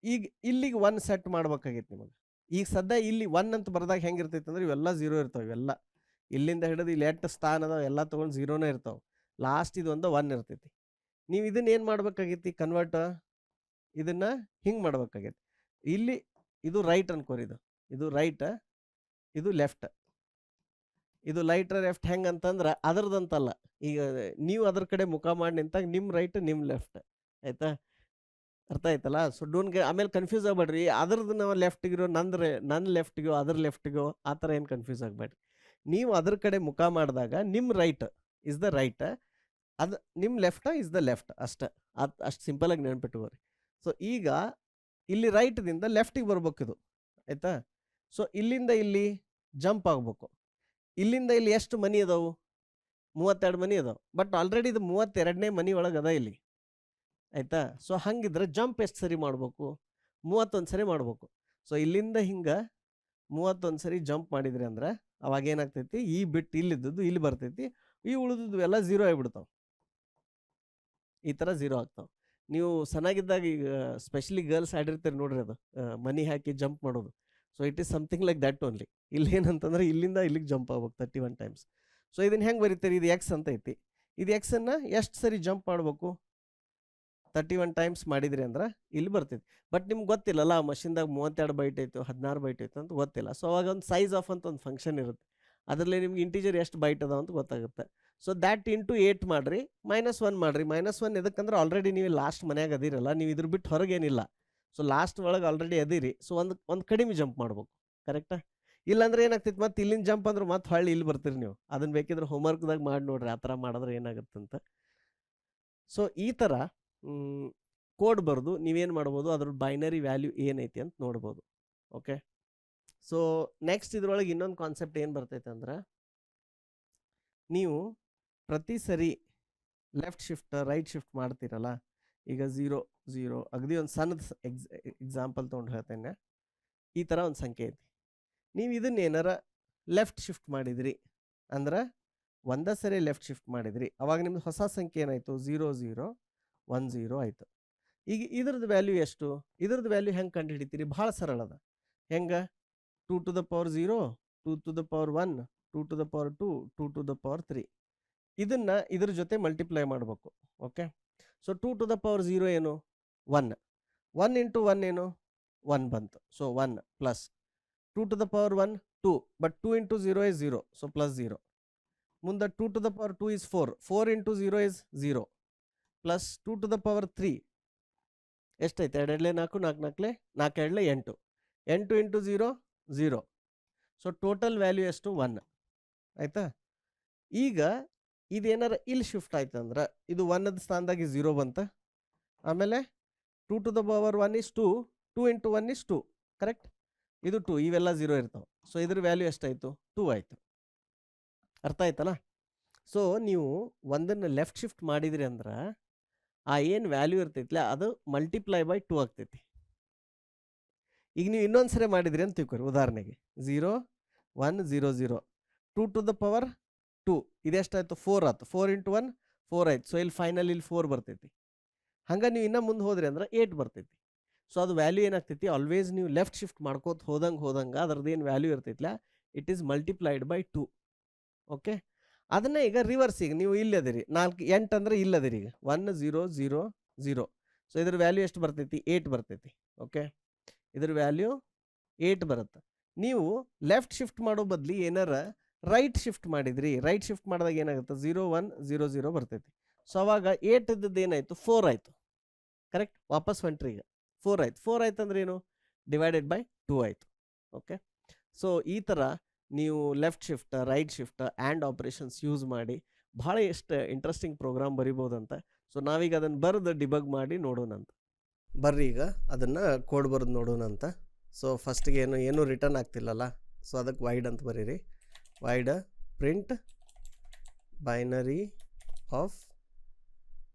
ಈಗ ಇಲ್ಲಿಗೆ 1 ಸೆಟ್ ಮಾಡ್ಬೇಕಾಗೈತಿ ನಿಮಗೆ. ಈಗ ಸದ್ಯ ಇಲ್ಲಿ 1 ಅಂತ ಬರ್ದಾಗ ಹೆಂಗೆ ಇರ್ತೈತೆ ಅಂದ್ರೆ ಇವೆಲ್ಲ 0 ಇರ್ತಾವೆ. ಇವೆಲ್ಲ ಇಲ್ಲಿಂದ ಹಿಡಿದು ಇಲ್ಲಿ 8 ಸ್ಥಾನ ಅದಾವೆ, ಎಲ್ಲ ತೊಗೊಂಡು 0ನೇ ಇರ್ತಾವೆ. ಲಾಸ್ಟ್ ಇದು ಒಂದು 1 ಇರ್ತೈತಿ. ನೀವು ಇದನ್ನ ಏನು ಮಾಡ್ಬೇಕಾಗೈತಿ, ಕನ್ವರ್ಟ್ ಇದನ್ನು ಹಿಂಗೆ ಮಾಡ್ಬೇಕಾಗೈತಿ. ಇಲ್ಲಿ ಇದು ರೈಟ್ ಅನ್ಕೋರಿ, ಇದು ರೈಟ್, ಇದು ಲೆಫ್ಟ್. ಇದು ಲೈಟ್ ಲೆಫ್ಟ್ ಹೆಂಗೆ ಅಂತಂದ್ರೆ ಅದರದಂತಲ್ಲ, ಈಗ ನೀವು ಅದ್ರ ಕಡೆ ಮುಖ ಮಾಡಿ ನಿಂತಾಗ ನಿಮ್ಮ ರೈಟ್ ನಿಮ್ಮ ಲೆಫ್ಟ್, ಆಯಿತಾ, ಅರ್ಥ ಆಯ್ತಲ್ಲ. ಸೊ ಆಮೇಲೆ ಕನ್ಫ್ಯೂಸ್ ಆಗಬೇಡ್ರಿ, ಅದ್ರದ್ದು ನಾವು ಲೆಫ್ಟಿಗಿರೋ ನನ್ನ ಲೆಫ್ಟಿಗೋ ಅದ್ರ ಲೆಫ್ಟಿಗೋ ಆ ಥರ ಏನು ಕನ್ಫ್ಯೂಸ್ ಆಗಬೇಡ್ರಿ. ನೀವು ಅದ್ರ ಕಡೆ ಮುಖ ಮಾಡಿದಾಗ ನಿಮ್ಮ ರೈಟ್ ಇಸ್ ದ ರೈಟ್, ಅದು ನಿಮ್ಮ ಲೆಫ್ಟ ಇಸ್ ದ ಲೆಫ್ಟ್, ಅಷ್ಟು ಸಿಂಪಲಾಗಿ ನೆನ್ಪಿಟ್ಕೋರಿ. ಸೊ ಈಗ ಇಲ್ಲಿ ರೈಟ್ದಿಂದ ಲೆಫ್ಟಿಗೆ ಬರ್ಬೇಕಿದು, ಆಯಿತಾ. ಸೊ ಇಲ್ಲಿಂದ ಇಲ್ಲಿ ಜಂಪ್ ಆಗಬೇಕು. ಇಲ್ಲಿಂದ ಇಲ್ಲಿ ಎಷ್ಟು ಮನಿ ಅದಾವು, 32 ಮನಿ ಅದಾವೆ. ಬಟ್ ಆಲ್ರೆಡಿ ಇದು 32ನೇ ಮನಿ ಒಳಗೆ ಅದ ಇಲ್ಲಿ, ಆಯಿತಾ. ಸೊ ಹಂಗಿದ್ರೆ ಜಂಪ್ ಎಷ್ಟು ಸರಿ ಮಾಡಬೇಕು, 31 ಸರಿ ಮಾಡಬೇಕು. ಸೊ ಇಲ್ಲಿಂದ ಹಿಂಗೆ 31 ಸರಿ ಜಂಪ್ ಮಾಡಿದ್ರಿ ಅಂದ್ರೆ ಅವಾಗ ಏನಾಗ್ತೈತಿ, ಈ ಬಿಟ್ಟು ಇಲ್ಲಿದ್ದದ್ದು ಇಲ್ಲಿ ಬರ್ತೈತಿ, ಈ ಉಳಿದಿದ್ದು ಎಲ್ಲ 0 ಆಗಿಬಿಡ್ತಾವೆ. ಈ ಥರ 0 ಆಗ್ತಾವೆ. ನೀವು ಸಣ್ಣಗಿದ್ದಾಗ ಈಗ ಸ್ಪೆಷಲಿ ಗರ್ಲ್ಸ್ ಆಡಿರ್ತೀರಿ ನೋಡ್ರಿ ಅದು ಮನಿ ಹಾಕಿ ಜಂಪ್ ಮಾಡೋದು. So it is something like that only. ಇಲ್ಲಿ ಏನಂತಂದ್ರೆ ಇಲ್ಲಿಂದ ಇಲ್ಲಿಗೆ ಜಂಪ್ ಆಗ್ಬೇಕು 31 ಟೈಮ್ಸ್. ಸೊ ಇದನ್ನು ಹೆಂಗೆ ಬರೀತಾರೆ, ಇದು ಎಕ್ಸ್ ಅಂತ ಐತಿ, ಇದು ಎಕ್ಸನ್ನು ಎಷ್ಟು ಸರಿ ಜಂಪ್ ಮಾಡಬೇಕು 31 ಟೈಮ್ಸ್ ಮಾಡಿದ್ರಿ ಅಂದ್ರೆ ಇಲ್ಲಿ ಬರ್ತೈತಿ. ಬಟ್ ನಿಮ್ಗೆ ಗೊತ್ತಿಲ್ಲಲ್ಲ ಆ ಮಷಿನ್ದಾಗ 32 ಬೈಟ್ ಐತೋ 16 ಬೈಟ್ ಐತೋ ಅಂತ ಗೊತ್ತಿಲ್ಲ. ಸೊ ಅವಾಗ ಒಂದು ಸೈಜ್ ಆಫ್ ಅಂತ ಒಂದು ಫಂಕ್ಷನ್ ಇರುತ್ತೆ, ಅದರಲ್ಲಿ ನಿಮ್ಗೆ ಇಂಟೀಜರ್ ಎಷ್ಟು ಬೈಟ್ ಅದಾವ ಅಂತ ಗೊತ್ತಾಗುತ್ತೆ. ಸೊ ದ್ಯಾಟ್ ಇಂಟು 8 ಮಾಡಿರಿ, -1 ಮಾಡಿರಿ. -1 ಎದಕ್ಕಂದ್ರೆ ಆಲ್ರೆಡಿ ನೀವು ಲಾಸ್ಟ್ ಮನ್ಯಾಗ ಅದಿರಲ್ಲ, ನೀವು ಇದ್ರ ಬಿಟ್ಟು ಹೊರಗೇನಿಲ್ಲ. ಸೊ ಲಾಸ್ಟ್ ಒಳಗೆ ಆಲ್ರೆಡಿ ಅದಿರಿ. ಸೊ ಒಂದು ಕಡಿಮೆ ಜಂಪ್ ಮಾಡ್ಬೇಕು, ಕರೆಕ್ಟಾ? ಇಲ್ಲಾಂದ್ರೆ ಏನಾಗ್ತೈತಿ, ಮತ್ತೆ ಇಲ್ಲಿಂದ ಜಂಪ್ ಅಂದ್ರೆ ಮತ್ತೆ ಹೊಳ್ಳಿ ಇಲ್ಲಿ ಬರ್ತೀರಿ ನೀವು. ಅದನ್ನು ಬೇಕಿದ್ರೆ ಹೋಮ್ವರ್ಕ್ದಾಗ ಮಾಡಿ ನೋಡ್ರಿ ಆ ಥರ ಮಾಡಿದ್ರೆ ಏನಾಗುತ್ತಂತ. ಸೊ ಈ ಥರ ಕೋಡ್ ಬರೆದು ನೀವೇನು ಮಾಡ್ಬೋದು, ಅದ್ರ ಬೈನರಿ ವ್ಯಾಲ್ಯೂ ಏನೈತಿ ಅಂತ ನೋಡ್ಬೋದು. ಓಕೆ, ಸೊ ನೆಕ್ಸ್ಟ್ ಇದ್ರೊಳಗೆ ಇನ್ನೊಂದು ಕಾನ್ಸೆಪ್ಟ್ ಏನು ಬರ್ತೈತೆ ಅಂದ್ರೆ, ನೀವು ಪ್ರತಿ ಸರಿ ಲೆಫ್ಟ್ ಶಿಫ್ಟ್ ರೈಟ್ ಶಿಫ್ಟ್ ಮಾಡ್ತೀರಲ್ಲ, ಈಗ 0 0 ಅಗದಿ ಒಂದು ಸಣ್ಣದು ಎಕ್ಸಾಂಪಲ್ ತೊಗೊಂಡು ಹೇಳ್ತೇನೆ. ಈ ಥರ ಒಂದು ಸಂಖ್ಯೆ ಐತಿ, ನೀವು ಇದನ್ನ ಏನಾರ ಲೆಫ್ಟ್ ಶಿಫ್ಟ್ ಮಾಡಿದ್ರಿ ಅಂದ್ರೆ ಒಂದೇ ಸರಿ ಲೆಫ್ಟ್ ಶಿಫ್ಟ್ ಮಾಡಿದ್ರಿ, ಅವಾಗ ನಿಮ್ದು ಹೊಸ ಸಂಖ್ಯೆ ಏನಾಯಿತು 0 0 1 0 ಆಯಿತು. ಈಗ ಇದ್ರದ್ದು ವ್ಯಾಲ್ಯೂ ಎಷ್ಟು, ಇದ್ರದ್ದು ವ್ಯಾಲ್ಯೂ ಹೆಂಗೆ ಕಂಡು ಹಿಡಿತೀರಿ? ಭಾಳ ಸರಳ ಅದ. ಹೆಂಗೆ? 2 to the power 0, 2 to the power 1, 2 to the power 2, 2 to the power 3. ಇದನ್ನು ಇದ್ರ ಜೊತೆ ಮಲ್ಟಿಪ್ಲೈ ಮಾಡಬೇಕು. Okay, so 2 to the power 0 ಏನು 1, 1 ಇಂಟು 1 ಏನು 1 ಬಂತು. So 1 plus 2 to the power 1 2, but 2 into 0 is 0, so plus 0. ಮುಂದೆ 2 to the power 2 is 4, 4 into 0 is 0, plus 2 to the power 3 ಎಷ್ಟೈತೆ? 2 2 4, 4 4 4 2 8, 8 into 0 0. So total value ಎಷ್ಟು 1 ಆಯಿತಾ? ಈಗ ಇದೇನಾರ ಇಲ್ಲಿ ಶಿಫ್ಟ್ ಆಯ್ತು ಅಂದ್ರೆ ಇದು 1ದ ಸ್ಥಾನದಾಗಿ 0 ಬಂತ. ಆಮೇಲೆ 2 to the power 1 is 2, 2 into 1 is 2, correct? ಇದು 2, ಇವೆಲ್ಲ 0 ಇರ್ತಾವೆ. ಸೊ ಇದ್ರ ವ್ಯಾಲ್ಯೂ ಎಷ್ಟಾಯಿತು? 2 ಆಯಿತು. ಅರ್ಥ ಆಯ್ತಲ್ಲ? ಸೊ ನೀವು ಒಂದನ್ನು ಲೆಫ್ಟ್ ಶಿಫ್ಟ್ ಮಾಡಿದ್ರಿ ಅಂದ್ರೆ ಆ ಏನು ವ್ಯಾಲ್ಯೂ ಇರ್ತೈತಿಲ್ಲ ಅದು ಮಲ್ಟಿಪ್ಲೈ ಬೈ 2 ಆಗ್ತೈತಿ. ಈಗ ನೀವು ಇನ್ನೊಂದು ಸರಿ ಮಾಡಿದ್ರಿ ಅಂತ ತಿಳ್ಕೊರಿ. ಉದಾಹರಣೆಗೆ 0 1 0 0, 2 to the power 2 ಇದೆಷ್ಟಾಯಿತು? 4 ಆಯ್ತು. 4 ಇಂಟು 1 4 ಆಯ್ತು. ಸೊ ಇಲ್ಲಿ ಫೈನಲ್ ಇಲ್ಲಿ 4 ಬರ್ತೈತಿ. ಹಂಗೆ ನೀವು ಇನ್ನೂ ಮುಂದೆ ಹೋದ್ರಿ ಅಂದ್ರೆ 8 ಬರ್ತೈತಿ. ಸೊ ಅದು ವ್ಯಾಲ್ಯೂ ಏನಾಗ್ತೈತಿ? ಆಲ್ವೇಸ್ ನೀವು ಲೆಫ್ಟ್ ಶಿಫ್ಟ್ ಮಾಡ್ಕೋತ ಹೋದಂಗೆ ಅದ್ರದ್ದು ಏನು ವ್ಯಾಲ್ಯೂ ಇರ್ತೈತಿಲ್ಲ it is multiplied by 2. Okay, ಅದನ್ನೇ ಈಗ ರಿವರ್ಸಿಗೆ ನೀವು ಇಲ್ಲದಿರಿ 4 8 ಅಂದರೆ ಇಲ್ಲದಿರಿ ಈಗ 1 0 0 0. ಸೊ ಇದ್ರ ವ್ಯಾಲ್ಯೂ ಎಷ್ಟು ಬರ್ತೈತಿ? 8 ಬರ್ತೈತಿ. ಓಕೆ, ಇದ್ರ ವ್ಯಾಲ್ಯೂ 8 ಬರುತ್ತೆ. ನೀವು ಲೆಫ್ಟ್ ಶಿಫ್ಟ್ ಮಾಡೋ ಬದಲಿ ಏನಾರ ರೈಟ್ ಶಿಫ್ಟ್ ಮಾಡಿದ್ರಿ, ರೈಟ್ ಶಿಫ್ಟ್ ಮಾಡಿದಾಗ ಏನಾಗುತ್ತೆ? 0 1 0 0 ಬರ್ತೈತಿ. ಸೊ ಅವಾಗ 8 ಇದ್ದದ್ದು ಏನಾಯಿತು? 4 ಆಯಿತು. ಕರೆಕ್ಟ್? ವಾಪಸ್ ಹೊಂಟ್ರಿ ಈಗ 4 ಆಯ್ತು. 4 ಆಯ್ತು ಅಂದ್ರೆ ಏನು? ಡಿವೈಡೆಡ್ ಬೈ 2 ಆಯಿತು. ಓಕೆ, ಸೊ ಈ ಥರ ನೀವು left shift right shift and operations use ಮಾಡಿ ಭಾಳ ಎಷ್ಟು ಇಂಟ್ರೆಸ್ಟಿಂಗ್ ಪ್ರೋಗ್ರಾಮ್ ಬರಿಬೋದಂತ. ಸೊ ನಾವೀಗ ಅದನ್ನು ಬರೆದು ಡಿಬಗ್ ಮಾಡಿ ನೋಡೋಣಂತ. ಬರ್ರಿ ಈಗ ಅದನ್ನು ಕೋಡ್ ಬರೆದು ನೋಡೋಣಂತ. ಸೊ ಫಸ್ಟಿಗೆ ಏನು ರಿಟರ್ನ್ ಆಗ್ತಿಲ್ಲಲ್ಲ, ಸೊ ಅದಕ್ಕೆ ವೈಡ್ ಅಂತ ಬರೀರಿ. Wide print binary of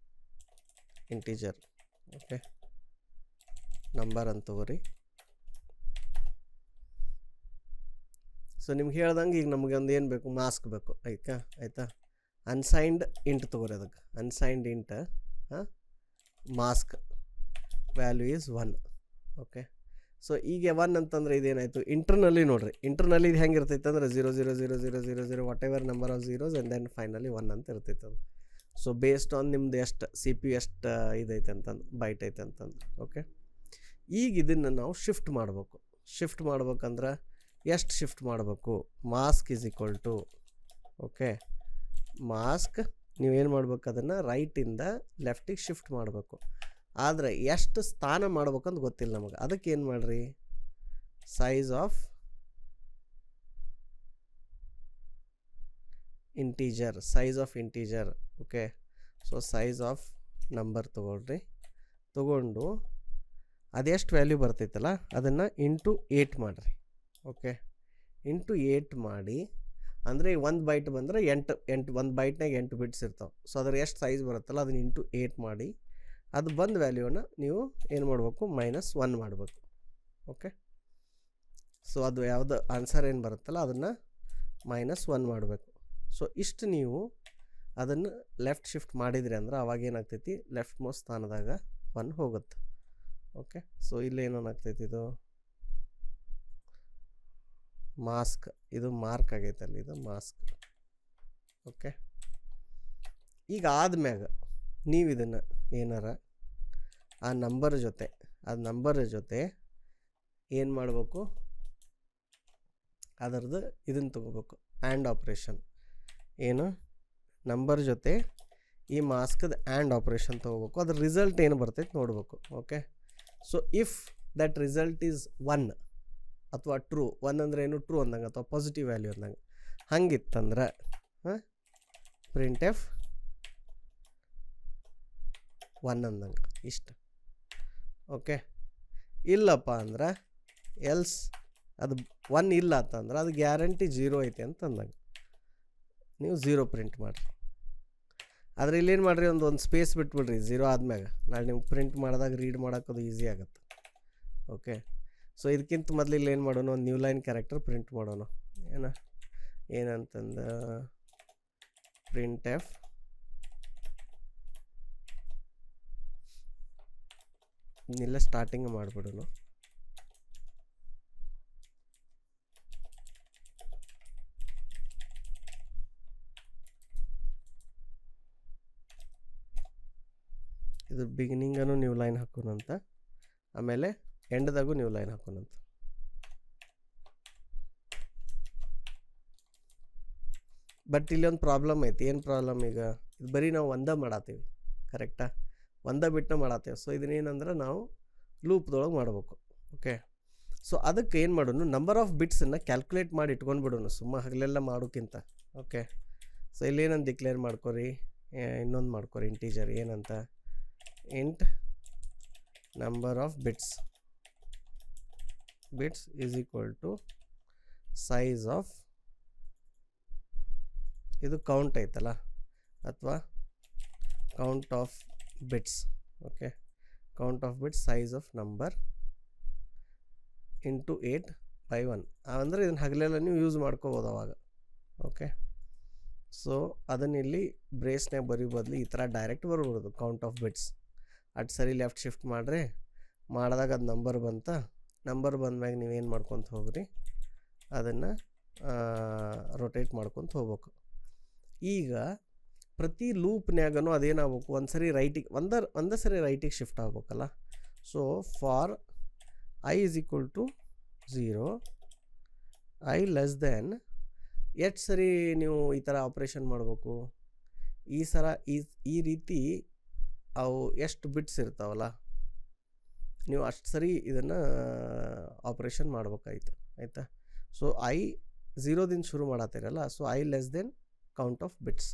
integer. Okay, number ಅಂತ ತಗೋರಿ. ಸೊ ನಿಮ್ಗೆ ಹೇಳ್ದಂಗೆ ಈಗ ನಮಗೆ ಒಂದು ಏನು ಬೇಕು? ಮಾಸ್ಕ್ ಬೇಕು. ಆಯಿತಾ? ಅನ್ಸೈನ್ಡ್ ಇಂಟ್ ತೊಗೋರಿ. ಅದಕ್ಕೆ unsigned int mask value is 1. Okay, so ಈಗ 1 ಅಂತಂದ್ರೆ ಇದೇನಾಯಿತು? ಇಂಟರ್ನಲ್ಲಿ ನೋಡಿರಿ, ಇಂಟರ್ನಲ್ಲಿ ಇದು ಹೆಂಗೆ ಇರ್ತೈತೆ ಅಂದ್ರೆ 0 0 0 0 0 0 whatever number of zeros and then finally 1 ಅಂತ ಇರ್ತೈತೆ ಅದು. ಸೊ ಬೇಸ್ಡ್ ಆನ್ ನಿಮ್ದು ಎಷ್ಟು CPU ಎಷ್ಟು ಇದೈತೆ ಅಂತಂದು ಬೈಟ್ ಐತೆ ಅಂತಂದು. ಓಕೆ, ಈಗ ಇದನ್ನು ನಾವು ಶಿಫ್ಟ್ ಮಾಡಬೇಕು. ಶಿಫ್ಟ್ ಮಾಡ್ಬೇಕಂದ್ರೆ ಎಷ್ಟು ಶಿಫ್ಟ್ ಮಾಡಬೇಕು? Mask is equal to okay mask ನೀವೇನು ಮಾಡ್ಬೇಕು? ಅದನ್ನು ರೈಟಿಂದ ಲೆಫ್ಟಿಗೆ ಶಿಫ್ಟ್ ಮಾಡಬೇಕು. ಆದರೆ ಎಷ್ಟು ಸ್ಥಾನ ಮಾಡ್ಬೇಕಂತ ಗೊತ್ತಿಲ್ಲ ನಮಗೆ. ಅದಕ್ಕೆ ಏನು ಮಾಡಿರಿ? Size of integer. Okay, so size of number ತೊಗೊಳ್ರಿ. ತೊಗೊಂಡು ಅದೆಷ್ಟು ವ್ಯಾಲ್ಯೂ ಬರ್ತೈತಲ್ಲ ಅದನ್ನು ಇಂಟು 8 ಮಾಡಿರಿ. ಓಕೆ, ಇಂಟು 8 ಮಾಡಿ ಅಂದರೆ 1 ಬೈಟ್ ಬಂದರೆ 8 1 ಬೈಟ್ನಾಗ 8 ಬಿಟ್ಸ್ ಇರ್ತಾವೆ. ಸೊ ಅದ್ರ ಎಷ್ಟು ಸೈಜ್ ಬರುತ್ತಲ್ಲ ಅದನ್ನು ಇಂಟು 8 ಮಾಡಿ ಅದು ಬಂದ ವ್ಯಾಲ್ಯೂನ ನೀವು ಏನು ಮಾಡಬೇಕು? -1 ಮಾಡಬೇಕು. ಓಕೆ, ಸೊ ಅದು ಯಾವುದು ಆನ್ಸರ್ ಏನು ಬರುತ್ತಲ್ಲ ಅದನ್ನು -1 ಮಾಡಬೇಕು. ಸೊ ಇಷ್ಟು ನೀವು ಅದನ್ನು ಲೆಫ್ಟ್ ಶಿಫ್ಟ್ ಮಾಡಿದ್ರಿ ಅಂದ್ರೆ ಅವಾಗ ಏನಾಗ್ತೈತಿ? ಲೆಫ್ಟ್ ಮೋಸ್ಟ್ ಸ್ಥಾನದಾಗ 1 ಹೋಗುತ್ತೆ. ಓಕೆ, ಸೊ ಇಲ್ಲಿ ಏನಾಗ್ತೈತಿ, ಇದು ಮಾಸ್ಕ್, ಇದು ಮಾರ್ಕ್ ಆಗೈತಲ್ಲ, ಇದು ಮಾಸ್ಕ್. ಓಕೆ, ಈಗ ಆದ್ಮ್ಯಾಗ ನೀವು ಇದನ್ನು ಏನಾರ ಆ ನಂಬರ್ ಜೊತೆ ಏನು ಮಾಡಬೇಕು, ಅದರದ್ದು ಇದನ್ನು ತೊಗೋಬೇಕು, ಆ್ಯಂಡ್ ಆಪ್ರೇಷನ್. ಏನು, ನಂಬರ್ ಜೊತೆ ಈ ಮಾಸ್ಕದ ಆ್ಯಂಡ್ ಆಪ್ರೇಷನ್ ತೊಗೋಬೇಕು. ಅದ್ರ ರಿಸಲ್ಟ್ ಏನು ಬರ್ತೈತೆ ನೋಡ್ಬೇಕು. Okay, so if that result is 1 ಅಥವಾ ಟ್ರೂ, 1 ಅಂದರೆ ಏನು, ಟ್ರೂ ಅಂದಂಗೆ ಅಥವಾ ಪಾಸಿಟಿವ್ ವ್ಯಾಲ್ಯೂ ಅಂದಂಗೆ. ಹಂಗಿತ್ತಂದ್ರೆ ಪ್ರಿಂಟ್ ಎಫ್ 1 ಅಂದಂಗೆ ಇಷ್ಟು. ಓಕೆ, ಇಲ್ಲಪ್ಪ ಅಂದ್ರೆ ಎಲ್ಸ್ ಅದು 1 ಇಲ್ಲ ಅಂತಂದ್ರೆ ಅದು ಗ್ಯಾರಂಟಿ 0 ಐತೆ ಅಂತಂದಂಗೆ ನೀವು 0 ಪ್ರಿಂಟ್ ಮಾಡಿರಿ. ಆದರೆ ಇಲ್ಲೇನು ಮಾಡಿರಿ, ಒಂದು ಸ್ಪೇಸ್ ಬಿಟ್ಬಿಡ್ರಿ 0 ಆದ್ಮ್ಯಾಗ. ನಾಳೆ ನಿಮ್ಗೆ ಪ್ರಿಂಟ್ ಮಾಡಿದಾಗ ರೀಡ್ ಮಾಡೋಕ್ಕದು ಈಸಿ ಆಗುತ್ತೆ. ಓಕೆ, ಸೊ ಇದಕ್ಕಿಂತ ಮೊದಲು ಇಲ್ಲಿ ಏನು ಮಾಡೋಣ, ಒಂದು ನ್ಯೂ ಲೈನ್ ಕ್ಯಾರೆಕ್ಟರ್ ಪ್ರಿಂಟ್ ಮಾಡೋಣ. ಏನಂತಂದು ಪ್ರಿಂಟ್ ಎಫ್ ಇನ್ನೆಲ್ಲ ಸ್ಟಾರ್ಟಿಂಗ್ ಮಾಡಿಬಿಡೋಣ. ಇದು ಬಿಗಿನಿಂಗನು ನ್ಯೂ ಲೈನ್ ಹಾಕೋಣಂತ, ಆಮೇಲೆ ಎಂಡ್ದಾಗೂ ನ್ಯೂ ಲೈನ್ ಹಾಕೋಣಂತ. ಬಟ್ ಇಲ್ಲಿ ಒಂದು ಪ್ರಾಬ್ಲಮ್ ಐತಿ. ಏನು ಪ್ರಾಬ್ಲಮ್, ಈಗ ಇದು ಬರೀ ನಾವು ಒಂದೇ ಮಾಡತ್ತೀವಿ, ಕರೆಕ್ಟಾ, ಒಂದೇ ಬಿಟ್ಟನ ಮಾಡತ್ತೇವೆ. ಸೊ ಇದನ್ನೇನಂದ್ರೆ ನಾವು ಲೂಪ್ದೊಳಗೆ ಮಾಡ್ಬೇಕು. ಓಕೆ, ಸೊ ಅದಕ್ಕೆ ಏನು ಮಾಡೋಣ, ನಂಬರ್ ಆಫ್ ಬಿಟ್ಸನ್ನು ಕ್ಯಾಲ್ಕುಲೇಟ್ ಮಾಡಿ ಇಟ್ಕೊಂಡು ಬಿಡೋಣ, ಸುಮ್ಮ ಹಗಲೆಲ್ಲ ಮಾಡೋಕ್ಕಿಂತ. ಓಕೆ, ಸೊ ಇಲ್ಲೇನಂತ ಡಿಕ್ಲೇರ್ ಮಾಡ್ಕೊರಿ, ಇನ್ನೊಂದು ಮಾಡ್ಕೊರಿ ಇಂಟೀಜರ್, ಏನಂತ, int number of bits is equal to size of, ಇದು ಕೌಂಟ್ ಐತಲ್ಲ, ಅಥವಾ count of bits. Okay, count of bits size of number into 8/1. ಅಂದರೆ ಇದನ್ನು ಹಗಲೆಲ್ಲ ನೀವು ಯೂಸ್ ಮಾಡ್ಕೋಬೋದು ಅವಾಗ. ಓಕೆ, ಸೊ ಅದನ್ನಿಲ್ಲಿ ಬ್ರೇಸ್ನಾಗ ಬರೀ ಬದಲು ಈ ಥರ ಡೈರೆಕ್ಟ್ ಬರ್ಬೋದು, ಕೌಂಟ್ ಆಫ್ ಬಿಟ್ಸ್. ಅದು ಸರಿ ಲೆಫ್ಟ್ ಶಿಫ್ಟ್ ಮಾಡಿರಿ, ಮಾಡಿದಾಗ ಅದು ನಂಬರ್ ಬಂದ್ಮ್ಯಾಗ ನೀವೇನು ಮಾಡ್ಕೊತ ಹೋಗ್ರಿ, ಅದನ್ನು ರೊಟೇಟ್ ಮಾಡ್ಕೊತ ಹೋಗ್ಬೇಕು. ಈಗ ಪ್ರತಿ ಲೂಪ್ನ್ಯಾಗನೂ ಅದೇನಾಗಬೇಕು, ಒಂದು ಸರಿ ರೈಟಿಗೆ ಒಂದೇ ಸರಿ ರೈಟಿಗೆ ಶಿಫ್ಟ್ ಆಗ್ಬೇಕಲ್ಲ. So for i is equal to 0, i less than, ಎಷ್ಟು ಸರಿ ನೀವು ಈ ಥರ ಆಪ್ರೇಷನ್ ಮಾಡಬೇಕು, ಈ ರೀತಿ ಅವು ಎಷ್ಟು ಬಿಟ್ಸ್ ಇರ್ತಾವಲ್ಲ, ನೀವು ಅಷ್ಟು ಸರಿ ಇದನ್ನು ಆಪ್ರೇಷನ್ ಮಾಡ್ಬೇಕಾಯ್ತು. ಆಯಿತಾ, ಸೊ i 0ದಿಂದ ಶುರು ಮಾಡತ್ತೀರಲ್ಲ, so i less than count of bits.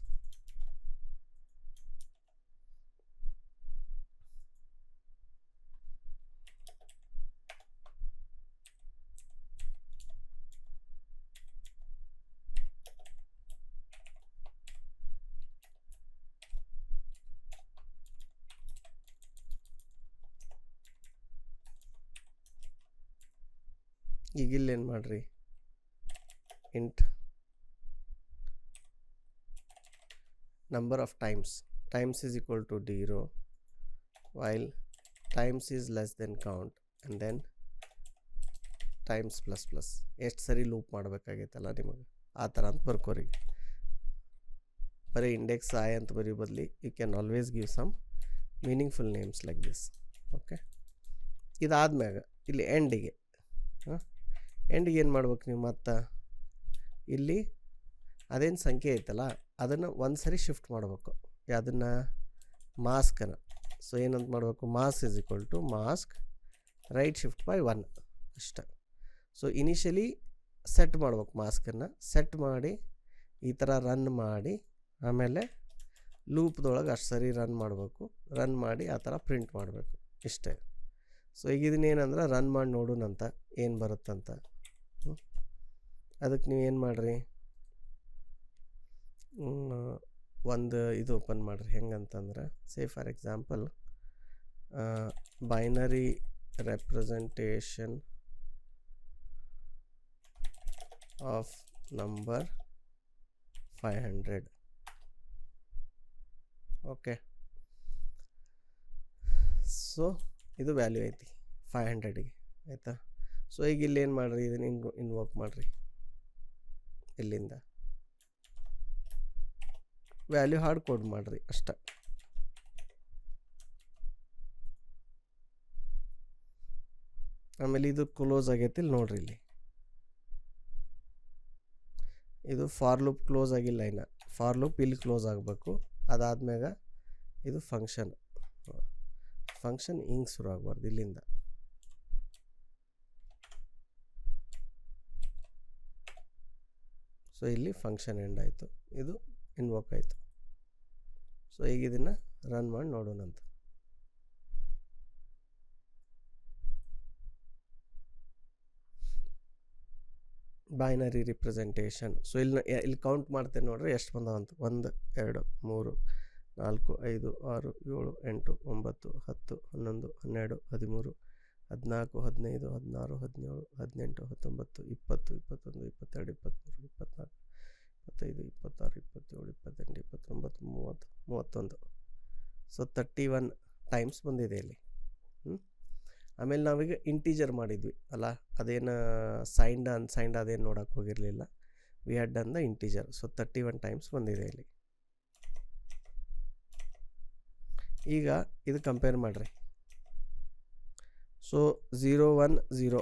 ಈಗ ಇಲ್ಲೇನು ಮಾಡಿರಿ, int number of times is equal to 0 while times is less than count, and then times plus plus. ಎಷ್ಟು ಸರಿ ಲೂಪ್ ಮಾಡಬೇಕಾಗೈತಲ್ಲ ನಿಮಗೆ, ಆ ಥರ ಅಂತ ಬರ್ಕೋರಿ. ಬರೀ ಇಂಡೆಕ್ಸ್ i ಅಂತ ಬರೀ ಬದಲಿ you can always give some meaningful names like this. Okay, ಇದಾದ್ಮ್ಯಾಗ ಇಲ್ಲಿ ಎಂಡಿಗೆ ಏನು ಮಾಡ್ಬೇಕು ನೀವು, ಮತ್ತು ಇಲ್ಲಿ ಅದೇನು ಸಂಖ್ಯೆ ಐತಲ್ಲ ಅದನ್ನು ಒಂದು ಸರಿ ಶಿಫ್ಟ್ ಮಾಡಬೇಕು. ಅದನ್ನು ಮಾಸ್ಕನ್ನು, ಸೊ ಏನಂತ ಮಾಡಬೇಕು, mask is equal to mask right shift by 1 ಅಷ್ಟೆ. ಸೊ ಇನಿಷಿಯಲಿ ಸೆಟ್ ಮಾಡ್ಬೇಕು, ಮಾಸ್ಕನ್ನು ಸೆಟ್ ಮಾಡಿ ಈ ಥರ ರನ್ ಮಾಡಿ, ಆಮೇಲೆ ಲೂಪ್ದೊಳಗೆ ಅಷ್ಟು ಸರಿ ರನ್ ಮಾಡಿ ಆ ಥರ ಪ್ರಿಂಟ್ ಮಾಡಬೇಕು, ಇಷ್ಟೇ. ಸೊ ಈಗ ಇದನ್ನೇನಂದ್ರೆ ರನ್ ಮಾಡಿ ನೋಡೋಣಂತ ಏನು ಬರುತ್ತಂತ. ಅದಕ್ಕೆ ನೀವು ಏನು ಮಾಡಿರಿ, ಒಂದು ಇದು ಓಪನ್ ಮಾಡಿರಿ. ಹೆಂಗಂತಂದ್ರೆ say for example binary representation of number 500. Okay, so ಇದು ವ್ಯಾಲ್ಯೂ ಐತಿ 500ಗೆ ಆಯಿತಾ. ಸೊ ಈಗ ಇಲ್ಲಿ ಏನು ಮಾಡಿರಿ, ಇದನ್ನು ಇನ್ವೋಕ್ ಮಾಡಿರಿ, ಇಲ್ಲಿಂದ ವ್ಯಾಲ್ಯೂ ಹಾರ್ಡ್ ಕೋಡ್ ಮಾಡಿರಿ ಅಷ್ಟೆ. ಆಮೇಲೆ ಇದು ಕ್ಲೋಸ್ ಆಗೈತಿ ಇಲ್ಲಿ ನೋಡ್ರಿ, ಇಲ್ಲಿ ಇದು ಫಾರ್ ಲೂಪ್ ಕ್ಲೋಸ್ ಆಗಿಲ್ಲ, ಇನ್ನು ಫಾರ್ ಲೂಪ್ ಇಲ್ಲಿ ಕ್ಲೋಸ್ ಆಗಬೇಕು. ಅದಾದ್ಮ್ಯಾಗ ಇದು ಫಂಕ್ಷನ್ ಹಿಂಗೆ ಶುರು ಆಗಬಾರ್ದು ಇಲ್ಲಿಂದ. ಸೊ ಇಲ್ಲಿ ಫಂಕ್ಷನ್ ಎಂಡ್ ಆಯಿತು, ಇದು ಇನ್ವೋಕ್ ಆಯಿತು. ಸೊ ಈಗ ಇದನ್ನು ರನ್ ಮಾಡಿ ನೋಡೋಣಂತ. Binary representation. ಸೊ ಇಲ್ಲಿ ಕೌಂಟ್ ಮಾಡ್ತೇನೆ ನೋಡ್ರಿ, ಎಷ್ಟು ಬಂದವಂತ. 1 2 3 4 5 6 7 8 9 10 11 12 13 14 15 16 17 18 19 20 21 22 23 24 25 26 27 28 29 30 31. ಸೊ 31 ಟೈಮ್ಸ್ ಬಂದಿದೆ ಇಲ್ಲಿ. ಆಮೇಲೆ ನಾವೀಗ ಇಂಟೀಜರ್ ಮಾಡಿದ್ವಿ ಅಲ್ಲ, ಅದೇನು ಸೈನ್ಡ್ ಅನ್ಸೈನ್ಡ್ ಅದೇನು ನೋಡೋಕೆ ಹೋಗಿರಲಿಲ್ಲ. We had done the integer. So 31 times ಬಂದಿದೆ ಇಲ್ಲಿ. ಈಗ ಇದು ಕಂಪೇರ್ ಮಾಡಿರಿ. ಸೊ 0 1 0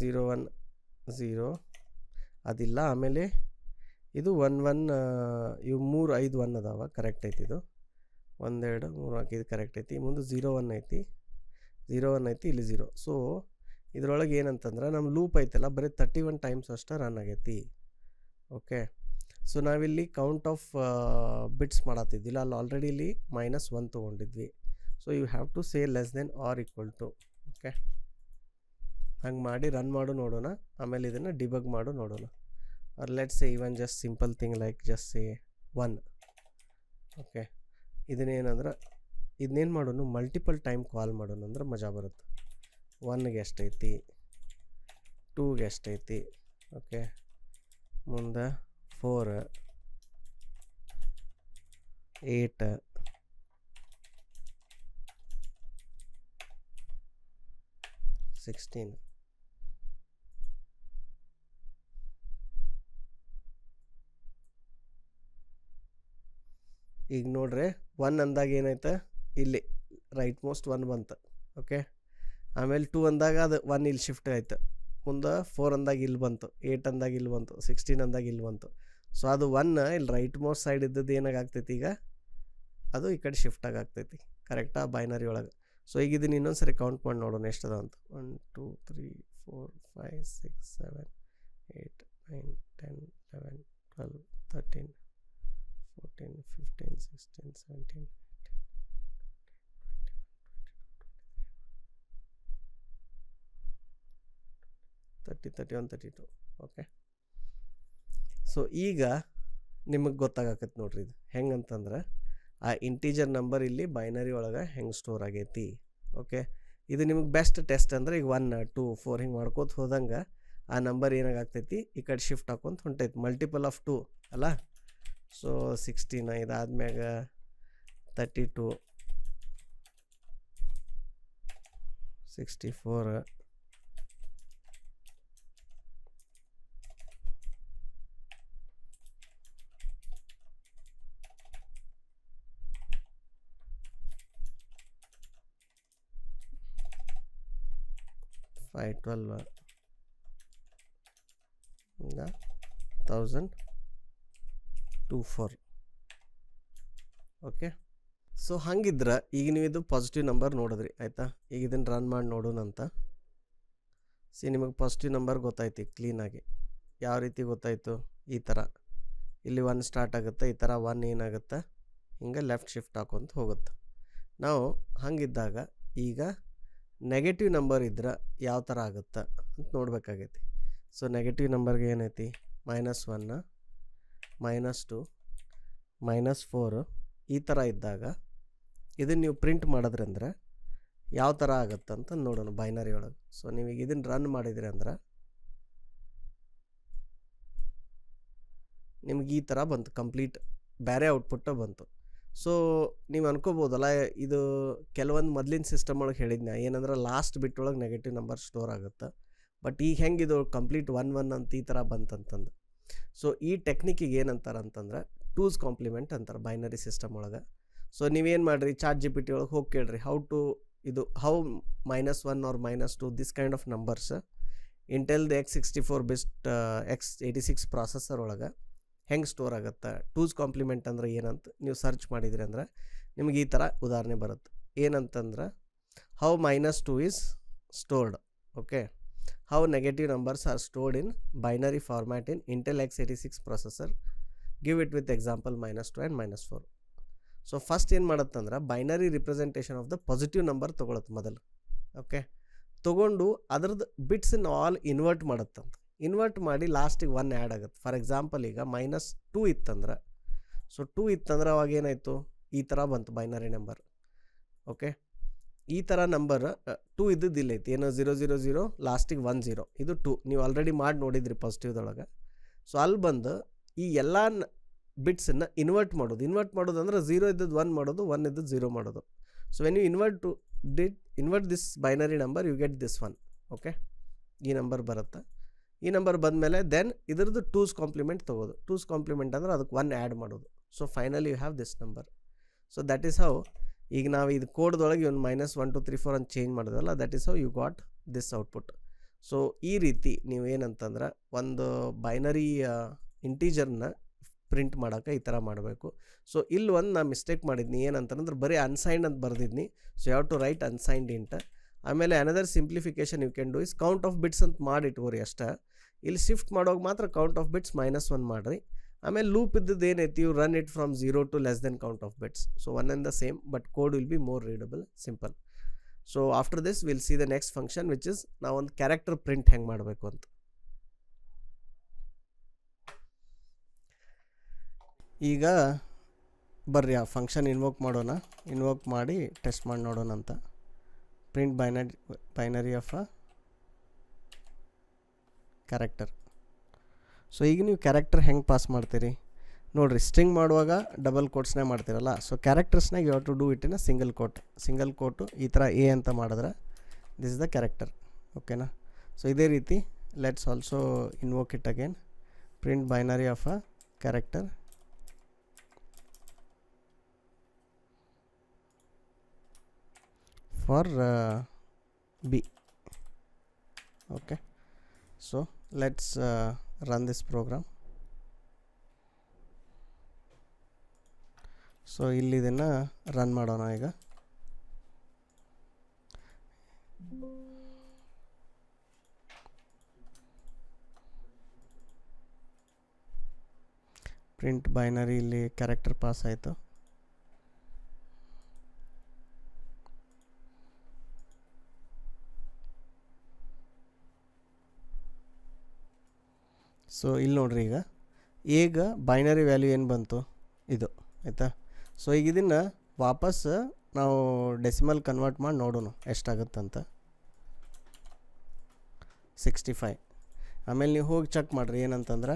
0 1 0 ಅದಿಲ್ಲ. ಆಮೇಲೆ ಇದು 1 1 ಇವು 3 5 1 ಅದಾವ, ಕರೆಕ್ಟ್ ಐತಿ. ಇದು 1 2 3 4 ಇದು ಕರೆಕ್ಟ್ ಐತಿ. ಮುಂದೆ 0 1 ಐತಿ, 0 1 ಐತಿ, ಇಲ್ಲಿ 0. ಸೊ ಇದ್ರೊಳಗೆ ಏನಂತಂದ್ರೆ ನಮ್ಮ ಲೂಪ್ ಐತಲ್ಲ ಬರೀ 31 ಟೈಮ್ಸ್ ಅಷ್ಟೇ ರನ್ ಆಗೈತಿ. ಓಕೆ, ಸೊ ನಾವಿಲ್ಲಿ ಕೌಂಟ್ ಆಫ್ ಬಿಟ್ಸ್ ಮಾಡತ್ತಿದ್ದಿಲ್ಲ, ಅಲ್ಲಿ ಆಲ್ರೆಡಿ ಇಲ್ಲಿ -1 ತೊಗೊಂಡಿದ್ವಿ. So you have to say less than or equal to. Okay, ಹಂಗೆ ಮಾಡಿ ರನ್ ಮಾಡು ನೋಡೋಣ. ಆಮೇಲೆ ಇದನ್ನು ಡಿಬಗ್ ಮಾಡು ನೋಡೋಣ. Or let's say even just simple thing like just say 1. Okay, ಇದನ್ನೇನಂದ್ರೆ ಇದನ್ನೇನು ಮಾಡೋಣ, ಮಲ್ಟಿಪಲ್ ಟೈಮ್ ಕಾಲ್ ಮಾಡೋಣ ಅಂದ್ರೆ ಮಜಾ ಬರುತ್ತೆ. 1ಗೆ ಎಷ್ಟೈತಿ, 2ಗೆ ಎಷ್ಟೈತಿ, ಓಕೆ, ಮುಂದೆ 4 8 16. ಈಗ ನೋಡ್ರಿ 1 ಅಂದಾಗ ಏನಾಯ್ತು, ಇಲ್ಲಿ ರೈಟ್ ಮೋಸ್ಟ್ 1 ಬಂತು. ಓಕೆ, ಆಮೇಲೆ 2 ಅಂದಾಗ ಅದು 1 ಇಲ್ಲಿ ಶಿಫ್ಟ್ ಆಯ್ತು. ಮುಂದೆ 4 ಅಂದಾಗ ಇಲ್ಲಿ ಬಂತು, 8 ಅಂದಾಗ ಇಲ್ಲಿ ಬಂತು, 16 ಅಂದಾಗ ಇಲ್ಲಿ ಬಂತು. ಸೊ ಅದು 1 ಇಲ್ಲಿ ರೈಟ್ ಮೋಸ್ಟ್ ಸೈಡ್ ಇದ್ದದ್ದು ಏನಾಗ್ತೈತಿ, ಈಗ ಅದು ಈ ಕಡೆ ಶಿಫ್ಟ್ ಆಗ್ತೈತಿ. ಕರೆಕ್ಟಾ ಬೈನರಿ ಒಳಗೆ. ಸೊ ಈಗ ಇದನ್ನು ಇನ್ನೊಂದು ಸರಿ ಕೌಂಟ್ ಮಾಡಿ ನೋಡೋಣ ಎಷ್ಟದ ಅಂತ. 1 2 3 4 5 6 7 8 9 10 11 12 13 14 15 16 17 30 31 32. ಓಕೆ, ಸೊ ಈಗ ನಿಮಗೆ ಗೊತ್ತಾಗತ್ತೆ ನೋಡ್ರಿ ಇದು ಹೆಂಗಂತಂದ್ರೆ ಆ ಇಂಟೀಜರ್ ನಂಬರ್ ಇಲ್ಲಿ ಬೈನರಿ ಒಳಗೆ ಹೆಂಗೆ ಸ್ಟೋರ್ ಆಗೈತಿ. ಓಕೆ, ಇದು ನಿಮಗೆ ಬೆಸ್ಟ್ ಟೆಸ್ಟ್ ಅಂದ್ರೆ ಈಗ 1 2 4 ಹಿಂಗೆ ಮಾಡ್ಕೋತ ಹೋದಂಗೆ ಆ ನಂಬರ್ ಏನಾಗ್ತೈತಿ ಈ ಕಡೆ ಶಿಫ್ಟ್ ಹಾಕೊಂತ ಹೊಂಟೈತಿ. ಮಲ್ಟಿಪಲ್ ಆಫ್ 2 ಅಲ್ಲ. ಸೊ 16 ಇದಾದ್ಮ್ಯಾಗ 32 64 512 1024. ಓಕೆ, ಸೊ ಹಂಗಿದ್ರೆ ಈಗ ನೀವು ಇದು ಪಾಸಿಟಿವ್ ನಂಬರ್ ನೋಡಿದ್ರಿ ಆಯಿತಾ. ಈಗ ಇದನ್ನು ರನ್ ಮಾಡಿ ನೋಡೋಣಂತ. ನಿಮಗೆ ಪಾಸಿಟಿವ್ ನಂಬರ್ ಗೊತ್ತಾಯ್ತು ಕ್ಲೀನಾಗಿ. ಯಾವ ರೀತಿ ಗೊತ್ತಾಯಿತು, ಈ ಥರ ಇಲ್ಲಿ 1 ಸ್ಟಾರ್ಟ್ ಆಗುತ್ತೆ, ಈ ಥರ 1 ಏನಾಗುತ್ತೆ ಹಿಂಗೆ ಲೆಫ್ಟ್ ಶಿಫ್ಟ್ ಹಾಕೊಂತ ಹೋಗುತ್ತೆ. ನಾವು ಹಂಗಿದ್ದಾಗ ಈಗ ನೆಗೆಟಿವ್ ನಂಬರ್ ಇದ್ರೆ ಯಾವ ಥರ ಆಗುತ್ತೆ ಅಂತ ನೋಡಬೇಕಾಗೈತಿ. ಸೊ ನೆಗೆಟಿವ್ ನಂಬರ್ಗೆ ಏನೈತಿ, -1 -2 -4 ಈ ಥರ ಇದ್ದಾಗ ಇದನ್ನು ನೀವು ಪ್ರಿಂಟ್ ಮಾಡಿದ್ರಂದ್ರೆ ಯಾವ ಥರ ಆಗುತ್ತೆ ಅಂತ ನೋಡೋಣ ಬೈನರಿ ಒಳಗೆ. ಸೊ ನೀವೀಗ ಇದನ್ನು ರನ್ ಮಾಡಿದ್ರಿ ಅಂದ್ರೆ ನಿಮ್ಗೆ ಈ ಥರ ಬಂತು, ಕಂಪ್ಲೀಟ್ ಬೇರೆ ಔಟ್ಪುಟ್ಟ ಬಂತು. ಸೊ ನೀವು ಅನ್ಕೋಬೋದಲ್ಲ, ಇದು ಕೆಲವೊಂದು ಮೊದಲಿನ ಸಿಸ್ಟಮ್ ಒಳಗೆ ಹೇಳಿದ್ನ ಏನಂದ್ರೆ ಲಾಸ್ಟ್ ಬಿಟ್ ಒಳಗೆ ನೆಗೆಟಿವ್ ನಂಬರ್ ಸ್ಟೋರ್ ಆಗುತ್ತೆ. ಬಟ್ ಈಗ ಹೆಂಗೆ ಇದು ಕಂಪ್ಲೀಟ್ 1 1 ಅಂತ ಈ ಥರ ಬಂತಂತಂದು. ಸೊ ಈ ಟೆಕ್ನಿಕ್ಕಿಗೆ ಏನಂತಾರೆ ಅಂತಂದ್ರೆ ಟೂಸ್ ಕಾಂಪ್ಲಿಮೆಂಟ್ ಅಂತಾರೆ ಬೈನರಿ ಸಿಸ್ಟಮ್ ಒಳಗೆ. ಸೊ ನೀವೇನು ಮಾಡಿರಿ, ಚಾಟ್ ಜಿ ಪಿ ಟಿ ಒಳಗೆ ಹೋಗಿ ಕೇಳ್ರಿ how -1 or -2 this kind of numbers Intel X64 bit X86 processor ಒಳಗೆ ಹೆಂಗೆ ಸ್ಟೋರ್ ಆಗುತ್ತೆ, ಟೂಸ್ ಕಾಂಪ್ಲಿಮೆಂಟ್ ಅಂದ್ರೆ ಏನಂತ ನೀವು ಸರ್ಚ್ ಮಾಡಿದ್ರಿ ಅಂದ್ರೆ ನಿಮ್ಗೆ ಈ ಥರ ಉದಾಹರಣೆ ಬರುತ್ತೆ. ಏನಂತಂದ್ರೆ how -2 is stored. Okay, how negative numbers are stored in binary format in Intel X86 processor, give it with example -2 and -4. So first ಏನು ಮಾಡುತ್ತಂದ್ರೆ binary representation of the positive number ತೊಗೊಳತ್ತೆ ಮೊದಲು. ಓಕೆ, ತೊಗೊಂಡು ಅದ್ರದ್ದು ಬಿಟ್ಸನ್ನ ಆಲ್ ಇನ್ವರ್ಟ್ ಮಾಡುತ್ತಂತ. Invert ಮಾಡಿ ಲಾಸ್ಟಿಗೆ 1 ಆ್ಯಡ್ ಆಗುತ್ತೆ. ಫಾರ್ ಎಕ್ಸಾಂಪಲ್ ಈಗ -2 ಇತ್ತಂದ್ರೆ, ಸೊ 2 ಇತ್ತಂದ್ರೆ ಅವಾಗ ಏನಾಯಿತು, ಈ ಥರ ಬಂತು ಬೈನರಿ ನಂಬರ್. ಓಕೆ, ಈ ಥರ ನಂಬರ್ 2 ಇದ್ದಿದ್ದಿಲ್ಲ ಐತಿ, ಏನೋ 0 0 0 ಲಾಸ್ಟಿಗೆ 1 0, ಇದು 2 ನೀವು ಆಲ್ರೆಡಿ ಮಾಡಿ ನೋಡಿದ್ರಿ ಪಾಸಿಟಿವ್ದೊಳಗೆ. ಸೊ ಅಲ್ಲಿ ಬಂದು ಈ ಎಲ್ಲ ಬಿಟ್ಸನ್ನು ಇನ್ವರ್ಟ್ ಮಾಡೋದು ಅಂದ್ರೆ 0 ಇದ್ದದ್ದು 1 ಮಾಡೋದು, 1 ಇದ್ದದ್ದು 0 ಮಾಡೋದು. So when you invert this binary number you get this 1. Okay, ಈ ನಂಬರ್ ಬರುತ್ತೆ. ಈ ನಂಬರ್ ಬಂದಮೇಲೆ ದೆನ್ ಇದ್ರದ್ದು ಟೂಸ್ ಕಾಂಪ್ಲಿಮೆಂಟ್ ತೊಗೋದು. ಟೂಸ್ ಕಾಂಪ್ಲಿಮೆಂಟ್ ಅಂದ್ರೆ ಅದಕ್ಕೆ 1 ಆ್ಯಡ್ ಮಾಡೋದು. So finally you have this number. So that is how ಈಗ ನಾವು ಇದು ಕೋಡ್ದೊಳಗೆ ಒಂದು -1 2 3 4 ಅಂತ ಚೇಂಜ್ ಮಾಡಿದ್ವಲ್ಲ, that is how you got this output. So ಈ ರೀತಿ ನೀವು ಏನಂತಂದ್ರೆ ಒಂದು ಬೈನರಿ ಇಂಟೀಜರ್ನ ಪ್ರಿಂಟ್ ಮಾಡೋಕೆ ಈ ಥರ ಮಾಡಬೇಕು. ಸೊ ಇಲ್ಲಿ ಒಂದು ನಾ ಮಿಸ್ಟೇಕ್ ಮಾಡಿದ್ನಿ, ಏನಂತಂದ್ರೆ ಬರೀ ಅನ್ಸೈನ್ಡ್ ಅಂತ ಬರ್ದಿದ್ನಿ. So you have to write unsigned int. ಆಮೇಲೆ another simplification you can do is count of bits ಅಂತ ಮಾಡಿಟ್ಕೋರಿ ಅಷ್ಟೇ. ಇಲ್ಲಿ ಶಿಫ್ಟ್ ಮಾಡೋವಾಗ ಮಾತ್ರ ಕೌಂಟ್ ಆಫ್ ಬಿಟ್ಸ್ -1 ಮಾಡಿರಿ. ಆಮೇಲೆ ಲೂಪ್ ಇದ್ದದ್ದು ಏನೈತಿ, you run it from 0 to less than count of bits. So one and the same, but code will be more readable, simple. So after this we'll see the next function, which is ನಾವು ಒಂದು character print ಹೆಂಗೆ ಮಾಡಬೇಕು ಅಂತ. ಈಗ ಬರ್ರಿ ಆ function invoke ಮಾಡೋಣ. Invoke ಮಾಡಿ ಟೆಸ್ಟ್ ಮಾಡಿ ನೋಡೋಣ ಅಂತ. Print binary of a character. So ಈಗ ನೀವು ಕ್ಯಾರೆಕ್ಟರ್ ಹೆಂಗೆ ಪಾಸ್ ಮಾಡ್ತೀರಿ ನೋಡಿರಿ. ಸ್ಟ್ರಿಂಗ್ ಮಾಡುವಾಗ ಡಬಲ್ ಕೋಟ್ಸ್ನೇ ಮಾಡ್ತೀರಲ್ಲ, ಸೊ ಕ್ಯಾರೆಕ್ಟರ್ಸ್ನಾಗ you have to do it in a single quote ಈ ಥರ ಎ ಅಂತ ಮಾಡಿದ್ರೆ ದಿಸ್ ಇಸ್ ದ ಕ್ಯಾರೆಕ್ಟರ್. ಓಕೆನಾ? ಸೊ ಇದೇ ರೀತಿ let's also invoke it again. Print binary of a character for B. Okay, so let's run this program. So ಇಲ್ಲಿ ಇದನ್ನು run ಮಾಡೋಣ ಈಗ. ಪ್ರಿಂಟ್ ಬೈನರಿ ಇಲ್ಲಿ ಕ್ಯಾರೆಕ್ಟರ್ ಪಾಸ್ ಆಯಿತು. ಸೊ ಇಲ್ಲಿ ನೋಡ್ರಿ, ಈಗ ಬೈನರಿ ವ್ಯಾಲ್ಯೂ ಏನು ಬಂತು ಇದು, ಆಯಿತಾ? ಸೊ ಈಗ ಇದನ್ನು ವಾಪಸ್ ನಾವು ಡೆಸಿಮಲ್ ಕನ್ವರ್ಟ್ ಮಾಡಿ ನೋಡೋಣ ಎಷ್ಟಾಗುತ್ತಂತ. 65. ಆಮೇಲೆ ನೀವು ಹೋಗಿ ಚೆಕ್ ಮಾಡಿರಿ, ಏನಂತಂದ್ರೆ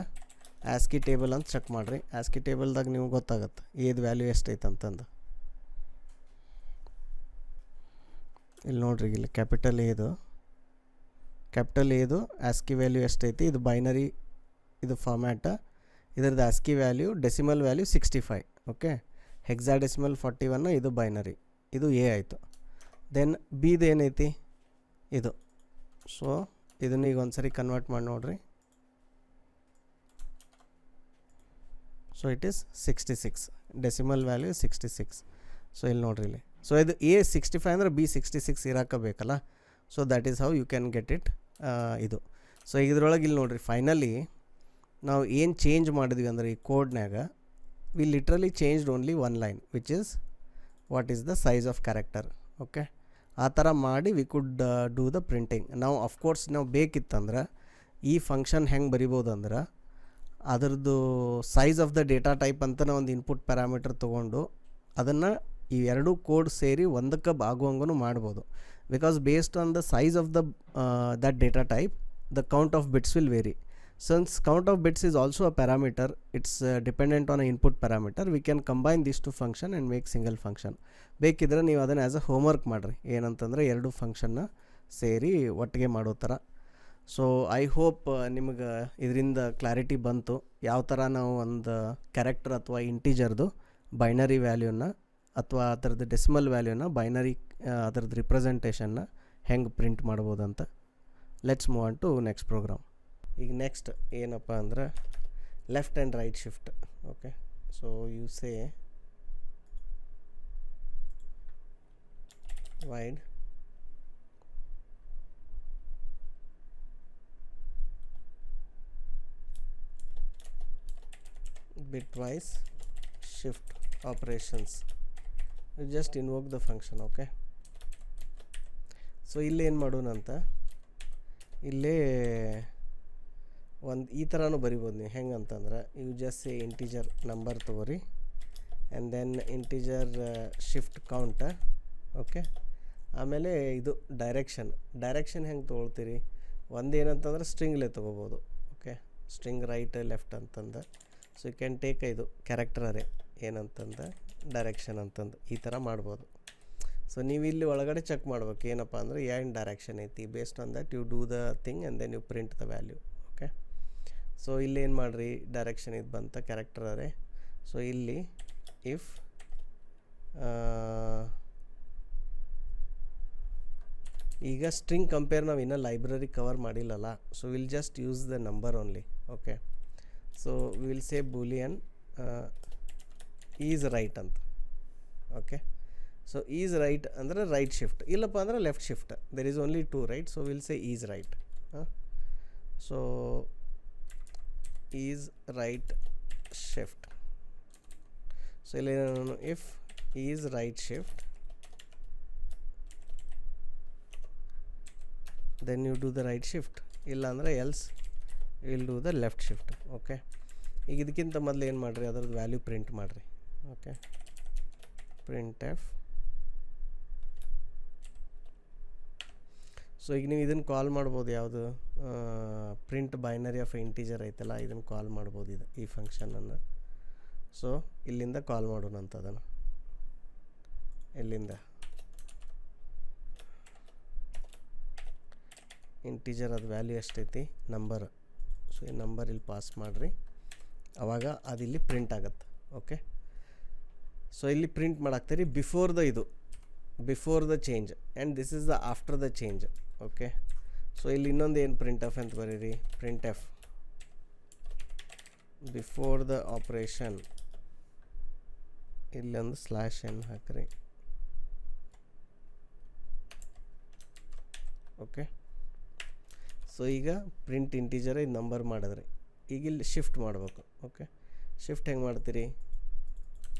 ಆಸ್ಕಿ ಟೇಬಲ್ ಅಂತ ಚೆಕ್ ಮಾಡಿರಿ. ಆಸ್ಕಿ ಟೇಬಲ್ದಾಗ ನೀವು ಗೊತ್ತಾಗುತ್ತೆ ಏದು ವ್ಯಾಲ್ಯೂ ಎಷ್ಟೈತೆ ಅಂತಂದು. ಇಲ್ಲಿ ನೋಡ್ರಿ, ಇಲ್ಲಿ ಕ್ಯಾಪಿಟಲ್ ಏದು ಆಸ್ಕಿ ವ್ಯಾಲ್ಯೂ ಎಷ್ಟೈತಿ, ಇದು ಬೈನರಿ, ಇದು ಫಾರ್ಮ್ಯಾಟ, ಇದರದ್ದು ASCII value, decimal value 65. Okay, hexadecimal 41, ಇದು ಬೈನರಿ, ಇದು ಎ ಆಯಿತು. ದೆನ್ ಬಿದು ಏನೈತಿ ಇದು. ಸೊ ಇದನ್ನು ಈಗ ಒಂದು ಸರಿ ಕನ್ವರ್ಟ್ ಮಾಡಿ ನೋಡ್ರಿ. So it is 66, decimal value 66. So ಇಲ್ಲಿ ನೋಡ್ರಿ, ಇಲ್ಲಿ ಸೊ ಇದು ಎ 65 ಅಂದರೆ ಬಿ 66 ಇರೋಕಬೇಕಲ್ಲ. So that is how you can get it ಇದು. ಸೊ ಇದ್ರೊಳಗೆ ಇಲ್ಲಿ ನೋಡ್ರಿ, ಫೈನಲಿ ನಾವು ಏನು ಚೇಂಜ್ ಮಾಡಿದ್ವಿ ಅಂದರೆ ಈ ಕೋಡ್ನಾಗ we literally changed only 1 line which is what is the size of character. Okay, ಆ ಥರ ಮಾಡಿ we could do the printing. ನಾವು ಅಫ್ಕೋರ್ಸ್ ನಾವು ಬೇಕಿತ್ತಂದ್ರೆ ಈ ಫಂಕ್ಷನ್ ಹೆಂಗೆ ಬರಿಬೋದು ಅಂದ್ರೆ ಅದರದ್ದು size of the data type ಅಂತಲೇ ಒಂದು ಇನ್ಪುಟ್ ಪ್ಯಾರಾಮೀಟರ್ ತೊಗೊಂಡು ಅದನ್ನು ಈ ಎರಡೂ ಕೋಡ್ ಸೇರಿ ಒಂದಕ್ಕೆ ಆಗುವಂಗೂ ಮಾಡ್ಬೋದು. Because based on the size of that data type the count of bits will vary. Since count of bits is also a parameter, it's dependent on an input parameter, we can combine these two function and make single function. ಬೇಕಿದ್ರೆ ನೀವು ಅದನ್ನು as a homework ಮಾಡಿರಿ, ಏನಂತಂದರೆ ಎರಡು ಫಂಕ್ಷನ್ನ ಸೇರಿ ಒಟ್ಟಿಗೆ ಮಾಡೋ ಥರ. ಸೊ ಐ ಹೋಪ್ ನಿಮಗೆ ಇದರಿಂದ ಕ್ಲಾರಿಟಿ ಬಂತು, ಯಾವ ಥರ ನಾವು ಒಂದು ಕ್ಯಾರೆಕ್ಟರ್ ಅಥವಾ ಇಂಟೀಜರ್ದು ಬೈನರಿ ವ್ಯಾಲ್ಯೂನ ಅಥವಾ ಅದರದ್ದು ಡೆಸಿಮಲ್ ವ್ಯಾಲ್ಯೂನ ಬೈನರಿ ಅದರದ್ದು ರಿಪ್ರೆಸೆಂಟೇಷನ್ನ ಹೆಂಗೆ ಪ್ರಿಂಟ್ ಮಾಡ್ಬೋದಂತ. Let's move on to next program. ಈಗ ನೆಕ್ಸ್ಟ್ ಏನಪ್ಪ ಅಂದ್ರೆ left and right shift. Okay, so you say wide bitwise shift operations. You just invoke the function. Okay, so ಇಲ್ಲಿ ಏನು ಮಾಡೋಣ ಅಂತ, ಇಲ್ಲೇ ಒಂದು ಈ ಥರನೂ ಬರಿಬೋದು ನೀವು. ಹೆಂಗೆ ಅಂತಂದ್ರೆ you just say integer number ತೊಗೊರಿ and then integer shift count. Okay, ಆಮೇಲೆ ಇದು ಡೈರೆಕ್ಷನ್ ಹೆಂಗೆ ತೊಗೊಳ್ತೀರಿ, ಒಂದು ಏನಂತಂದ್ರೆ ಸ್ಟ್ರಿಂಗ್ಲೇ ತೊಗೋಬೋದು. ಓಕೆ, ಸ್ಟ್ರಿಂಗ್ ರೈಟ್ ಲೆಫ್ಟ್ ಅಂತಂದು. ಸೊ ಯು ಕ್ಯಾನ್ ಟೇಕ್ ಇದು ಕ್ಯಾರೆಕ್ಟರ್ ಅರೇ ಏನಂತಂದು ಡೈರೆಕ್ಷನ್ ಅಂತಂದು ಈ ಥರ ಮಾಡ್ಬೋದು. ಸೊ ನೀವು ಇಲ್ಲಿ ಒಳಗಡೆ ಚೆಕ್ ಮಾಡ್ಬೇಕು ಏನಪ್ಪ ಅಂದರೆ ಏನು ಡೈರೆಕ್ಷನ್ ಐತಿ. Based on that you do the thing and then you print the value. Okay, so ಇಲ್ಲಿ ಏನು ಮಾಡಿರಿ, ಡೈರೆಕ್ಷನ್ ಇದು ಬಂತ ಕ್ಯಾರೆಕ್ಟರ್ ಅರೇ. ಸೊ ಇಲ್ಲಿ ಇಫ್ ಈಗ ಸ್ಟ್ರಿಂಗ್ ಕಂಪೇರ್ ನಾವು ಇನ್ನೂ ಲೈಬ್ರರಿ ಕವರ್ ಮಾಡಿಲ್ಲಲ್ಲ, so will just use the number only. Okay, so will say boolean is right ಅಂತ. ಓಕೆ, ಸೊ ಈಸ್ ರೈಟ್ ಅಂದರೆ ರೈಟ್ ಶಿಫ್ಟ್, ಇಲ್ಲಪ್ಪ ಅಂದರೆ left shift. There is only two right, so will say is right. So is right shift. So ಇಲ್ಲಿ ನಾನು if is right shift then you do the right shift, ಇಲ್ಲ ಅಂದರೆ else will do the left shift. Okay, ಈಗ ಇದಕ್ಕಿಂತ ಮೊದಲು ಏನು ಮಾಡಿರಿ, ಅದರದ್ದು ವ್ಯಾಲ್ಯೂ ಪ್ರಿಂಟ್ ಮಾಡಿರಿ. Okay, print F. ಸೊ ಈಗ ನೀವು ಇದನ್ನು ಕಾಲ್ ಮಾಡ್ಬೋದು, ಯಾವುದು ಪ್ರಿಂಟ್ ಬೈನರಿ ಆಫ್ ಇಂಟೀಜರ್ ಐತಲ್ಲ, ಇದನ್ನು ಕಾಲ್ ಮಾಡ್ಬೋದು ಇದು ಈ ಫಂಕ್ಷನನ್ನು. ಸೊ ಇಲ್ಲಿಂದ ಕಾಲ್ ಮಾಡೋಣ ಅಂತ ಅದನ್ನು, ಇಲ್ಲಿಂದ ಇಂಟೀಜರ್ ಅದು ವ್ಯಾಲ್ಯೂ ಎಷ್ಟೈತಿ ನಂಬರ್. ಸೊ ಈ ನಂಬರ್ ಇಲ್ಲಿ ಪಾಸ್ ಮಾಡಿರಿ, ಆವಾಗ ಅದಿಲ್ಲಿ ಪ್ರಿಂಟ್ ಆಗುತ್ತೆ. ಓಕೆ, ಸೊ ಇಲ್ಲಿ ಪ್ರಿಂಟ್ ಮಾಡಾಕ್ತೀರಿ before the change and this is the after the change. Okay, so ಇಲ್ಲಿ ಇನ್ನೊಂದು ಏನು ಪ್ರಿಂಟ್ ಎಫ್ ಅಂತ ಬರೀರಿ, printf before the operation, ಇಲ್ಲೊಂದು ಸ್ಲ್ಯಾಶ್ ಎನ್ ಹಾಕ್ರಿ. ಓಕೆ, ಸೊ ಈಗ ಪ್ರಿಂಟ್ ಇಂಟೀಜರ್ ಇದು ನಂಬರ್ ಮಾಡಿದ್ರಿ, ಈಗ ಇಲ್ಲಿ ಶಿಫ್ಟ್ ಮಾಡಬೇಕು. ಓಕೆ, ಶಿಫ್ಟ್ ಹೆಂಗೆ ಮಾಡ್ತೀರಿ,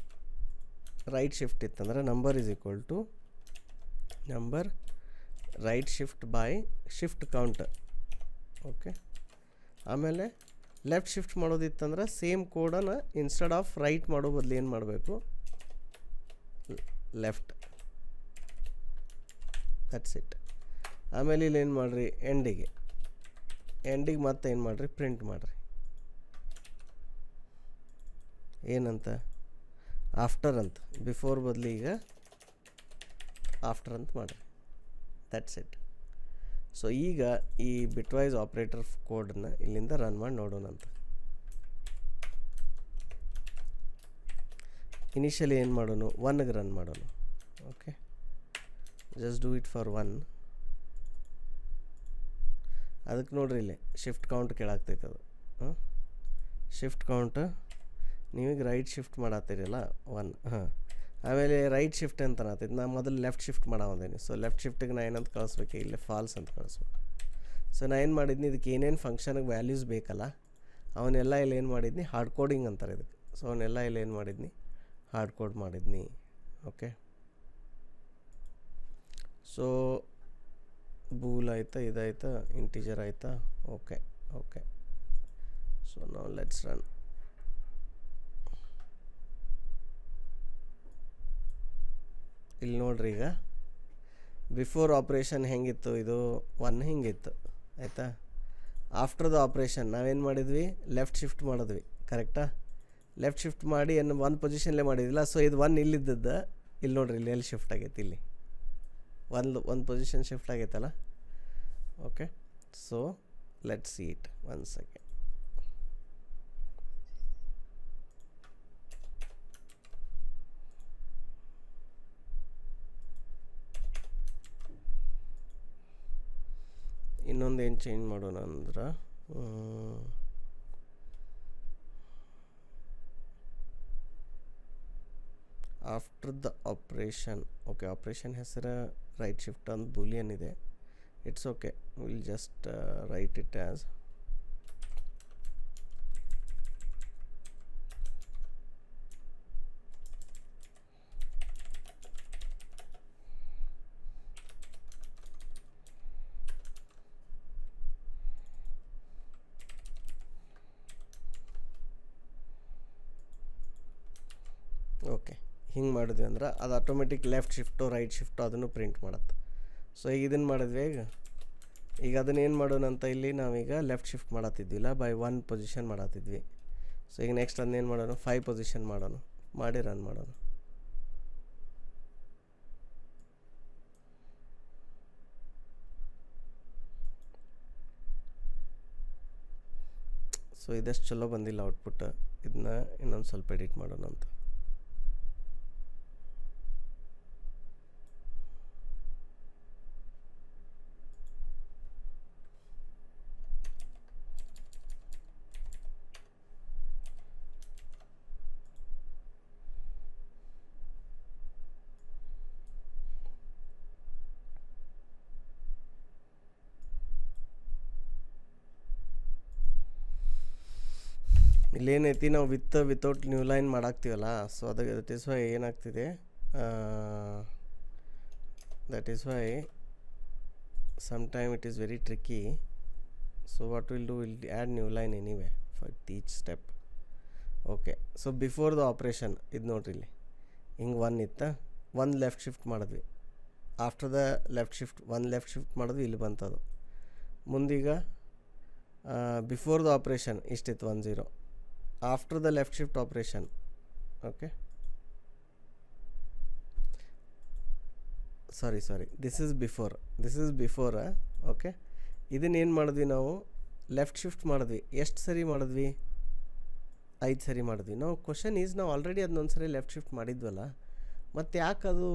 ರೈಟ್ ಶಿಫ್ಟ್ ಇತ್ತಂದ್ರೆ number is equal to number right shift by shift count. Okay, ಆಮೇಲೆ ಲೆಫ್ಟ್ ಶಿಫ್ಟ್ ಮಾಡೋದಿತ್ತಂದ್ರೆ ಸೇಮ್ ಕೋಡನ್ನು ಇನ್ಸ್ಟೆಡ್ ಆಫ್ ರೈಟ್ ಮಾಡೋ ಬದಲು ಏನು ಮಾಡಬೇಕು, ಲೆಫ್ಟ್. That's it. ಆಮೇಲೆ ಇಲ್ಲಿ ಏನು ಮಾಡಿರಿ, ಎಂಡಿಗೆ ಮತ್ತೆ ಏನು ಮಾಡಿರಿ, ಪ್ರಿಂಟ್ ಮಾಡಿರಿ. ಏನಂತ, ಆಫ್ಟರ್ ಅಂತ, ಬಿಫೋರ್ ಬದಲು ಈಗ ಆಫ್ಟರ್ ಅಂತ ಮಾಡಿರಿ. That's it. ಸೊ ಈಗ ಈ ಬಿಟ್ವೈಸ್ ಆಪ್ರೇಟರ್ ಕೋಡನ್ನು ಇಲ್ಲಿಂದ ರನ್ ಮಾಡಿ ನೋಡೋಣ ಅಂತ. ಇನಿಷಿಯಲಿ ಏನು ಮಾಡೋಣ, 1ಗೆ ರನ್ ಮಾಡೋಣ. Okay, just do it for 1. ಅದಕ್ಕೆ ನೋಡ್ರಿ ಇಲ್ಲಿ ಶಿಫ್ಟ್ ಕೌಂಟ್ ಕೇಳಾಗ್ತೈತೆ ಅದು. ಶಿಫ್ಟ್ ಕೌಂಟ್ ನೀವೀಗ ರೈಟ್ ಶಿಫ್ಟ್ ಮಾಡತ್ತೀರಲ್ಲ 1. ಆಮೇಲೆ ರೈಟ್ ಶಿಫ್ಟ್ ಅಂತ ಅನ್ನತ್ತೈತೆ, ನಾ ಮೊದಲು ಲೆಫ್ಟ್ ಶಿಫ್ಟ್ ಮಾಡಾವಂದೇನಿ. ಸೊ ಲೆಫ್ಟ್ ಶಿಫ್ಟಿಗೆ ನಾ ಏನಂತ ಕಳಿಸ್ಬೇಕು, ಇಲ್ಲಿ ಫಾಲ್ಸ್ ಅಂತ ಕಳಿಸ್ಬೇಕು. ಸೊ ನಾ ಏನು ಮಾಡಿದ್ನಿ, ಇದಕ್ಕೆ ಏನೇನು ಫಂಕ್ಷನ್ಗೆ ವ್ಯಾಲ್ಯೂಸ್ ಬೇಕಲ್ಲ ಅವನ್ನೆಲ್ಲ ಇಲ್ಲಿ ಏನು ಮಾಡಿದ್ನಿ, ಹಾರ್ಡ್ ಕೋಡಿಂಗ್ ಅಂತಾರೆ ಇದಕ್ಕೆ. ಸೊ ಅವನ್ನೆಲ್ಲ ಇಲ್ಲಿ ಏನು ಮಾಡಿದ್ನಿ, ಹಾರ್ಡ್ ಕೋಡ್ ಮಾಡಿದ್ನಿ. ಓಕೆ, ಸೊ ಬೂಲ್ ಆಯಿತಾ, ಇದಾಯ್ತಾ, ಇಂಟೀಜರ್ ಆಯಿತಾ. ಓಕೆ, ಸೊ ನಾವು ಲೆಟ್ಸ್ ರನ್. ಇಲ್ಲಿ ನೋಡ್ರಿ, ಈಗ ಬಿಫೋರ್ ಆಪ್ರೇಷನ್ ಹೆಂಗಿತ್ತು, ಇದು 1 ಹಿಂಗಿತ್ತು ಆಯಿತಾ. ಆಫ್ಟರ್ ದ ಆಪ್ರೇಷನ್ ನಾವೇನು ಮಾಡಿದ್ವಿ, ಲೆಫ್ಟ್ ಶಿಫ್ಟ್ ಮಾಡಿದ್ವಿ, ಕರೆಕ್ಟಾ? ಲೆಫ್ಟ್ ಶಿಫ್ಟ್ ಮಾಡಿ ಏನು ಒಂದು ಪೊಸಿಷನ್ಲೇ ಮಾಡಿದಿಲ್ಲ. ಸೊ ಇದು 1 ಇಲ್ಲಿದ್ದದ್ದು ಇಲ್ಲಿ ನೋಡ್ರಿ, ಇಲ್ಲಿ ಎಲ್ಲಿ ಶಿಫ್ಟ್ ಆಗೈತಿ, ಇಲ್ಲಿ ಒಂದು ಪೊಸಿಷನ್ ಶಿಫ್ಟ್ ಆಗೈತಲ್ಲ. Okay, so let see it 1 second. ಇನ್ನೊಂದು ಏನು ಚೇಂಜ್ ಮಾಡೋಣ ಅಂದ್ರೆ, after the operation. Okay, operation ಹೆಸರು ರೈಟ್ ಶಿಫ್ಟ್ ಅಂತ ಬೂಲಿಯನ್ ಇದೆ. It's okay, will just write it as okay. ಹಿಂಗೆ ಮಾಡಿದ್ವಿ ಅಂದ್ರೆ ಅದು automatic left shift right shift ಅದನ್ನು ಪ್ರಿಂಟ್ ಮಾಡುತ್ತೆ. ಸೊ ಈಗ ಇದನ್ನು ಮಾಡಿದ್ವಿ. ಈಗ ಅದನ್ನು ಏನು ಮಾಡೋಣ ಅಂತ, ಇಲ್ಲಿ ನಾವೀಗ ಲೆಫ್ಟ್ ಶಿಫ್ಟ್ ಮಾಡತ್ತಿದ್ವಿಲ್ಲ, ಬೈ 1 ಪೊಸಿಷನ್ ಮಾಡತ್ತಿದ್ವಿ. ಸೊ ಈಗ ನೆಕ್ಸ್ಟ್ ಅದನ್ನೇನು ಮಾಡೋಣ, 5 ಪೊಸಿಷನ್ ಮಾಡೋಣ, ಮಾಡಿ ರನ್ ಮಾಡೋಣ. ಸೊ ಇದಷ್ಟು ಚಲೋ ಬಂದಿಲ್ಲ ಔಟ್ಪುಟ್, ಇದನ್ನ ಇನ್ನೊಂದು ಸ್ವಲ್ಪ ಎಡಿಟ್ ಮಾಡೋಣ ಅಂತ. ಇಲ್ಲೇನೈತಿ, ನಾವು ವಿತೌಟ್ ನ್ಯೂ ಲೈನ್ ಮಾಡಾಕ್ತೀವಲ್ಲ, ಸೊ ಅದಕ್ಕೆ ದಟ್ ಈಸ್ ವೈ ಏನಾಗ್ತಿದೆ, that is why sometime it is very tricky. So what we'll do, we'll add new line anyway for each step. Okay, so before the operation ಇದು ನೋಡ್ರಿ, ಇಲ್ಲಿ ಹಿಂಗೆ 1 ಇತ್ತು, 1 left shift ಮಾಡಿದ್ವಿ. After the left shift 1 left shift ಮಾಡಿದ್ವಿ, ಇಲ್ಲಿ ಬಂತದು. ಮುಂದೀಗ ಬಿಫೋರ್ ದ ಆಪ್ರೇಷನ್ ಇಷ್ಟಿತ್ತು 1 0. After the left shift operation, okay, sorry this is before. Okay, ಇದನ್ನೇನು ಮಾಡಿದ್ವಿ ನಾವು, ಲೆಫ್ಟ್ ಶಿಫ್ಟ್ ಮಾಡಿದ್ವಿ. ಎಷ್ಟು ಸರಿ ಮಾಡಿದ್ವಿ, 5 ಸರಿ ಮಾಡಿದ್ವಿ. ನಾವು ಕ್ವಶನ್ ಈಸ್, ನಾವು ಆಲ್ರೆಡಿ ಅದನ್ನೊಂದು ಸರಿ ಲೆಫ್ಟ್ ಶಿಫ್ಟ್ ಮಾಡಿದ್ವಲ್ಲ, ಮತ್ತು ಯಾಕೆ ಅದು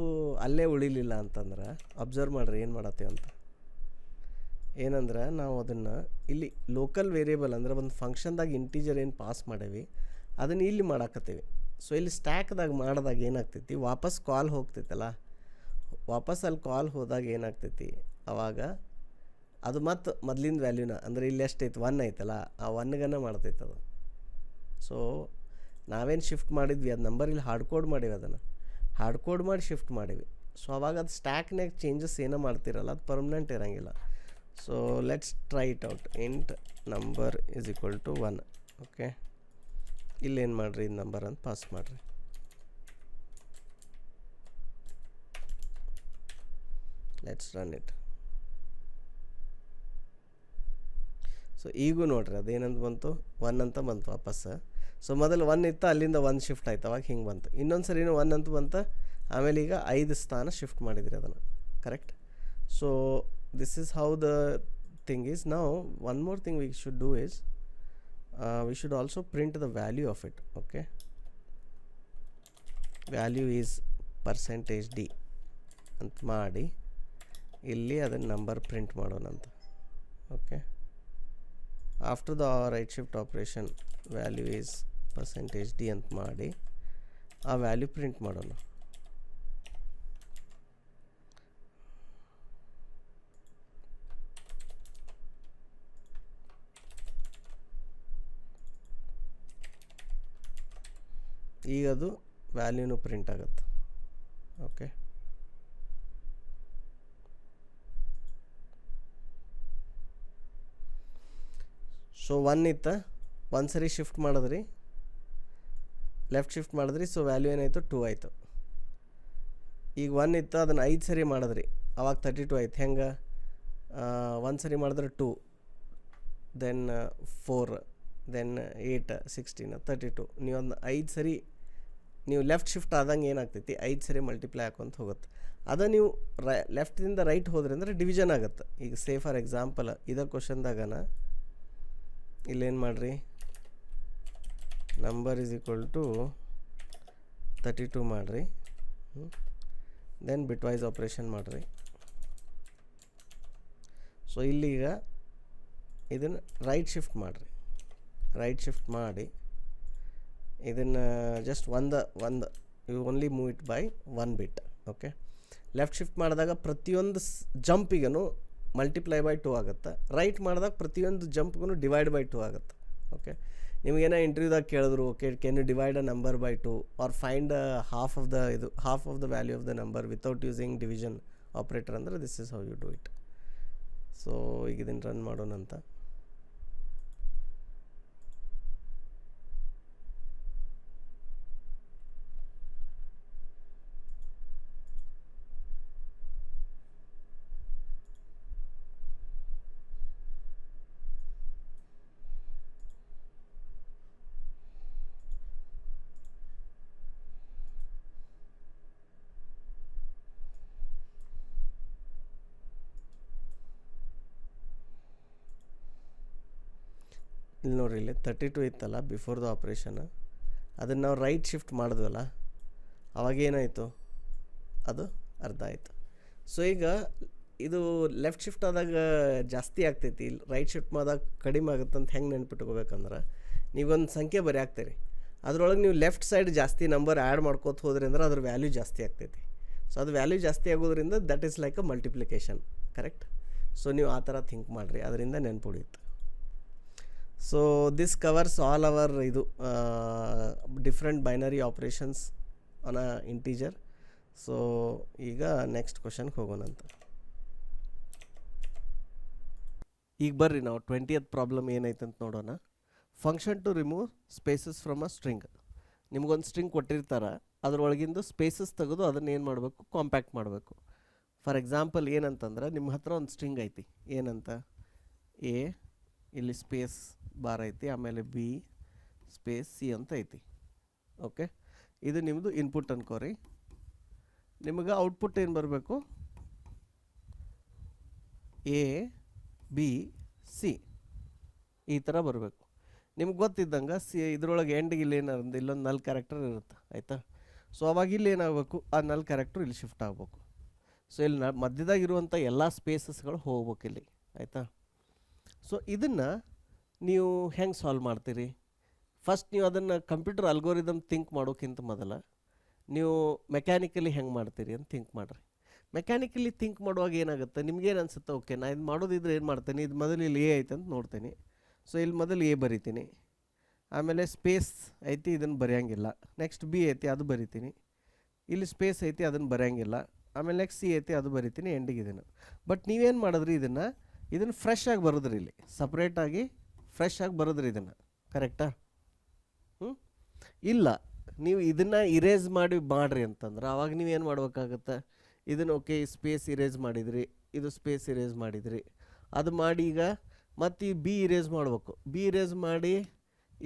ಅಲ್ಲೇ ಉಳಿಲಿಲ್ಲ ಅಂತಂದ್ರೆ, ಅಬ್ಸರ್ವ್ ಮಾಡಿರಿ ಏನು ಮಾಡತ್ತೇವೆ ಅಂತ. ಏನಂದ್ರೆ ನಾವು ಅದನ್ನು ಇಲ್ಲಿ ಲೋಕಲ್ ವೇರಿಯೇಬಲ್ ಅಂದರೆ ಒಂದು ಫಂಕ್ಷನ್ದಾಗ ಇಂಟೀಜರ್ ಏನು ಪಾಸ್ ಮಾಡೇವಿ ಅದನ್ನು ಇಲ್ಲಿ ಮಾಡಾಕತ್ತೀವಿ. ಸೊ ಇಲ್ಲಿ ಸ್ಟ್ಯಾಕ್ದಾಗ ಮಾಡಿದಾಗ ಏನಾಗ್ತೈತಿ, ವಾಪಸ್ ಕಾಲ್ ಹೋಗ್ತೈತಲ್ಲ, ವಾಪಸ್ ಅಲ್ಲಿ ಕಾಲ್ ಹೋದಾಗ ಏನಾಗ್ತೈತಿ, ಆವಾಗ ಅದು ಮತ್ತು ಮೊದಲಿನ ವ್ಯಾಲ್ಯೂನ, ಅಂದರೆ ಇಲ್ಲಿ ಎಷ್ಟೈತೆ 1 ಐತಲ್ಲ, ಆ 1ಗನ ಮಾಡ್ತೈತೆ ಅದು. ಸೊ ನಾವೇನು ಶಿಫ್ಟ್ ಮಾಡಿದ್ವಿ ಅದು ನಂಬರ್ ಇಲ್ಲಿ ಹಾರ್ಡ್ ಕೋಡ್ ಮಾಡೀವಿ, ಅದನ್ನು ಹಾರ್ಡ್ ಕೋಡ್ ಮಾಡಿ ಶಿಫ್ಟ್ ಮಾಡೀವಿ. ಸೊ ಅವಾಗ ಅದು ಸ್ಟ್ಯಾಕ್ನಾಗ ಚೇಂಜಸ್ ಏನೋ ಮಾಡ್ತಿರಲ್ಲ, ಅದು ಪರ್ಮನೆಂಟ್ ಇರೋಂಗಿಲ್ಲ. So let's try it out. Int number is equal to 1. Okay, ಇಲ್ಲೇನು ಮಾಡಿರಿ, ಇದು ನಂಬರ್ ಅಂತ ಪಾಸ್ ಮಾಡಿರಿ. Let's run it. ಸೊ ಈಗೂ ನೋಡ್ರಿ ಅದೇನಂತ ಬಂತು, 1 ಅಂತ ಬಂತು ವಾಪಸ್ಸು. ಸೊ ಮೊದಲು 1 ಇತ್ತು, ಅಲ್ಲಿಂದ 1 ಶಿಫ್ಟ್ ಆಯ್ತು, ಅವಾಗ ಹಿಂಗೆ ಬಂತು. ಇನ್ನೊಂದು ಸರಿನೂ 1 ಅಂತ ಬಂತು, ಆಮೇಲೆ ಈಗ 5 ಸ್ಥಾನ ಶಿಫ್ಟ್ ಮಾಡಿದ್ರಿ ಅದನ್ನು, correct. So this is how the thing is. Now one more thing we should do is we should also print the value of it. Okay, value is %d ಅಂತ ಮಾಡಿ ಇಲ್ಲಿ ಅದನ್ನು ನಂಬರ್ ಪ್ರಿಂಟ್ ಮಾಡೋಣ ಅಂತ. Okay, after the right shift operation value is %d ಅಂತ ಮಾಡಿ ಆ value print ಮಾಡೋಣ. ಈಗ ಅದು ವ್ಯಾಲ್ಯೂನು ಪ್ರಿಂಟ್ ಆಗುತ್ತೆ. ಓಕೆ, ಸೊ 1 ಇತ್ತು, 1 ಸರಿ ಶಿಫ್ಟ್ ಮಾಡಿದ್ರಿ, ಲೆಫ್ಟ್ ಶಿಫ್ಟ್ ಮಾಡಿದ್ರಿ. ಸೊ ವ್ಯಾಲ್ಯೂ ಏನಾಯಿತು, 2 ಆಯಿತು. ಈಗ 1 ಇತ್ತು, ಅದನ್ನು 5 ಸರಿ ಮಾಡಿದ್ರಿ, ಅವಾಗ 32 ಆಯ್ತು. ಹೆಂಗೆ, 1 ಸರಿ ಮಾಡಿದ್ರೆ 2, ದೆನ್ 4, ದೆನ್ 8, 16, 32. ನೀವೊಂದು 5 ಸರಿ ನೀವು ಲೆಫ್ಟ್ ಶಿಫ್ಟ್ ಆದಂಗೆ ಏನಾಗ್ತೈತಿ 5 ಸರಿ ಮಲ್ಟಿಪ್ಲೈ ಹಾಕೊಂತ ಹೋಗುತ್ತೆ. ಅದು ನೀವು ಲೆಫ್ಟಿಂದ ರೈಟ್ ಹೋದ್ರಿ ಅಂದರೆ ಡಿವಿಷನ್ ಆಗುತ್ತೆ. ಈಗ ಸೇ ಫಾರ್ ಎಕ್ಸಾಂಪಲ್ ಇದೇ ಕ್ವಶನ್ದಾಗನ ಇಲ್ಲೇನು ಮಾಡಿರಿ, ನಂಬರ್ ಈಸ್ ಈಕ್ವಲ್ ಟು 32 ಮಾಡಿರಿ, ದೆನ್ ಬಿಟ್ ವೈಸ್ ಆಪ್ರೇಷನ್ ಮಾಡಿರಿ. ಸೊ ಇಲ್ಲಿಗ ಇದನ್ನು ರೈಟ್ ಶಿಫ್ಟ್ ಮಾಡಿರಿ, ರೈಟ್ ಶಿಫ್ಟ್ ಮಾಡಿ ಇದನ್ನು ಜಸ್ಟ್ ಒಂದು you only move it by 1 bit. Okay, left shift ಮಾಡಿದಾಗ ಪ್ರತಿಯೊಂದು ಜಂಪಿಗೂ ಮಲ್ಟಿಪ್ಲೈ ಬೈ 2 ಆಗುತ್ತೆ. ರೈಟ್ ಮಾಡಿದಾಗ ಪ್ರತಿಯೊಂದು ಜಂಪ್ಗೂ ಡಿವೈಡ್ ಬೈ 2 ಆಗುತ್ತೆ. ಓಕೆ, ನಿಮಗೇನೋ ಇಂಟರ್ವ್ಯೂದಾಗ ಕೇಳಿದ್ರು, okay can you divide a number by 2 or find half of the value of the number without using division operator ಅಂದರೆ this is how you do it. So ಈಗ ಇದನ್ನು run ಮಾಡೋಣ ಅಂತ. ಇಲ್ಲಿ ನೋಡ್ರಿ, ಇಲ್ಲಿ 32 ಇತ್ತಲ್ಲ ಬಿಫೋರ್ ದ ಆಪ್ರೇಷನ್, ಅದನ್ನು ನಾವು ರೈಟ್ ಶಿಫ್ಟ್ ಮಾಡಿದ್ವಲ್ಲ ಅವಾಗೇನಾಯಿತು, ಅದು ಅರ್ಧ ಆಯಿತು. ಸೊ ಈಗ ಇದು ಲೆಫ್ಟ್ ಶಿಫ್ಟ್ ಆದಾಗ ಜಾಸ್ತಿ ಆಗ್ತೈತಿ, ಇಲ್ಲಿ ರೈಟ್ ಶಿಫ್ಟ್ ಮಾಡಿದಾಗ ಕಡಿಮೆ ಆಗುತ್ತೆ ಅಂತ ಹೆಂಗೆ ನೆನ್ಪಿಟ್ಕೋಬೇಕಂದ್ರೆ, ನೀವೊಂದು ಸಂಖ್ಯೆ ಬರೀ ಹಾಕ್ತೀರಿ, ಅದರೊಳಗೆ ನೀವು ಲೆಫ್ಟ್ ಸೈಡ್ ಜಾಸ್ತಿ ನಂಬರ್ ಆ್ಯಡ್ ಮಾಡ್ಕೋತ ಹೋದ್ರಿ ಅಂದ್ರೆ ಅದ್ರ ವ್ಯಾಲ್ಯೂ ಜಾಸ್ತಿ ಆಗ್ತೈತಿ. ಸೊ ಅದು ವ್ಯಾಲ್ಯೂ ಜಾಸ್ತಿ ಆಗೋದ್ರಿಂದ that is like a multiplication, correct. So ನೀವು ಆ ಥರ ಥಿಂಕ್ ಮಾಡಿರಿ, ಅದರಿಂದ ನೆನ್ಪುಳಿಯುತ್ತೆ. So this covers all our ಇದು different binary operations on a integer. So ಈಗ ನೆಕ್ಸ್ಟ್ ಕ್ವಶನ್ಗೆ ಹೋಗೋಣ ಅಂತ. ಈಗ ಬರ್ರಿ ನಾವು 20th ಪ್ರಾಬ್ಲಮ್ ಏನೈತೆ ಅಂತ ನೋಡೋಣ. Function to remove spaces from a string. ನಿಮ್ಗೊಂದು ಸ್ಟ್ರಿಂಗ್ ಕೊಟ್ಟಿರ್ತಾರೆ, ಅದರೊಳಗಿಂದು ಸ್ಪೇಸಸ್ ತೆಗೆದು ಅದನ್ನು ಏನು ಮಾಡಬೇಕು, ಕಾಂಪ್ಯಾಕ್ಟ್ ಮಾಡಬೇಕು. ಫಾರ್ ಎಕ್ಸಾಂಪಲ್ ಏನಂತಂದ್ರೆ, ನಿಮ್ಮ ಹತ್ರ ಒಂದು ಸ್ಟ್ರಿಂಗ್ ಐತಿ, ಏನಂತ ಎ, ಇಲ್ಲಿ ಸ್ಪೇಸ್ ಬಾರ್ ಐತಿ, ಆಮೇಲೆ ಬಿ ಸ್ಪೇಸ್ ಸಿ ಅಂತ ಐತಿ. ಓಕೆ, ಇದು ನಿಮ್ಮದು ಇನ್ಪುಟ್ ಅನ್ಕೋರಿ. ನಿಮಗೆ ಔಟ್ಪುಟ್ ಏನು ಬರಬೇಕು, ಎ ಬಿ ಸಿ ಈ ಥರ ಬರಬೇಕು. ನಿಮ್ಗೆ ಗೊತ್ತಿದ್ದಂಗೆ ಇದ್ರೊಳಗೆ ಎಂಡಿಗೆ ಇಲ್ಲಿ ಏನಾರ ಇಲ್ಲೊಂದು ನಲ್ ಕ್ಯಾರೆಕ್ಟರ್ ಇರುತ್ತೆ, ಆಯಿತಾ. ಸೊ ಅವಾಗ ಇಲ್ಲಿ ಏನಾಗಬೇಕು, ಆ ನಲ್ ಕ್ಯಾರೆಕ್ಟರ್ ಇಲ್ಲಿ ಶಿಫ್ಟ್ ಆಗಬೇಕು. ಸೊ ಇಲ್ಲಿ ಮಧ್ಯದಾಗಿರುವಂಥ ಎಲ್ಲ ಸ್ಪೇಸಸ್ಗಳು ಹೋಗ್ಬೇಕು ಇಲ್ಲಿ, ಆಯಿತಾ. ಸೊ ಇದನ್ನು ನೀವು ಹೆಂಗೆ ಸಾಲ್ವ್ ಮಾಡ್ತೀರಿ, ಫಸ್ಟ್ ನೀವು ಅದನ್ನು ಕಂಪ್ಯೂಟರ್ ಅಲ್ಗೋರಿದಮ್ ಥಿಂಕ್ ಮಾಡೋಕ್ಕಿಂತ ಮೊದಲ ನೀವು ಮೆಕ್ಯಾನಿಕಲಿ ಹೆಂಗೆ ಮಾಡ್ತೀರಿ ಅಂತ ಥಿಂಕ್ ಮಾಡಿರಿ. ಮೆಕ್ಯಾನಿಕಲಿ ಥಿಂಕ್ ಮಾಡುವಾಗ ಏನಾಗುತ್ತೆ, ನಿಮ್ಗೇನು ಅನಿಸುತ್ತೆ, ಓಕೆ ನಾ ಇದು ಮಾಡೋದಿದ್ರೆ ಏನು ಮಾಡ್ತೀನಿ, ಇದು ಮೊದಲು ಇಲ್ಲಿ ಎ ಐತೆ ಅಂತ ನೋಡ್ತೀನಿ. ಸೊ ಇಲ್ಲಿ ಮೊದಲು ಎ ಬರಿತೀನಿ, ಆಮೇಲೆ ಸ್ಪೇಸ್ ಐತಿ ಇದನ್ನು ಬರೆಯೋಂಗಿಲ್ಲ, ನೆಕ್ಸ್ಟ್ ಬಿ ಐತಿ ಅದು ಬರಿತೀನಿ, ಇಲ್ಲಿ ಸ್ಪೇಸ್ ಐತಿ ಅದನ್ನು ಬರೆಯೋಂಗಿಲ್ಲ, ಆಮೇಲೆ ನೆಕ್ಸ್ಟ್ ಸಿ ಐತಿ ಅದು ಬರಿತೀನಿ, ಎಂಡಿಗೆ ಇದನ್ನು. ಬಟ್ ನೀವೇನು ಮಾಡಿದ್ರಿ, ಇದನ್ನು ಫ್ರೆಶ್ ಆಗಿ ಬರೋದ್ರಿ, ಇಲ್ಲಿ ಸಪ್ರೇಟಾಗಿ ಫ್ರೆಶ್ ಆಗಿ ಬರೋದ್ರಿ ಇದನ್ನು, ಕರೆಕ್ಟಾ. ಇಲ್ಲ ನೀವು ಇದನ್ನು ಇರೇಸ್ ಮಾಡಿರಿ ಅಂತಂದ್ರೆ ಆವಾಗ ನೀವೇನು ಮಾಡ್ಬೇಕಾಗತ್ತೆ, ಇದನ್ನು ಓಕೆ ಸ್ಪೇಸ್ ಇರೇಸ್ ಮಾಡಿದ್ರಿ, ಇದು ಸ್ಪೇಸ್ ಇರೇಸ್ ಮಾಡಿದ್ರಿ, ಅದು ಮಾಡಿ ಈಗ ಮತ್ತು ಈ ಬಿ ಇರೇಸ್ ಮಾಡಬೇಕು, ಬಿ ಇರೇಸ್ ಮಾಡಿ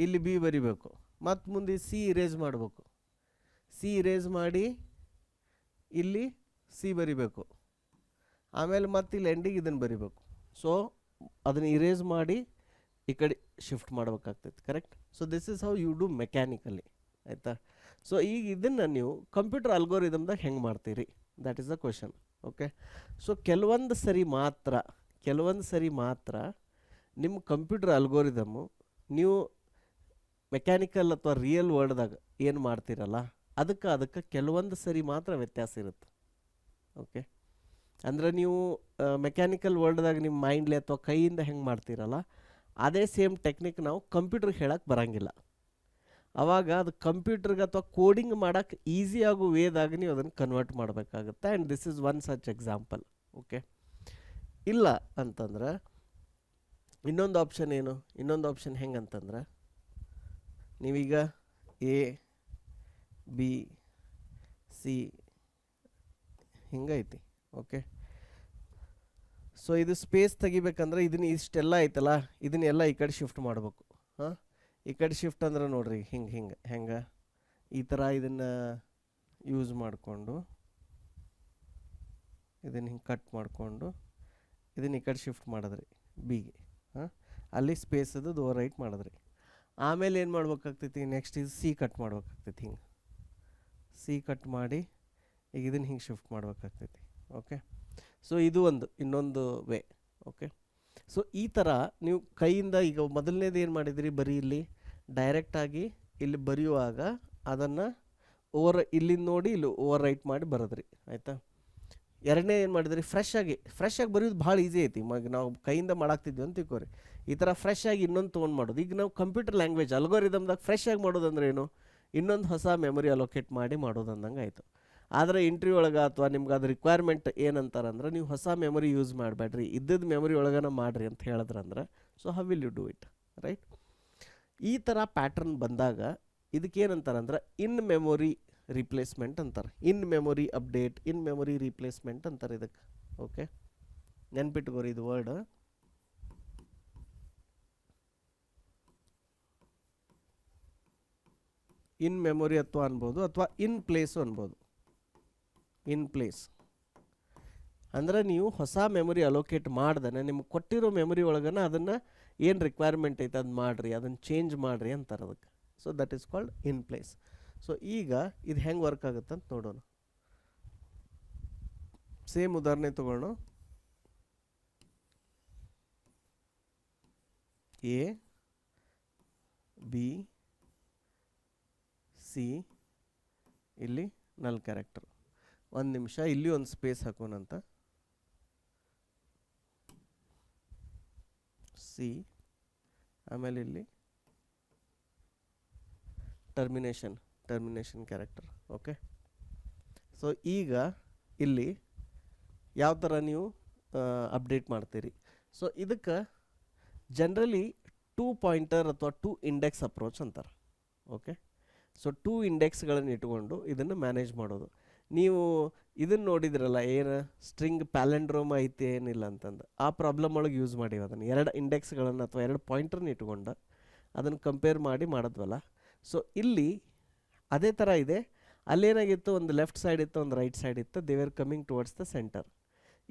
ಇಲ್ಲಿ ಬಿ ಬರಿಬೇಕು, ಮತ್ತು ಮುಂದೆ ಸಿ ಇರೇಸ್ ಮಾಡಬೇಕು, ಸಿ ಇರೇಸ್ ಮಾಡಿ ಇಲ್ಲಿ ಸಿ ಬರಿಬೇಕು, ಆಮೇಲೆ ಮತ್ತೆ ಇಲ್ಲಿ ಎಂಡಿಗೆ ಇದನ್ನು ಬರಿಬೇಕು. ಸೊ ಅದನ್ನು ಇರೇಸ್ ಮಾಡಿ ಈ ಕಡೆ ಶಿಫ್ಟ್ ಮಾಡಬೇಕಾಗ್ತೈತೆ, correct. So this is how you do mechanically, ಆಯಿತಾ. ಸೊ ಈಗ ಇದನ್ನು ನೀವು ಕಂಪ್ಯೂಟರ್ ಅಲ್ಗೋರಿದಮ್ದಾಗ ಹೆಂಗೆ ಮಾಡ್ತೀರಿ, that is the question. Okay, so ಕೆಲವೊಂದು ಸರಿ ಮಾತ್ರ ನಿಮ್ಮ ಕಂಪ್ಯೂಟರ್ ಅಲ್ಗೋರಿದಮ್ಮು ನೀವು ಮೆಕ್ಯಾನಿಕಲ್ ಅಥವಾ ರಿಯಲ್ ವರ್ಲ್ಡ್ದಾಗ ಏನು ಮಾಡ್ತೀರಲ್ಲ ಅದಕ್ಕೆ ಕೆಲವೊಂದು ಸರಿ ಮಾತ್ರ ವ್ಯತ್ಯಾಸ ಇರುತ್ತೆ. ಓಕೆ, ಅಂದರೆ ನೀವು ಮೆಕ್ಯಾನಿಕಲ್ ವರ್ಲ್ಡ್ದಾಗ ನಿಮ್ಮ ಮೈಂಡ್ಲಿ ಅಥವಾ ಕೈಯಿಂದ ಹೆಂಗೆ ಮಾಡ್ತೀರಲ್ಲ ಅದೇ ಸೇಮ್ ಟೆಕ್ನಿಕ್ ನಾವು ಕಂಪ್ಯೂಟ್ರಿಗೆ ಹೇಳಕ್ಕೆ ಬರೋಂಗಿಲ್ಲ. ಆವಾಗ ಅದು ಕಂಪ್ಯೂಟ್ರಿಗೆ ಅಥವಾ ಕೋಡಿಂಗ್ ಮಾಡೋಕ್ಕೆ ಈಸಿ ಆಗೋ ವೇದಾಗ ನೀವು ಅದನ್ನು ಕನ್ವರ್ಟ್ ಮಾಡಬೇಕಾಗುತ್ತೆ. And this is one such example. Okay, ಇಲ್ಲ ಅಂತಂದ್ರೆ ಇನ್ನೊಂದು ಆಪ್ಷನ್ ಹೆಂಗೆ ಅಂತಂದ್ರೆ, ನೀವೀಗ ಎ ಬಿ ಸಿ ಹಿಂಗೈತಿ. ಓಕೆ, ಸೊ ಇದು ಸ್ಪೇಸ್ ತೆಗಿಬೇಕಂದ್ರೆ ಇದನ್ನ ಇಷ್ಟೆಲ್ಲ ಐತಲ್ಲ ಇದನ್ನೆಲ್ಲ ಈ ಕಡೆ ಶಿಫ್ಟ್ ಮಾಡಬೇಕು. ಹಾಂ, ಈ ಕಡೆ ಶಿಫ್ಟ್ ಅಂದ್ರೆ ನೋಡ್ರಿ ಹೆಂಗೆ ಈ ಥರ ಇದನ್ನು ಯೂಸ್ ಮಾಡಿಕೊಂಡು ಇದನ್ನು ಹಿಂಗೆ ಕಟ್ ಮಾಡಿಕೊಂಡು ಇದನ್ನು ಈ ಕಡೆ ಶಿಫ್ಟ್ ಮಾಡಿದ್ರಿ ಬಿಗೆ. ಹಾಂ, ಅಲ್ಲಿ ಸ್ಪೇಸದು ಓವರ್ ರೈಟ್ ಮಾಡಿದ್ರಿ. ಆಮೇಲೆ ಏನು ಮಾಡ್ಬೇಕಾಗ್ತೈತಿ, ನೆಕ್ಸ್ಟ್ ಇದು ಸಿ ಕಟ್ ಮಾಡ್ಬೇಕಾಗ್ತೈತಿ. ಹಿಂಗೆ ಸಿ ಕಟ್ ಮಾಡಿ ಈಗ ಇದನ್ನು ಹಿಂಗೆ ಶಿಫ್ಟ್ ಮಾಡ್ಬೇಕಾಗ್ತೈತಿ. ಓಕೆ, ಸೊ ಇದು ಇನ್ನೊಂದು ವೇ. ಓಕೆ, ಸೊ ಈ ಥರ ನೀವು ಕೈಯಿಂದ ಈಗ ಮೊದಲನೇದು ಏನು ಮಾಡಿದಿರಿ, ಬರೀ ಇಲ್ಲಿ ಡೈರೆಕ್ಟಾಗಿ ಇಲ್ಲಿ ಬರೆಯುವಾಗ ಅದನ್ನು ಇಲ್ಲಿಂದ ನೋಡಿ ಇಲ್ಲಿ ಓವರ್ ರೈಟ್ ಮಾಡಿ ಬರೋದ್ರಿ. ಆಯಿತಾ. ಎರಡನೇ ಏನು ಮಾಡಿದ್ರಿ, ಫ್ರೆಶ್ ಆಗಿ ಬರೆಯೋದು ಭಾಳ ಈಸಿ ಐತಿ. ನಾವು ಕೈಯಿಂದ ಮಾಡಾಕ್ತಿದ್ವಿ ಅಂತ ತಿಳ್ಕೊರಿ. ಈ ಥರ ಫ್ರೆಶ್ ಆಗಿ ಇನ್ನೊಂದು ತೊಗೊಂಡು ಮಾಡೋದು. ಈಗ ನಾವು ಕಂಪ್ಯೂಟರ್ ಲ್ಯಾಂಗ್ವೇಜ್ ಅಲ್ಗೋರಿದಮ್ದಾಗ ಫ್ರೆಶ್ ಆಗಿ ಮಾಡೋದಂದ್ರೆ ಏನು, ಇನ್ನೊಂದು ಹೊಸ ಮೆಮೊರಿ ಅಲೋಕೇಟ್ ಮಾಡಿ ಮಾಡೋದು ಅಂದಂಗೆ ಆಯಿತು. ಆದರೆ ಇಂಟ್ರ್ಯೂ ಒಳಗೆ ಅಥವಾ ನಿಮ್ಗೆ ಅದು ರಿಕ್ವೈರ್ಮೆಂಟ್ ಏನಂತಾರಂದ್ರೆ ನೀವು ಹೊಸ ಮೆಮೊರಿ ಯೂಸ್ ಮಾಡಬೇಡ್ರಿ, ಇದ್ದದ್ದು ಮೆಮೊರಿ ಒಳಗನ ಮಾಡಿರಿ ಅಂತ ಹೇಳಿದ್ರಂದ್ರೆ, so how will you do it, right. ಈ ಥರ ಪ್ಯಾಟ್ರನ್ ಬಂದಾಗ ಇದಕ್ಕೇನಂತಾರಂದ್ರೆ ಇನ್ ಮೆಮೊರಿ ರಿಪ್ಲೇಸ್ಮೆಂಟ್ ಅಂತಾರೆ. In memory update, in memory replacement ಅಂತಾರೆ ಇದಕ್ಕೆ. ಓಕೆ, ನೆನ್ಪಿಟ್ಕೋರಿ ಇದು ವರ್ಡ್. ಇನ್ ಮೆಮೊರಿ ಅಥವಾ ಅನ್ಬೋದು, ಅಥವಾ ಇನ್ ಪ್ಲೇಸು ಅನ್ಬೋದು. ಇನ್ ಪ್ಲೇಸ್ ಅಂದರೆ ನೀವು ಹೊಸ ಮೆಮೊರಿ ಅಲೋಕೇಟ್ ಮಾಡ್ದೇ ನಿಮ್ಗೆ ಕೊಟ್ಟಿರೋ ಮೆಮೊರಿ ಒಳಗನ ಅದನ್ನು ಏನು ರಿಕ್ವೈರ್ಮೆಂಟ್ ಐತೆ ಅದು ಮಾಡಿರಿ, ಅದನ್ನು ಚೇಂಜ್ ಮಾಡಿರಿ ಅಂತಾರೆ ಅದಕ್ಕೆ. So that is called in place. So ಈಗ ಇದು ಹೆಂಗೆ ವರ್ಕ್ ಆಗುತ್ತೆ ಅಂತ ನೋಡೋಣ. ಸೇಮ್ ಉದಾಹರಣೆ ತಗೊಳ್ಳೋಣ. ಎ ಬಿ ಸಿ, ಇಲ್ಲಿ ನಲ್ ಕ್ಯಾರೆಕ್ಟರ್. ಒಂದು ನಿಮಿಷ, ಇಲ್ಲಿ ಒಂದು ಸ್ಪೇಸ್ ಹಾಕೋಣಂತ. ಸಿ, ಆಮೇಲೆ ಇಲ್ಲಿ ಟರ್ಮಿನೇಷನ್ ಕ್ಯಾರೆಕ್ಟರ್. ಓಕೆ, ಸೊ ಈಗ ಇಲ್ಲಿ ಯಾವ ಥರ ನೀವು ಅಪ್ಡೇಟ್ ಮಾಡ್ತೀರಿ. ಸೊ ಇದಕ್ಕೆ ಜನರಲಿ 2 ಪಾಯಿಂಟರ್ ಅಥವಾ 2 ಇಂಡೆಕ್ಸ್ ಅಪ್ರೋಚ್ ಅಂತಾರೆ. ಓಕೆ, ಸೊ 2 ಇಂಡೆಕ್ಸ್ಗಳನ್ನು ಇಟ್ಕೊಂಡು ಇದನ್ನು ಮ್ಯಾನೇಜ್ ಮಾಡೋದು. ನೀವು ಇದನ್ನು ನೋಡಿದ್ರಲ್ಲ, ಏನು ಸ್ಟ್ರಿಂಗ್ ಪ್ಯಾಲೆಂಡ್ರೋಮ್ ಐತೆ ಏನಿಲ್ಲ ಅಂತಂದು, ಆ ಪ್ರಾಬ್ಲಮ್ ಒಳಗೆ ಯೂಸ್ ಮಾಡೀವಿ ಅದನ್ನು. 2 ಇಂಡೆಕ್ಸ್ಗಳನ್ನು ಅಥವಾ 2 ಪಾಯಿಂಟರ್ನ ಇಟ್ಕೊಂಡು ಅದನ್ನು ಕಂಪೇರ್ ಮಾಡಿ ಮಾಡಿದ್ವಲ್ಲ. ಸೊ ಇಲ್ಲಿ ಅದೇ ಥರ ಇದೆ. ಅಲ್ಲೇನಾಗಿತ್ತು, ಒಂದು ಲೆಫ್ಟ್ ಸೈಡ್ ಇತ್ತು, ಒಂದು ರೈಟ್ ಸೈಡ್ ಇತ್ತು. They are coming towards the centre.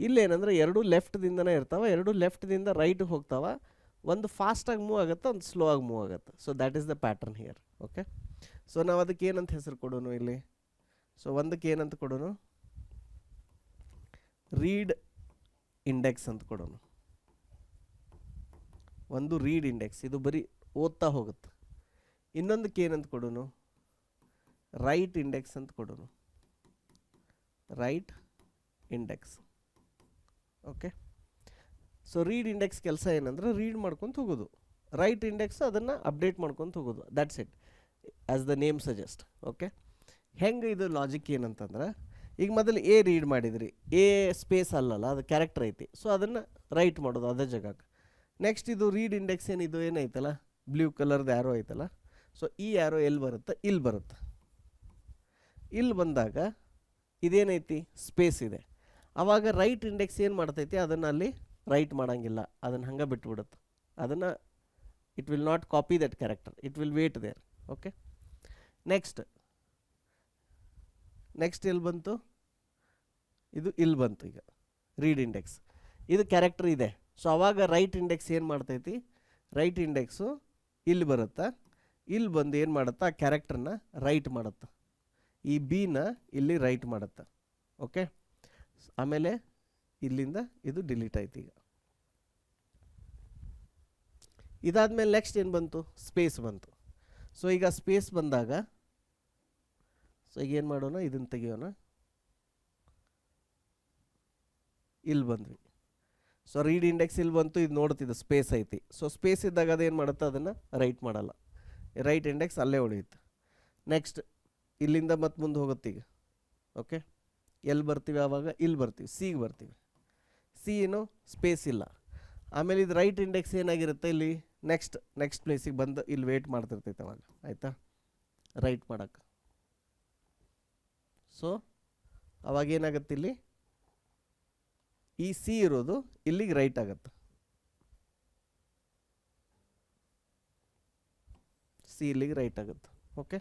ಇಲ್ಲೇನಂದ್ರೆ ಎರಡೂ ಲೆಫ್ಟ್ದಿಂದನೇ ಇರ್ತಾವೆ, ಎರಡೂ ಲೆಫ್ಟ್ದಿಂದ ರೈಟಿಗೆ ಹೋಗ್ತಾವೆ. ಒಂದು ಫಾಸ್ಟಾಗಿ ಮೂವ್ ಆಗುತ್ತೆ, ಒಂದು ಸ್ಲೋ ಆಗಿ ಮೂವ್ ಆಗುತ್ತೆ. So that is the pattern here. Okay, so ನಾವು ಅದಕ್ಕೆ ಏನಂತ ಹೆಸರು ಕೊಡೋಣ ಇಲ್ಲಿ. ಸೊ ಒಂದಕ್ಕೆ ಏನಂತ ಕೊಡೋಣ, ರೀಡ್ ಇಂಡೆಕ್ಸ್ ಅಂತ ಕೊಡೋಣ. ಒಂದು ರೀಡ್ ಇಂಡೆಕ್ಸ್, ಇದು ಬರೀ ಓದ್ತಾ ಹೋಗುತ್ತೆ. ಇನ್ನೊಂದಕ್ಕೆ ಏನಂತ ಕೊಡೋಣ, ರೈಟ್ ಇಂಡೆಕ್ಸ್ ಅಂತ ಕೊಡೋಣ. Right index. Okay, so read index ಕೆಲಸ ಏನಂದ್ರೆ ರೀಡ್ ಮಾಡ್ಕೊತ ಹೋಗೋದು. ರೈಟ್ ಇಂಡೆಕ್ಸ್ ಅದನ್ನು ಅಪ್ಡೇಟ್ ಮಾಡ್ಕೊತ ಹೋಗೋದು. That's it, as the name suggest. Okay, ಹೆಂಗೆ ಇದು ಲಾಜಿಕ್ ಏನಂತಂದ್ರೆ, ಈಗ ಮೊದಲು ಎ ರೀಡ್ ಮಾಡಿದ್ರಿ, ಎ ಸ್ಪೇಸ್ ಅಲ್ಲಲ್ಲ, ಅದು ಕ್ಯಾರೆಕ್ಟರ್ ಐತಿ. ಸೊ ಅದನ್ನು ರೈಟ್ ಮಾಡೋದು ಅದೇ ಜಾಗಕ್ಕೆ. ನೆಕ್ಸ್ಟ್ ಇದು ರೀಡ್ ಇಂಡೆಕ್ಸ್ ಏನಿದು ಏನೈತಲ್ಲ, ಬ್ಲೂ ಕಲರ್ದು ಆ್ಯರೋ ಐತಲ್ಲ. ಸೊ ಈ ಆ್ಯರೋ ಎಲ್ಲಿ ಬರುತ್ತೆ, ಇಲ್ಲಿ ಬರುತ್ತೆ. ಇಲ್ಲಿ ಬಂದಾಗ ಇದೇನೈತಿ, ಸ್ಪೇಸ್ ಇದೆ. ಆವಾಗ ರೈಟ್ ಇಂಡೆಕ್ಸ್ ಏನು ಮಾಡ್ತೈತಿ, ಅದನ್ನು ಅಲ್ಲಿ ರೈಟ್ ಮಾಡೋಂಗಿಲ್ಲ, ಅದನ್ನು ಹಂಗೆ ಬಿಟ್ಬಿಡುತ್ತೆ. ಅದನ್ನು it will not copy that character, it will wait there. Okay, next ಎಲ್ಲಿ ಬಂತು, ಇದು ಇಲ್ಲಿ ಬಂತು. ಈಗ ರೀಡ್ ಇಂಡೆಕ್ಸ್ ಇದು ಕ್ಯಾರೆಕ್ಟರ್ ಇದೆ. ಸೊ ಆವಾಗ ರೈಟ್ ಇಂಡೆಕ್ಸ್ ಏನು ಮಾಡ್ತೈತಿ, ರೈಟ್ ಇಂಡೆಕ್ಸು ಇಲ್ಲಿ ಬರುತ್ತಾ, ಇಲ್ಲಿ ಬಂದು ಏನು ಮಾಡುತ್ತಾ, ಆ ಕ್ಯಾರೆಕ್ಟರ್ನ ರೈಟ್ ಮಾಡುತ್ತೆ. ಈ ಬಿನ ಇಲ್ಲಿ ರೈಟ್ ಮಾಡುತ್ತೆ. ಓಕೆ, ಆಮೇಲೆ ಇಲ್ಲಿಂದ ಇದು ಡಿಲೀಟ್ ಆಯ್ತು. ಈಗ ಇದಾದಮೇಲೆ ನೆಕ್ಸ್ಟ್ ಏನು ಬಂತು, ಸ್ಪೇಸ್ ಬಂತು. ಸೊ ಈಗ ಸ್ಪೇಸ್ ಬಂದಾಗ, ಸೊ ಈಗ ಏನು ಮಾಡೋಣ, ಇದನ್ನು ತೆಗಿಯೋಣ. ಇಲ್ಲಿ ಬಂದ್ವಿ. ಸೊ ರೀಡ್ ಇಂಡೆಕ್ಸ್ ಇಲ್ಲಿ ಬಂತು, ಇದು ನೋಡ್ತಿದ್ದು ಸ್ಪೇಸ್ ಐತಿ. ಸೊ ಸ್ಪೇಸ್ ಇದ್ದಾಗ ಅದೇನು ಮಾಡುತ್ತೆ, ಅದನ್ನು ರೈಟ್ ಮಾಡಲ್ಲ. ರೈಟ್ ಇಂಡೆಕ್ಸ್ ಅಲ್ಲೇ ಉಳಿಯುತ್ತೆ. ನೆಕ್ಸ್ಟ್ ಇಲ್ಲಿಂದ ಮತ್ತೆ ಮುಂದೆ ಹೋಗುತ್ತೆ. ಈಗ ಓಕೆ, ಎಲ್ಲಿ ಬರ್ತೀವಿ, ಆವಾಗ ಇಲ್ಲಿ ಬರ್ತೀವಿ, ಸಿಗೆ ಬರ್ತೀವಿ. ಸಿ ಏನು ಸ್ಪೇಸ್ ಇಲ್ಲ. ಆಮೇಲೆ ಇದು ರೈಟ್ ಇಂಡೆಕ್ಸ್ ಏನಾಗಿರುತ್ತೆ, ಇಲ್ಲಿ ನೆಕ್ಸ್ಟ್ ಪ್ಲೇಸಿಗೆ ಬಂದು ಇಲ್ಲಿ ವೇಟ್ ಮಾಡ್ತಿರ್ತೈತೆ ಅವಾಗ. ಆಯಿತಾ, ರೈಟ್ ಮಾಡೋಕ್ಕೆ. ಸೊ ಅವಾಗ ಏನಾಗುತ್ತೆ, ಇಲ್ಲಿ ಈ ಸಿ ಇರೋದು ಇಲ್ಲಿಗೆ ರೈಟ್ ಆಗುತ್ತೆ, ಸಿ ಇಲ್ಲಿಗೆ ರೈಟ್ ಆಗುತ್ತೆ. ಓಕೆ,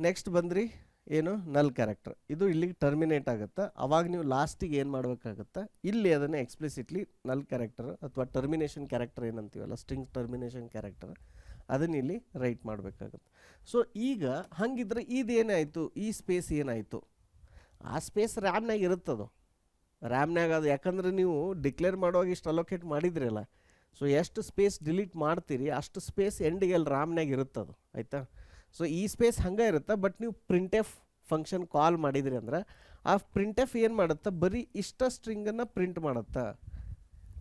ನೆಕ್ಸ್ಟ್ ಬಂದ್ರಿ ಏನು ನಲ್ ಕ್ಯಾರೆಕ್ಟರ್, ಇದು ಇಲ್ಲಿಗೆ ಟರ್ಮಿನೇಟ್ ಆಗುತ್ತೆ. ಅವಾಗ ನೀವು ಲಾಸ್ಟಿಗೆ ಏನು ಮಾಡಬೇಕಾಗುತ್ತೆ, ಇಲ್ಲಿ ಅದನ್ನು ಎಕ್ಸ್ಪ್ಲಿಸಿಟ್ಲಿ ನಲ್ ಕ್ಯಾರೆಕ್ಟರ್ ಅಥವಾ ಟರ್ಮಿನೇಷನ್ ಕ್ಯಾರೆಕ್ಟರ್ ಏನಂತೀವಲ್ಲ, ಸ್ಟ್ರಿಂಗ್ ಟರ್ಮಿನೇಷನ್ ಕ್ಯಾರೆಕ್ಟರ್, ಅದನ್ನ ಇಲ್ಲಿ ರೈಟ್ ಮಾಡಬೇಕಾಗುತ್ತೆ. ಸೊ ಈಗ ಹಾಗಿದ್ರೆ ಇದೇನಾಯಿತು, ಈ ಸ್ಪೇಸ್ ಏನಾಯಿತು, ಆ ಸ್ಪೇಸ್ ರ್ಯಾಮ್ನಾಗ ಇರುತ್ತದು, ರ್ಯಾಮ್ನಾಗ ಅದು, ಯಾಕಂದರೆ ನೀವು ಡಿಕ್ಲೇರ್ ಮಾಡುವಾಗ ಇಷ್ಟು ಅಲೋಕೇಟ್ ಮಾಡಿದ್ರಲ್ಲ, ಸೊ ಎಷ್ಟು ಸ್ಪೇಸ್ ಡಿಲೀಟ್ ಮಾಡ್ತೀರಿ ಅಷ್ಟು ಸ್ಪೇಸ್ ಎಂಡಿಗೆ ಅಲ್ಲಿ ರ್ಯಾಮ್ನಾಗ ಇರುತ್ತದು, ಆಯಿತಾ. ಸೊ ಈ ಸ್ಪೇಸ್ ಹಂಗೆ ಇರುತ್ತೆ. ಬಟ್ ನೀವು ಪ್ರಿಂಟ್ ಎಫ್ ಫಂಕ್ಷನ್ ಕಾಲ್ ಮಾಡಿದ್ರಿ ಅಂದ್ರೆ ಆ ಪ್ರಿಂಟ್ ಎಫ್ ಏನು ಮಾಡುತ್ತೆ, ಬರೀ ಇಷ್ಟ ಸ್ಟ್ರಿಂಗನ್ನು ಪ್ರಿಂಟ್ ಮಾಡುತ್ತೆ,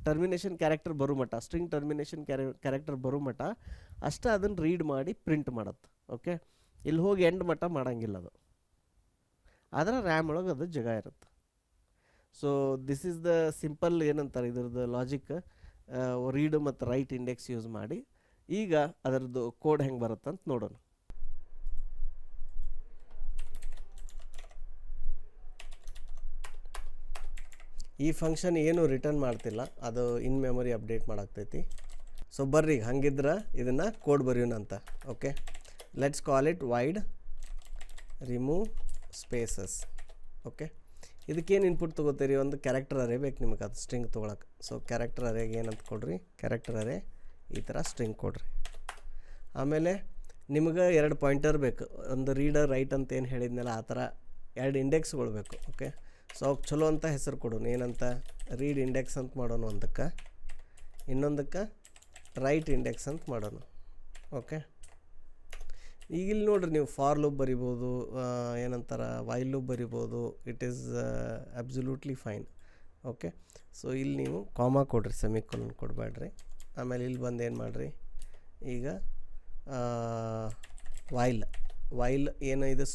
ಟರ್ಮಿನೇಷನ್ ಕ್ಯಾರೆಕ್ಟರ್ ಬರೋ ಮಟ್ಟ, ಸ್ಟ್ರಿಂಗ್ ಟರ್ಮಿನೇಷನ್ ಕ್ಯಾರೆಕ್ಟರ್ ಬರೋ ಮಟ್ಟ ಅಷ್ಟೇ ಅದನ್ನು ರೀಡ್ ಮಾಡಿ ಪ್ರಿಂಟ್ ಮಾಡುತ್ತೆ. ಓಕೆ, ಇಲ್ಲಿ ಹೋಗಿ ಎಂಡ್ ಮಟ್ಟ ಮಾಡೋಂಗಿಲ್ಲ ಅದು, ಆದರೆ ರ್ಯಾಮ್ ಒಳಗೆ ಅದು ಜಾಗ ಇರುತ್ತೆ. So this is the simple ಏನಂತಾರೆ ಇದ್ರದ್ದು ಲಾಜಿಕ್, ರೀಡ್ ಮತ್ತು ರೈಟ್ ಇಂಡೆಕ್ಸ್ ಯೂಸ್ ಮಾಡಿ. ಈಗ ಅದರದ್ದು ಕೋಡ್ ಹೆಂಗೆ ಬರುತ್ತೆ ಅಂತ ನೋಡೋಣ. ಈ ಫಂಕ್ಷನ್ ಏನು ರಿಟರ್ನ್ ಮಾಡ್ತಿಲ್ಲ, ಅದು ಇನ್ ಮೆಮೊರಿ ಅಪ್ಡೇಟ್ ಮಾಡಾಕ್ತೈತಿ. ಸೊ ಬರ್ರಿ ಹಂಗಿದ್ರೆ ಇದನ್ನು ಕೋಡ್ ಬರೆಯೋಣ ಅಂತ. Okay, let's call it wide remove spaces. Okay, ಇದಕ್ಕೇನು ಇನ್ಪುಟ್ ತೊಗೋತೀರಿ, ಒಂದು ಕ್ಯಾರೆಕ್ಟರ್ ಅರೇ ಬೇಕು ನಿಮಗೆ ಅದು ಸ್ಟ್ರಿಂಗ್ ತೊಗೊಳಕ್ಕೆ. ಸೊ ಕ್ಯಾರೆಕ್ಟರ್ ಅರೇಗೆ ಏನಂತ ಕೊಡ್ರಿ, ಕ್ಯಾರೆಕ್ಟರ್ ಅರೇ ಈ ಥರ ಸ್ಟ್ರಿಂಗ್ ಕೊಡ್ರಿ. ಆಮೇಲೆ ನಿಮಗೆ 2 ಪಾಯಿಂಟರ್ ಬೇಕು, ಒಂದು ರೀಡರ್ ರೈಟ್ ಅಂತ ಏನು ಹೇಳಿದ್ನಲ್ಲ ಆ ಥರ 2 ಇಂಡೆಕ್ಸ್ಗಳು ಬೇಕು. ಓಕೆ, ಸೊ ಅವ್ಕೆ ಚಲೋ ಅಂತ ಹೆಸರು ಕೊಡೋಣ, ಏನಂತ, ರೀಡ್ ಇಂಡೆಕ್ಸ್ ಅಂತ ಮಾಡೋಣ ಒಂದಕ್ಕೆ, ಇನ್ನೊಂದಕ್ಕೆ ರೈಟ್ ಇಂಡೆಕ್ಸ್ ಅಂತ ಮಾಡೋಣ. ಓಕೆ, ಈಗ ಇಲ್ಲಿ ನೋಡ್ರಿ ನೀವು ಫಾರ್ ಲೂಪ್ ಬರಿಬೋದು, ಏನಂತಾರೆ ವೈಲ್ ಲೂಪ್ ಬರಿಬೋದು, it is absolutely fine. Okay, so ಇಲ್ಲಿ ನೀವು ಕಾಮಾ ಕೊಡ್ರಿ, ಸೆಮಿಕೋಲನ್ ಕೊಡಬೇಡ್ರಿ. ಆಮೇಲೆ ಇಲ್ಲಿ ಬಂದು ಏನು ಮಾಡಿರಿ, ಈಗ ವೈಲ್ ಏನು ಇದು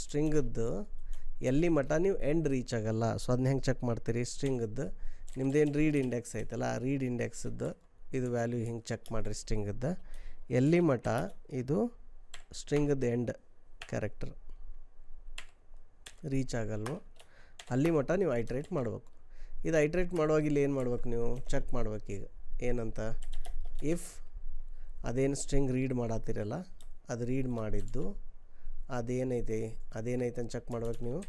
ಸ್ಟ್ರಿಂಗದ್ದು ಎಲ್ಲಿ ಮಟ್ಟ ನೀವು ಎಂಡ್ ರೀಚ್ ಆಗೋಲ್ಲ. ಸೊ ಅದನ್ನ ಹೆಂಗೆ ಚೆಕ್ ಮಾಡ್ತೀರಿ, ಸ್ಟ್ರಿಂಗದ್ದು ನಿಮ್ದೇನು ರೀಡ್ ಇಂಡೆಕ್ಸ್ ಐತಲ್ಲ, ಆ ರೀಡ್ ಇಂಡೆಕ್ಸದ್ದು ಇದು ವ್ಯಾಲ್ಯೂ ಹಿಂಗೆ ಚೆಕ್ ಮಾಡಿರಿ, ಸ್ಟ್ರಿಂಗದ್ದು ಎಲ್ಲಿ ಮಟ್ಟ ಇದು ಸ್ಟ್ರಿಂಗದ್ದು ಎಂಡ್ ಕ್ಯಾರೆಕ್ಟರ್ ರೀಚ್ ಆಗಲ್ವೋ ಅಲ್ಲಿ ಮಟ್ಟ ನೀವು ಐಟ್ರೇಟ್ ಮಾಡ್ಬೇಕು. ಇದು ಐಟ್ರೇಟ್ ಮಾಡುವಾಗ ಇಲ್ಲಿ ಏನು ಮಾಡ್ಬೇಕು, ನೀವು ಚೆಕ್ ಮಾಡ್ಬೇಕು. ಈಗ ಏನಂತ, ಇಫ್ ಅದೇನು ಸ್ಟ್ರಿಂಗ್ ರೀಡ್ ಮಾಡತ್ತೀರಲ್ಲ ಅದು ರೀಡ್ ಮಾಡಿದ್ದು ಅದೇನೈತೆ ಅಂತ ಚೆಕ್ ಮಾಡ್ಬೇಕು ನೀವು.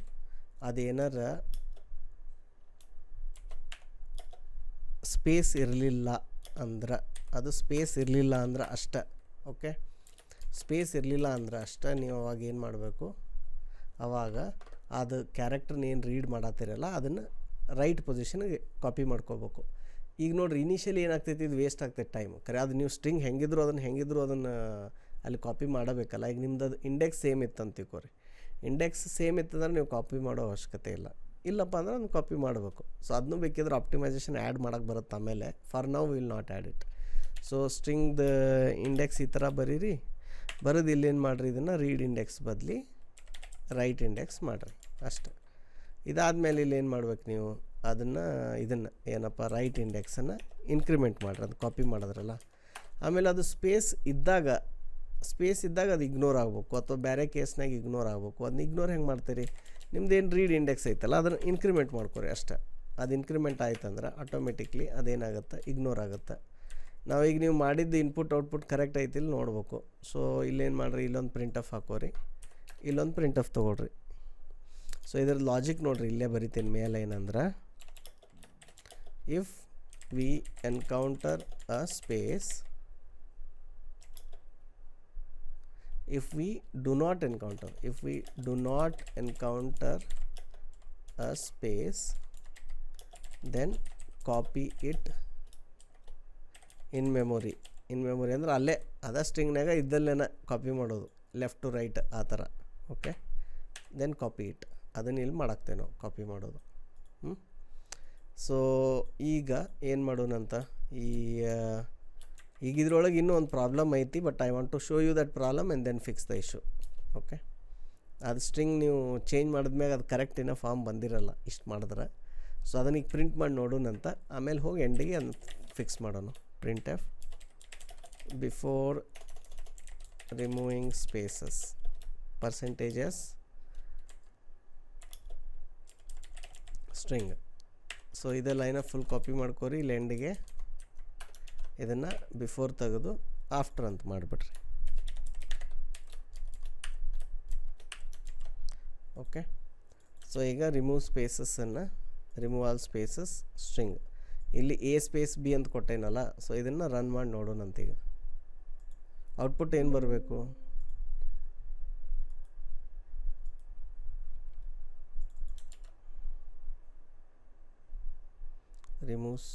ಅದೇನಾರ ಸ್ಪೇಸ್ ಇರಲಿಲ್ಲ ಅಂದ್ರೆ, ಅದು ಸ್ಪೇಸ್ ಇರಲಿಲ್ಲ ಅಂದ್ರೆ ಅಷ್ಟೆ. ಓಕೆ, ಸ್ಪೇಸ್ ಇರಲಿಲ್ಲ ಅಂದ್ರೆ ಅಷ್ಟೇ ನೀವು ಅವಾಗ ಏನು ಮಾಡಬೇಕು, ಆವಾಗ ಅದು ಕ್ಯಾರೆಕ್ಟರ್ನ ಏನು ರೀಡ್ ಮಾಡತ್ತೀರಲ್ಲ ಅದನ್ನು ರೈಟ್ ಪೊಸಿಷನ್ಗೆ ಕಾಪಿ ಮಾಡ್ಕೋಬೇಕು. ಈಗ ನೋಡಿರಿ ಇನಿಷಿಯಲಿ ಏನಾಗ್ತೈತಿ, ಇದು ವೇಸ್ಟ್ ಆಗ್ತೈತೆ ಟೈಮ್. ಖರೆ ಅದು ನೀವು ಸ್ಟ್ರಿಂಗ್ ಹೆಂಗಿದ್ರು ಅದನ್ನು ಅಲ್ಲಿ ಕಾಪಿ ಮಾಡಬೇಕಲ್ಲ. ಈಗ ನಿಮ್ದು ಅದು ಇಂಡೆಕ್ಸ್ ಸೇಮ್ ಇತ್ತು ಅಂತ ತಿಳ್ಕೊರಿ, ಇಂಡೆಕ್ಸ್ ಸೇಮ್ ಇತ್ತಂದ್ರೆ ನೀವು ಕಾಪಿ ಮಾಡೋ ಅವಶ್ಯಕತೆ ಇಲ್ಲಪ್ಪ ಅಂದ್ರೆ ಅದನ್ನು ಕಾಪಿ ಮಾಡಬೇಕು. ಸೊ ಅದನ್ನೂ ಬೇಕಿದ್ರೆ ಆಪ್ಟಿಮೈಸೇಷನ್ ಆ್ಯಡ್ ಮಾಡೋಕ್ಕೆ ಬರುತ್ತೆ ಆಮೇಲೆ. For now will not add it. So ಸ್ಟ್ರಿಂಗ್ದ ಇಂಡೆಕ್ಸ್ ಈ ಥರ ಬರೀರಿ, ಬರೋದು ಇಲ್ಲೇನು ಮಾಡಿರಿ, ಇದನ್ನು ರೀಡ್ ಇಂಡೆಕ್ಸ್ ಬದಲಿ ರೈಟ್ ಇಂಡೆಕ್ಸ್ ಮಾಡಿರಿ ಅಷ್ಟೆ. ಇದಾದಮೇಲೆ ಇಲ್ಲಿ ಏನು ಮಾಡ್ಬೇಕು ನೀವು, ಇದನ್ನು ಏನಪ್ಪ ರೈಟ್ ಇಂಡೆಕ್ಸನ್ನು ಇನ್ಕ್ರಿಮೆಂಟ್ ಮಾಡಿರಿ, ಅದು ಕಾಪಿ ಮಾಡಿದ್ರಲ್ಲ. ಆಮೇಲೆ ಅದು ಸ್ಪೇಸ್ ಇದ್ದಾಗ ಅದು ಇಗ್ನೋರ್ ಆಗಬೇಕು, ಅಥವಾ ಬೇರೆ ಕೇಸ್ನಾಗ ಇಗ್ನೋರ್ ಆಗಬೇಕು. ಅದನ್ನ ಇಗ್ನೋರ್ ಹೆಂಗೆ ಮಾಡ್ತೀರಿ, ನಿಮ್ದೇನು ರೀಡ್ ಇಂಡೆಕ್ಸ್ ಐತಲ್ಲ ಅದನ್ನು ಇನ್ಕ್ರಿಮೆಂಟ್ ಮಾಡ್ಕೊರಿ ಅಷ್ಟೇ. ಅದು ಇನ್ಕ್ರಿಮೆಂಟ್ ಆಯ್ತಂದ್ರೆ ಆಟೋಮೆಟಿಕ್ಲಿ ಅದೇನಾಗುತ್ತೆ, ಇಗ್ನೋರ್ ಆಗುತ್ತೆ. ನಾವೀಗ ನೀವು ಮಾಡಿದ್ದು ಇನ್ಪುಟ್ ಔಟ್ಪುಟ್ ಕರೆಕ್ಟ್ ಐತಿಲ್ಲ ನೋಡ್ಬೇಕು. ಸೊ ಇಲ್ಲೇನು ಮಾಡಿರಿ, ಇಲ್ಲೊಂದು ಪ್ರಿಂಟ್ ಆಫ್ ಹಾಕೋರಿ, ಇಲ್ಲೊಂದು ಪ್ರಿಂಟ್ ಆಫ್ ತೊಗೊಳ್ರಿ. ಸೊ ಇದ್ರ ಲಾಜಿಕ್ ನೋಡಿರಿ, ಇಲ್ಲೇ ಬರಿತೀನಿ ಮೇಲೆ ಏನಂದ್ರೆ, if we encounter a space, if we do not encounter a space then copy it in memory ಅಂದ್ರೆ ಅಲ್ಲೇ ಅದ ಸ್ಟ್ರಿಂಗ್ನಾಗ ಇದ್ದಲ್ಲೇನ ಕಾಪಿ ಮಾಡೋದು, ಲೆಫ್ಟ್ ಟು ರೈಟ್ ಆ ಥರ. ಓಕೆ, ದೆನ್ ಕಾಪಿ ಇಟ್, ಅದನ್ನು ಇಲ್ಲಿ ಮಾಡಾಕ್ತೇವೆ ನಾವು ಕಾಪಿ ಮಾಡೋದು. ಸೊ ಈಗ ಏನು ಮಾಡೋಣಂತ, ಈಗ ಇದ್ರೊಳಗೆ ಇನ್ನೂ ಒಂದು ಪ್ರಾಬ್ಲಮ್ ಐತಿ, but I want to show you that problem and then fix the issue. Okay, ಅದು ಸ್ಟ್ರಿಂಗ್ ನೀವು ಚೇಂಜ್ ಮಾಡಿದ್ಮ್ಯಾಗ ಅದು ಕರೆಕ್ಟ್ ಏನೋ ಫಾರ್ಮ್ ಬಂದಿರಲ್ಲ ಇಷ್ಟು ಮಾಡಿದ್ರೆ. ಸೊ ಅದನ್ನ ಈಗ ಪ್ರಿಂಟ್ ಮಾಡಿ ನೋಡೋಣಂತ, ಆಮೇಲೆ ಹೋಗಿ ಎಂಡಿಗೆ ಅದನ್ನು ಫಿಕ್ಸ್ ಮಾಡೋಣ. Print F before removing spaces %s string. So ಇದೇ ಲೈನ ಫುಲ್ ಕಾಪಿ ಮಾಡ್ಕೊರಿ, ಇಲ್ಲಿ ಎಂಡಿಗೆ ಇದನ್ನು ಬಿಫೋರ್ ತೆಗೆದು ಆಫ್ಟರ್ ಅಂತ ಮಾಡಿಬಿಡ್ರಿ. ಓಕೆ, ಸೊ ಈಗ ರಿಮೂವ್ ಸ್ಪೇಸಸ್ಸನ್ನು, ರಿಮೂವ್ ಆಲ್ ಸ್ಪೇಸಸ್ ಸ್ಟ್ರಿಂಗ್, ಇಲ್ಲಿ ಎ ಸ್ಪೇಸ್ ಬಿ ಅಂತ ಕೊಟ್ಟೇನಲ್ಲ, ಸೊ ಇದನ್ನು ರನ್ ಮಾಡಿ ನೋಡೋಣಂತೀಗ ಔಟ್ಪುಟ್ ಏನು ಬರಬೇಕು. ರಿಮೂವ್ಸ್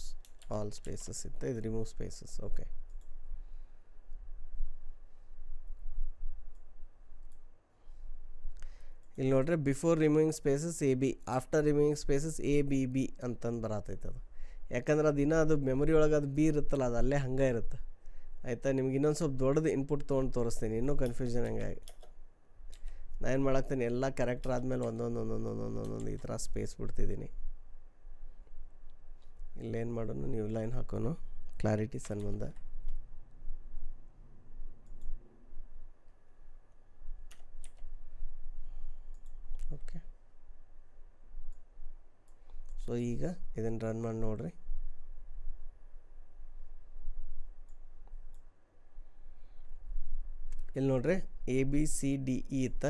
ಆಲ್ ಸ್ಪೇಸಸ್ ಇತ್ತು, ಇದು ರಿಮೂವ್ ಸ್ಪೇಸಸ್. ಓಕೆ, ಇಲ್ಲಿ ನೋಡ್ರಿ before removing spaces A B, after removing spaces A B B ಅಂತಂದು ಬರತೈತೆ ಅದು. ಯಾಕಂದ್ರೆ ಅದು ಇನ್ನೂ ಅದು ಮೆಮೊರಿ ಒಳಗೆ ಅದು ಬಿ ಇರುತ್ತಲ್ಲ, ಅದು ಅಲ್ಲೇ ಹಂಗೆ ಇರುತ್ತೆ. ಆಯಿತಾ, ನಿಮ್ಗೆ ಇನ್ನೊಂದು ಸ್ವಲ್ಪ ದೊಡ್ಡದು ಇನ್ಪುಟ್ ತೊಗೊಂಡು ತೋರಿಸ್ತೀನಿ, ಇನ್ನೂ ಕನ್ಫ್ಯೂಷನ್ ಹಂಗಾಗಿ. ನಾನು ಏನು ಮಾಡಾಕ್ತೀನಿ, ಎಲ್ಲ ಕ್ಯಾರೆಕ್ಟರ್ ಆದಮೇಲೆ ಒಂದೊಂದು ಈ ಥರ ಸ್ಪೇಸ್ ಬಿಡ್ತಿದ್ದೀನಿ. ಇಲ್ಲೇನು ಮಾಡೋನು, ನೀವು ಲೈನ್ ಹಾಕೋನು ಕ್ಲಾರಿಟಿ ಸಂಬಂಧ. ಓಕೆ, ಸೊ ಈಗ ಇದನ್ನು ರನ್ ಮಾಡಿ ನೋಡ್ರಿ. ಇಲ್ಲಿ ನೋಡ್ರಿ A B C D E ಇತ್ತ,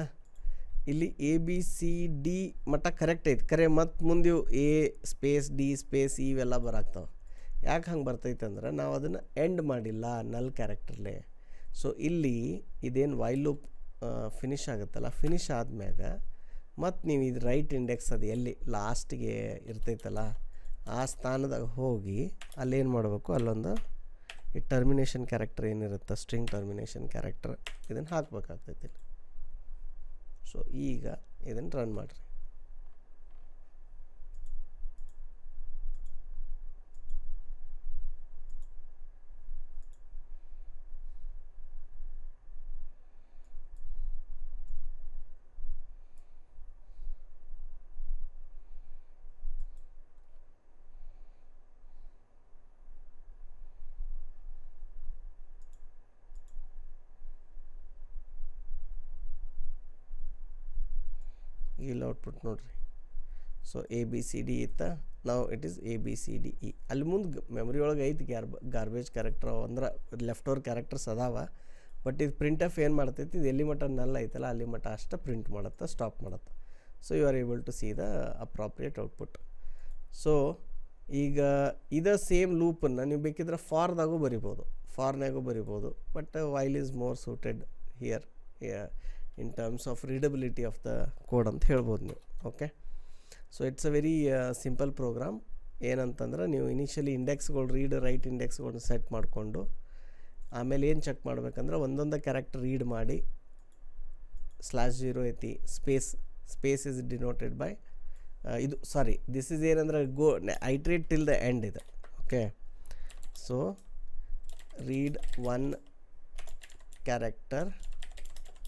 ಇಲ್ಲಿ ಎ ಬಿ ಸಿ ಡಿ ಮಟ್ಟ ಕರೆಕ್ಟ್ ಐತೆ, ಕರೆ ಮತ್ತು ಮುಂದೆ ಎ ಸ್ಪೇಸ್ ಡಿ ಸ್ಪೇಸ್ ಇವೆಲ್ಲ ಬರಾಕ್ತಾವೆ. ಯಾಕೆ ಹಂಗೆ ಬರ್ತೈತೆ ಅಂದ್ರೆ ನಾವು ಅದನ್ನು ಎಂಡ್ ಮಾಡಿಲ್ಲ ನಲ್ ಕ್ಯಾರೆಕ್ಟರ್ಲೆ. ಸೊ ಇಲ್ಲಿ ಇದೇನು ವೈಲ್ ಲೂಪ್ ಫಿನಿಷ್ ಆಗುತ್ತಲ್ಲ, ಫಿನಿಷ್ ಆದ್ಮ್ಯಾಗ ಮತ್ತು ನೀವು ಇದು ರೈಟ್ ಇಂಡೆಕ್ಸ್ ಅದು ಎಲ್ಲಿ ಲಾಸ್ಟಿಗೆ ಇರ್ತೈತಲ್ಲ ಆ ಸ್ಥಾನದಾಗ ಹೋಗಿ ಅಲ್ಲೇನು ಮಾಡಬೇಕು, ಅಲ್ಲೊಂದು ಈ ಟರ್ಮಿನೇಷನ್ ಕ್ಯಾರೆಕ್ಟರ್ ಏನಿರುತ್ತೆ, ಸ್ಟ್ರಿಂಗ್ ಟರ್ಮಿನೇಷನ್ ಕ್ಯಾರೆಕ್ಟರ್, ಇದನ್ನು ಹಾಕ್ಬೇಕಾಗ್ತೈತಿ. ಸೊ ಈಗ ಇದನ್ನು ರನ್ ಮಾಡಿರಿ. ಇಲ್ಲಿ ಔಟ್ಪುಟ್ ನೋಡ್ರಿ. So A B C D ಇತ್ತ, ನಾವು it is A B C D E. ಅಲ್ಲಿ ಮುಂದೆ ಮೆಮೊರಿ ಒಳಗೆ ಐತಿ ಗಾರ್ಬೇಜ್ ಕ್ಯಾರೆಕ್ಟರ್ ಅಂದ್ರೆ ಲೆಫ್ಟ್ ಓವರ್ ಕ್ಯಾರೆಕ್ಟರ್ಸ್ ಅದಾವ. ಬಟ್ ಇದು ಪ್ರಿಂಟ್ ಆಫ್ ಏನು ಮಾಡ್ತೈತಿ, ಇದು ಎಲ್ಲಿ ಮಟ್ಟ ನಲ್ ಐತಲ್ಲ ಅಲ್ಲಿ ಮಟ್ಟ ಅಷ್ಟೇ ಪ್ರಿಂಟ್ ಮಾಡುತ್ತೆ, ಸ್ಟಾಪ್ ಮಾಡುತ್ತೆ. So you are able to see the appropriate output. So ಈಗ ಇದ ಸೇಮ್ ಲೂಪನ್ನು ನೀವು ಬೇಕಿದ್ರೆ ಫಾರ್ದಾಗೂ ಬರಿಬೋದು, ಫಾರ್ನಾಗೂ ಬರಿಬೋದು. But while is more suited here in terms of readability of the code ಅಂತ ಹೇಳ್ಬೋದು ನೀವು. Okay, so it's a very simple program. ಏನಂತಂದ್ರೆ ನೀವು ಇನಿಷಿಯಲಿ ಇಂಡೆಕ್ಸ್ಗಳು ರೀಡ್ ರೈಟ್ ಇಂಡೆಕ್ಸ್ಗಳನ್ನ ಸೆಟ್ ಮಾಡಿಕೊಂಡು ಆಮೇಲೆ ಏನು ಚೆಕ್ ಮಾಡ್ಬೇಕಂದ್ರೆ ಒಂದೊಂದು ಕ್ಯಾರೆಕ್ಟರ್ ರೀಡ್ ಮಾಡಿ /0 ಐತಿ, ಸ್ಪೇಸ್ ಇಸ್ ಡಿನೋಟೆಡ್ ಬೈ ಇದು ಸಾರಿ ದಿಸ್ ಇಸ್ ಏನಂದ್ರೆ ಗೋ ಐಟ್ರೇಟ್ ಟಿಲ್ ದ ಎಂಡ್ ಇದು. Okay, so read 1 character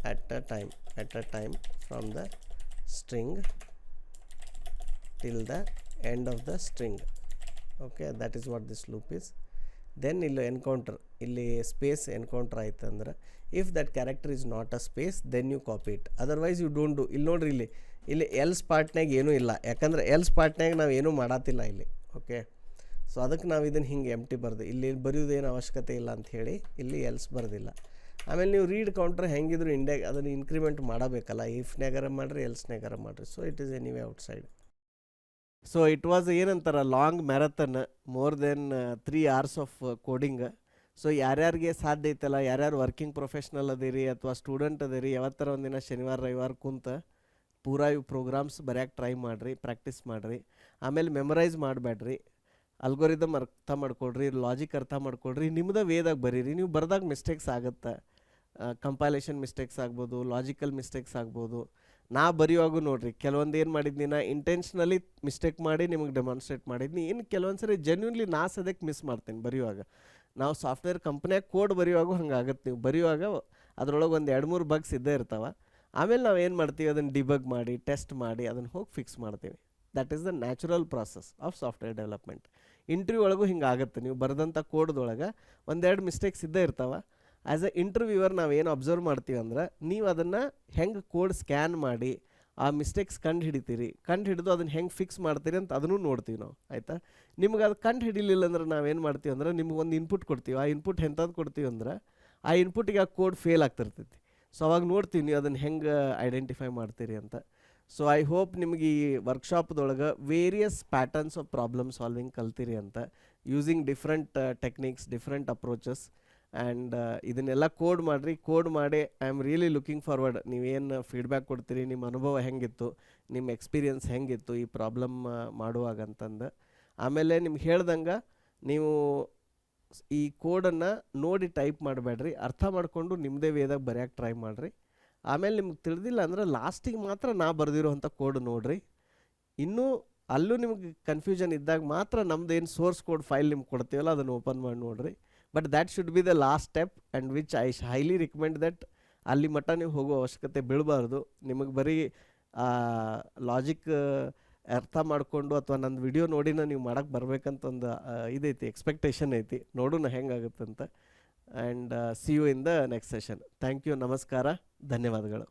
at a time from the string till the end of the string. Okay, that is what this loop is. Then ಇಲ್ಲಿ encounter, ಇಲ್ಲಿ space encounter ಆಯ್ತು ಅಂದ್ರೆ if that character is not a space then you copy it, otherwise you don't do. ಇಲ್ಲಿ ನೋಡ್ರಿ, ಇಲ್ಲಿ else ಪಾರ್ಟ್ನಾಗ ಏನೂ ಇಲ್ಲ, ಯಾಕಂದ್ರೆ ಎಲ್ಸ್ ಪಾರ್ಟ್ನಾಗ ನಾವು ಏನೂ ಮಾಡತ್ತಿಲ್ಲ ಇಲ್ಲಿ. ಓಕೆ, ಸೊ ಅದಕ್ಕೆ ನಾವು ಇದನ್ನು ಹಿಂಗೆ ಎಂಟಿ ಬರ್ದು ಇಲ್ಲಿ ಬರೆಯೋದೇನು ಅವಶ್ಯಕತೆ ಇಲ್ಲ ಅಂಥೇಳಿ ಇಲ್ಲಿ ಎಲ್ಸ್ ಬರೆದಿಲ್ಲ. ಆಮೇಲೆ ನೀವು ರೀಡ್ ಕೌಂಟ್ರ್ ಹೆಂಗಿದ್ರು ಅದನ್ನು ಇನ್ಕ್ರಿಮೆಂಟ್ ಮಾಡಬೇಕಲ್ಲ, ಇಫ್ನಾಗಾರ ಮಾಡಿರಿ ಎಲ್ಸ್ನಾಗಾರ ಮಾಡಿರಿ. So it is anyway outside. So it was ಏನಂತಾರೆ long marathon, more than 3 hours of coding. So ಯಾರ್ಯಾರಿಗೆ ಸಾಧ್ಯ ಐತಲ್ಲ, ಯಾರ್ಯಾರು ವರ್ಕಿಂಗ್ ಪ್ರೊಫೆಷ್ನಲ್ ಅದಿರಿ ಅಥವಾ ಸ್ಟೂಡೆಂಟ್ ಅದಿರಿ, ಯಾವತ್ತರ ಒಂದಿನ ಶನಿವಾರ ರವಿವಾರ ಕುಂತ ಪೂರಾ ಇವು ಪ್ರೋಗ್ರಾಮ್ಸ್ ಬರ್ಯಾಕೆ ಟ್ರೈ ಮಾಡಿರಿ, ಪ್ರಾಕ್ಟೀಸ್ ಮಾಡಿರಿ. ಆಮೇಲೆ ಮೆಮರೈಸ್ ಮಾಡಬೇಡ್ರಿ, ಅಲ್ಗೋರಿದಮ್ ಅರ್ಥ ಮಾಡ್ಕೊಳ್ರಿ, ಲಾಜಿಕ್ ಅರ್ಥ ಮಾಡ್ಕೊಳ್ರಿ, ನಿಮ್ಮದ ವೇದಾಗ ಬರೀರಿ. ನೀವು ಬರ್ದಾಗ ಮಿಸ್ಟೇಕ್ಸ್ ಆಗುತ್ತೆ, ಕಂಪೈಲೇಷನ್ ಮಿಸ್ಟೇಕ್ಸ್ ಆಗ್ಬೋದು, ಲಾಜಿಕಲ್ ಮಿಸ್ಟೇಕ್ಸ್ ಆಗ್ಬೋದು. ನಾ ಬರೆಯುವಾಗೂ ನೋಡಿರಿ ಕೆಲವೊಂದು ಏನು ಮಾಡಿದ್ನಿ, ನಾ ಇಂಟೆನ್ಷನಲಿ ಮಿಸ್ಟೇಕ್ ಮಾಡಿ ನಿಮಗೆ ಡೆಮಾನ್ಸ್ಟ್ರೇಟ್ ಮಾಡಿದ್ನಿ. ಇನ್ನು ಕೆಲವೊಂದು ಸರಿ ಜೆನ್ಯೂನ್ಲಿ ನಾ ಸದ್ಯಕ್ಕೆ ಮಿಸ್ ಮಾಡ್ತೀನಿ ಬರೆಯುವಾಗ. ನಾವು ಸಾಫ್ಟ್ವೇರ್ ಕಂಪ್ನಿಯಾಗ ಕೋಡ್ ಬರೆಯುವಾಗೂ ಹಂಗಾಗುತ್ತೆ. ನೀವು ಬರೆಯುವಾಗ ಅದರೊಳಗೆ ಒಂದು 2-3 ಬಗ್ಸ್ ಇದ್ದೇ ಇರ್ತಾವೆ. ಆಮೇಲೆ ನಾವು ಏನು ಮಾಡ್ತೀವಿ, ಅದನ್ನು ಡಿಬಗ್ ಮಾಡಿ ಟೆಸ್ಟ್ ಮಾಡಿ ಅದನ್ನು ಹೋಗಿ ಫಿಕ್ಸ್ ಮಾಡ್ತೀವಿ. That is the natural process of software development. Interview ಒಳಗೂ ಹಿಂಗೆ ಆಗುತ್ತೆ. ನೀವು ಬರೆದಂಥ ಕೋಡ್ದೊಳಗೆ 1-2 ಮಿಸ್ಟೇಕ್ಸ್ ಇದ್ದೇ ಇರ್ತಾವೆ. ಆ್ಯಸ್ ಅ ಇಂಟರ್ವ್ಯೂವರ್ ನಾವೇನು ಅಬ್ಸರ್ವ್ ಮಾಡ್ತೀವಿ ಅಂದ್ರೆ, ನೀವು ಅದನ್ನು ಹೆಂಗೆ ಕೋಡ್ ಸ್ಕ್ಯಾನ್ ಮಾಡಿ ಆ ಮಿಸ್ಟೇಕ್ಸ್ ಕಂಡು ಹಿಡಿತೀರಿ, ಕಂಡು ಹಿಡಿದು ಅದನ್ನು ಹೆಂಗೆ ಫಿಕ್ಸ್ ಮಾಡ್ತೀರಿ ಅಂತ ಅದನ್ನು ನೋಡ್ತೀವಿ ನಾವು, ಆಯಿತಾ. ನಿಮ್ಗೆ ಅದು ಕಂಡು ಹಿಡಿಲಿಲ್ಲ ಅಂದ್ರೆ ನಾವೇನು ಮಾಡ್ತೀವಿ ಅಂದ್ರೆ ನಿಮ್ಗೆ ಒಂದು ಇನ್ಪುಟ್ ಕೊಡ್ತೀವಿ. ಆ ಇನ್ಪುಟ್ ಎಂಥದ್ದು ಕೊಡ್ತೀವಿ ಅಂದ್ರೆ ಆ ಇನ್ಪುಟಿಗೆ ಆ ಕೋಡ್ ಫೇಲ್ ಆಗ್ತಿರ್ತೈತಿ. ಸೊ ಅವಾಗ ನೋಡ್ತೀವಿ ನೀವು ಅದನ್ನು ಹೆಂಗೆ ಐಡೆಂಟಿಫೈ ಮಾಡ್ತೀರಿ ಅಂತ. ಸೊ ಐ ಹೋಪ್ ನಿಮ್ಗೆ ಈ ವರ್ಕ್ಶಾಪ್ದೊಳಗೆ various patterns of problem solving ಕಲ್ತೀರಿ ಅಂತ, using different techniques, different approaches. And ಇದನ್ನೆಲ್ಲ ಕೋಡ್ ಮಾಡಿರಿ. ಕೋಡ್ ಮಾಡಿ I am really looking forward ನೀವೇನು ಫೀಡ್ಬ್ಯಾಕ್ ಕೊಡ್ತೀರಿ, ನಿಮ್ಮ ಅನುಭವ ಹೆಂಗಿತ್ತು, ನಿಮ್ಮ ಎಕ್ಸ್ಪೀರಿಯನ್ಸ್ ಹೆಂಗಿತ್ತು ಈ ಪ್ರಾಬ್ಲಮ್ ಮಾಡುವಾಗ ಅಂತಂದು. ಆಮೇಲೆ ನಿಮ್ಗೆ ಹೇಳ್ದಂಗೆ ನೀವು ಈ ಕೋಡನ್ನು ನೋಡಿ ಟೈಪ್ ಮಾಡಬೇಡ್ರಿ, ಅರ್ಥ ಮಾಡಿಕೊಂಡು ನಿಮ್ಮದೇ ವೇದಾಗ ಬರೆಯೋಕ್ಕೆ ಟ್ರೈ ಮಾಡಿರಿ. ಆಮೇಲೆ ನಿಮ್ಗೆ ತಿಳಿದಿಲ್ಲ ಅಂದ್ರೆ ಲಾಸ್ಟಿಗೆ ಮಾತ್ರ ನಾ ಬರೆದಿರೋವಂಥ ಕೋಡ್ ನೋಡಿರಿ. ಇನ್ನೂ ಅಲ್ಲೂ ನಿಮ್ಗೆ ಕನ್ಫ್ಯೂಷನ್ ಇದ್ದಾಗ ಮಾತ್ರ ನಮ್ದು ಏನು ಸೋರ್ಸ್ ಕೋಡ್ ಫೈಲ್ ನಿಮ್ಗೆ ಕೊಡ್ತೀವಲ್ಲ ಅದನ್ನು ಓಪನ್ ಮಾಡಿ ನೋಡಿರಿ. But that should be the last step and which I highly recommend that. ಅಲ್ಲಿ ಮಟ್ಟ ನೀವು ಹೋಗೋ ಅವಶ್ಯಕತೆ ಬೀಳಬಾರ್ದು. ನಿಮಗೆ ಬರೀ ಲಾಜಿಕ್ ಅರ್ಥ ಮಾಡಿಕೊಂಡು ಅಥವಾ ನನ್ನ ವಿಡಿಯೋ ನೋಡಿನ ನೀವು ಮಾಡೋಕ್ಕೆ ಬರ್ಬೇಕಂತ ಒಂದು ಇದೈತಿ, ಎಕ್ಸ್ಪೆಕ್ಟೇಷನ್ ಐತಿ. ನೋಡೋಣ ಹೆಂಗಾಗುತ್ತಂತ. And see you in the next session. Thank you, ನಮಸ್ಕಾರ, ಧನ್ಯವಾದಗಳು.